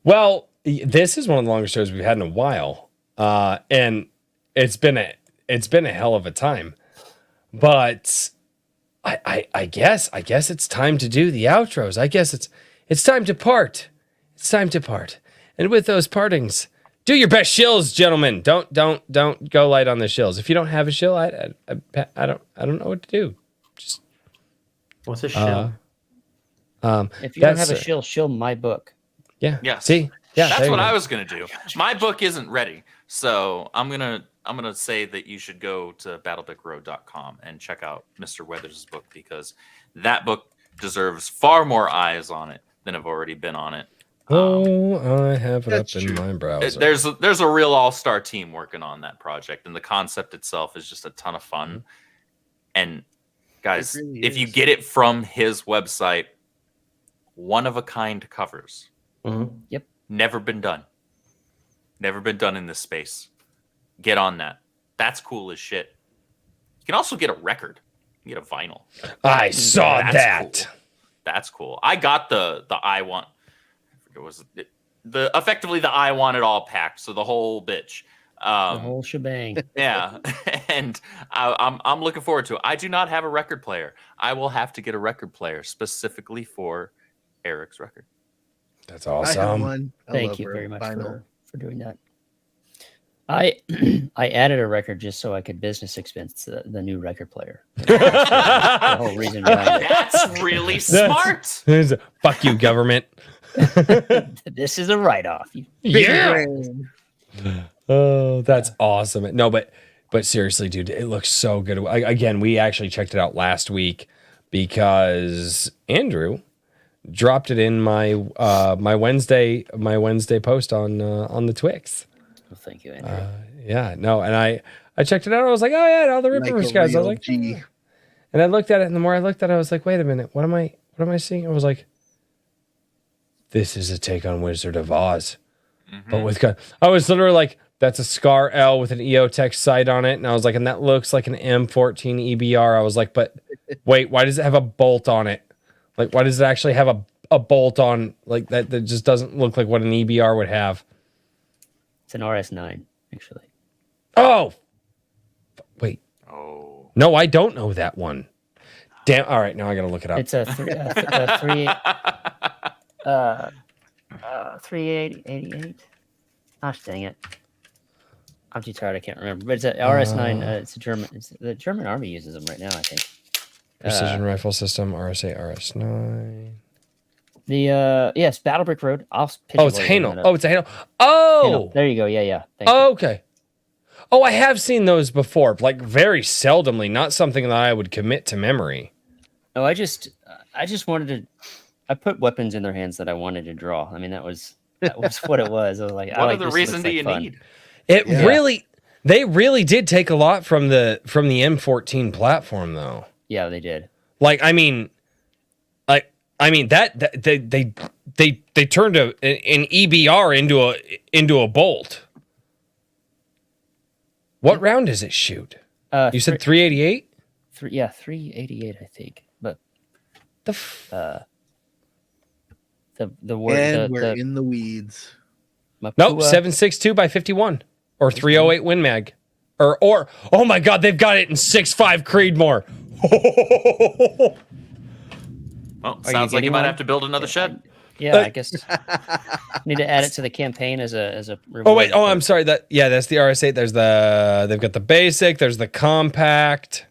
[SPEAKER 2] Well, this is one of the longest shows we've had in a while, and it's been a hell of a time. But I guess it's time to do the outros. I guess it's time to part. It's time to part. And with those partings, do your best shills, gentlemen. Don't go light on the shills. If you don't have a shill, I don't know what to do. Just
[SPEAKER 11] what's a shill?
[SPEAKER 8] If you don't have a shill my book.
[SPEAKER 2] Yeah.
[SPEAKER 5] Yes.
[SPEAKER 2] See? Yeah.
[SPEAKER 5] That's what I was gonna do. My book isn't ready, so I'm gonna say that you should go to battlebitgrow.com and check out Mr. Weathers' book, because that book deserves far more eyes on it than have already been on it.
[SPEAKER 2] I have it up in my browser.
[SPEAKER 5] There's a real all-star team working on that project, and the concept itself is just a ton of fun. And guys,
[SPEAKER 3] really
[SPEAKER 5] if you get it from his website, one-of-a-kind covers.
[SPEAKER 8] Yep.
[SPEAKER 5] Never been done in this space. Get on that. That's cool as shit. You can also get a record. You can get a vinyl.
[SPEAKER 2] I saw that.
[SPEAKER 5] Cool. That's cool. I got the I want. It was effectively the I want it all packed. So the whole bitch.
[SPEAKER 8] The whole shebang.
[SPEAKER 5] Yeah, and I'm looking forward to it. I do not have a record player. I will have to get a record player specifically for Eric's record.
[SPEAKER 2] That's awesome.
[SPEAKER 3] I have one.
[SPEAKER 8] Thank you very much for doing that. I added a record just so I could business expense the new record player. That's the whole reason behind it.
[SPEAKER 5] That's really smart.
[SPEAKER 2] Fuck you, government.
[SPEAKER 8] This is a write-off.
[SPEAKER 2] Yeah. Oh, that's awesome. No, but seriously, dude, it looks so good. Again, we actually checked it out last week because Andrew dropped it in my my Wednesday post on the Twix.
[SPEAKER 8] Well, thank you, Andrew.
[SPEAKER 2] Yeah, no, and I checked it out. I was like, oh yeah, all the Rippaverse guys. I was like, and I looked at it, and the more I looked at it, I was like, wait a minute, what am I seeing? I was like, this is a take on Wizard of Oz, but with gun. I was literally like, that's a Scar L with an EOTech sight on it, and I was like, and that looks like an M14 EBR. I was like, but wait, why does it have a bolt on it? Like, why does it actually have a bolt on like that? That just doesn't look like what an EBR would have.
[SPEAKER 8] It's an RS9, actually.
[SPEAKER 2] Oh, wait. Oh, no, I don't know that one. Damn. All right, now I gotta look it up.
[SPEAKER 8] It's a 388. Gosh, dang it! I'm too tired. I can't remember. But it's an RS9. It's a German. The German army uses them right now, I think.
[SPEAKER 2] Precision rifle system, RSA, RS9.
[SPEAKER 8] The yes, Battle Brick Road. I'll pitch
[SPEAKER 2] it's Hainel. Oh, it's a Hainel. Oh,
[SPEAKER 8] Hainel. There you go. Yeah. Thank you.
[SPEAKER 2] Okay. Oh, I have seen those before, like very seldomly. Not something that I would commit to memory.
[SPEAKER 8] Oh, I just wanted to. I put weapons in their hands that I wanted to draw. I mean, that was what it was. I was like,
[SPEAKER 5] what other reason do you need?
[SPEAKER 2] They really did take a lot from the M14 platform, though.
[SPEAKER 8] Yeah, they did.
[SPEAKER 2] Like, I mean that they turned an EBR into a bolt. What round does it shoot? You said 388?
[SPEAKER 8] 388, I think. But the
[SPEAKER 3] we're in the weeds.
[SPEAKER 2] Nope, 7.62 by 51 or 308 Win Mag, or oh my God, they've got it in 6.5 Creedmoor.
[SPEAKER 5] Well, sounds like you might have to build another shed.
[SPEAKER 8] Yeah, I guess need to add it to the campaign as a reward.
[SPEAKER 2] Oh wait, I'm sorry. That's the RS8. They've got the basic. There's the compact.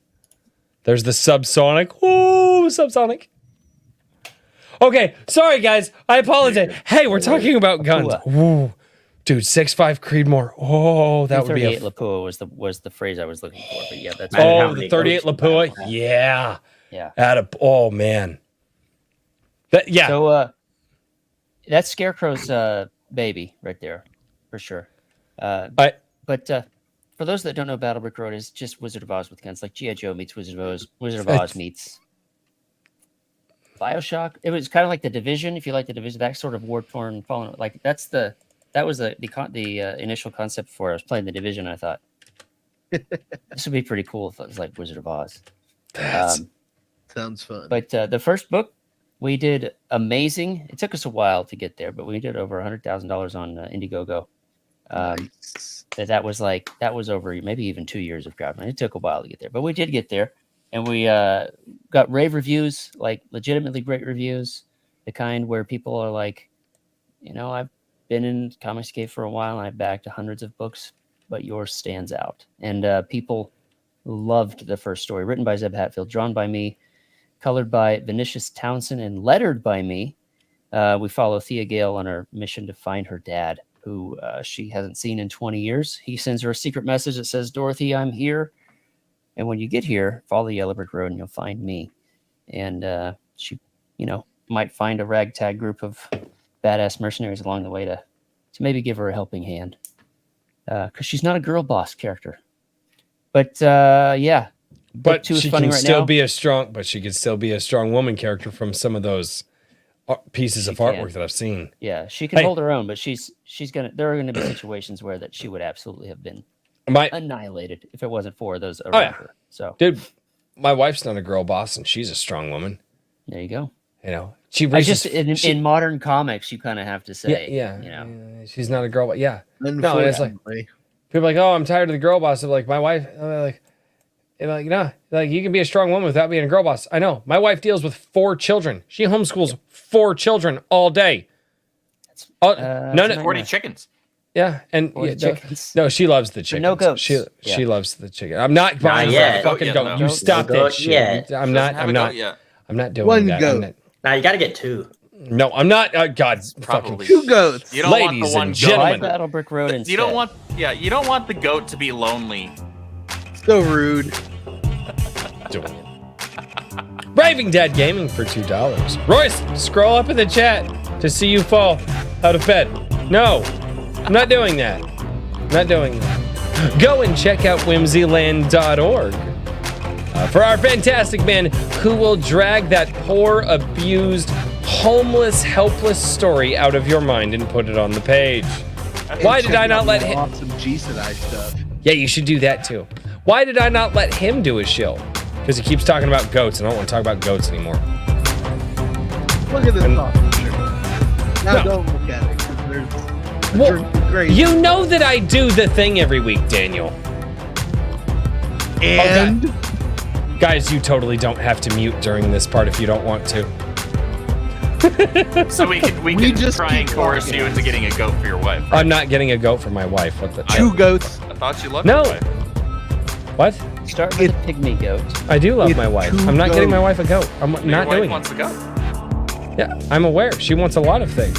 [SPEAKER 2] There's the subsonic. Ooh, subsonic. Okay, sorry guys. I apologize. Hey, we're talking about guns. Ooh, dude, 6.5 Creedmoor. Oh, that would be a
[SPEAKER 8] 38 Lapua was the phrase I was looking for. But yeah, that's
[SPEAKER 2] the 38 Lapua. Yeah. Oh man. Yeah.
[SPEAKER 8] So that's Scarecrow's baby right there, for sure. But for those that don't know, Battle Brick Road is just Wizard of Oz with guns, like G.I. Joe meets Wizard of Oz meets BioShock. It was kind of like The Division, if you like The Division, that sort of war-torn fallen. Like that was the initial concept for it. I was playing The Division, and I thought this would be pretty cool if it was like Wizard of Oz.
[SPEAKER 3] Sounds fun.
[SPEAKER 8] But the first book, we did amazing. It took us a while to get there, but we did over $100,000 on Indiegogo.
[SPEAKER 3] Nice.
[SPEAKER 8] That was over maybe even 2 years of crowdfunding. It took a while to get there, but we did get there, and we got rave reviews, like legitimately great reviews, the kind where people are like, I've been in Comicscape for a while, and I've backed hundreds of books, but yours stands out. And people loved the first story, written by Zeb Hatfield, drawn by me, colored by Vinicius Townsend, and lettered by me. We follow Thea Gale on her mission to find her dad, who she hasn't seen in 20 years. He sends her a secret message that says, "Dorothy, I'm here. And when you get here, follow the Yellow Brick Road and you'll find me." And she, might find a ragtag group of badass mercenaries along the way to maybe give her a helping hand. Because she's not a girl boss character. But yeah.
[SPEAKER 2] But she can still be a strong. But she could still be a strong woman character from some of those pieces of artwork that I've seen.
[SPEAKER 8] Yeah, she can hold her own, but there are gonna be situations where that she would absolutely have been annihilated if it wasn't for those around her. So,
[SPEAKER 2] dude, my wife's not a girl boss, and she's a strong woman.
[SPEAKER 8] There you go.
[SPEAKER 2] She raises,
[SPEAKER 8] in modern comics, you kind of have to say,
[SPEAKER 2] she's not a girl. But no, it's like people are like, "Oh, I'm tired of the girl boss." I'm like, my wife, no, you can be a strong woman without being a girl boss. I know. My wife deals with 4 children. She homeschools 4 children all day.
[SPEAKER 5] 40 chickens.
[SPEAKER 2] Yeah, and no, she loves the chickens.
[SPEAKER 8] No goats.
[SPEAKER 2] She loves the chicken. I'm not buying a fucking goat. You stop that shit. I'm not doing
[SPEAKER 3] one
[SPEAKER 2] that.
[SPEAKER 3] Goat.
[SPEAKER 11] Now you got to get 2.
[SPEAKER 2] No, I'm not. God,
[SPEAKER 5] probably
[SPEAKER 3] 2 goats.
[SPEAKER 5] You don't
[SPEAKER 2] ladies
[SPEAKER 5] want the one
[SPEAKER 2] and gentlemen.
[SPEAKER 8] Battle Brick Road instead.
[SPEAKER 5] You don't want the goat to be lonely.
[SPEAKER 3] So rude.
[SPEAKER 2] Doing it. Raving Dad Gaming for $2. Royce, scroll up in the chat to see you fall out of bed. No, I'm not doing that. Go and check out whimsyland.org for our fantastic man who will drag that poor, abused, homeless, helpless story out of your mind and put it on the page. Why did I not let him?
[SPEAKER 3] Awesome G-Sedai stuff.
[SPEAKER 2] Yeah, you should do that too. Why did I not let him do his shill? Because he keeps talking about goats, and I don't want to talk about goats anymore.
[SPEAKER 3] Look at this picture. Now don't look at it, because there's great.
[SPEAKER 2] You know that I do the thing every week, Daniel.
[SPEAKER 3] And
[SPEAKER 2] guys, you totally don't have to mute during this part if you don't want to.
[SPEAKER 5] So we can just try and coerce you into getting a goat for your wife.
[SPEAKER 2] Right? I'm not getting a goat for my wife. What the?
[SPEAKER 3] 2 goats.
[SPEAKER 5] I thought you loved your wife.
[SPEAKER 2] What?
[SPEAKER 8] Start with a pygmy goat.
[SPEAKER 2] I do love my wife. I'm not getting my wife a goat. I'm not doing it.
[SPEAKER 5] Your wife wants a goat.
[SPEAKER 2] Yeah, I'm aware. She wants a lot of things.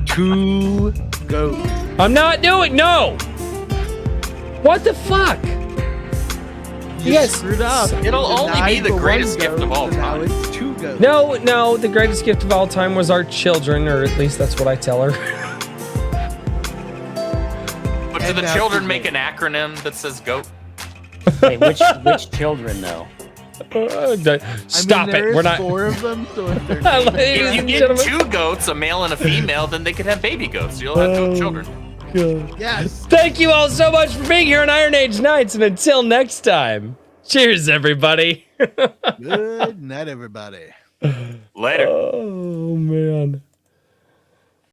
[SPEAKER 3] 2 goats.
[SPEAKER 2] I'm not doing. No. What the fuck?
[SPEAKER 3] You guys screwed up.
[SPEAKER 5] It'll only be the greatest gift of all time.
[SPEAKER 3] Now it's 2 goats.
[SPEAKER 2] No. The greatest gift of all time was our children, or at least that's what I tell her.
[SPEAKER 5] But do the children make an acronym that says GOAT?
[SPEAKER 8] Wait, which children though?
[SPEAKER 2] Stop it. We're not
[SPEAKER 3] 4 of them, so if they're
[SPEAKER 5] if you get 2 goats, a male and a female, then they could have baby goats. You'll have 2 children.
[SPEAKER 2] God.
[SPEAKER 3] Yes.
[SPEAKER 2] Thank you all so much for being here on Iron Age Nights, and until next time, cheers, everybody.
[SPEAKER 3] Good night, everybody.
[SPEAKER 5] Later.
[SPEAKER 2] Oh man.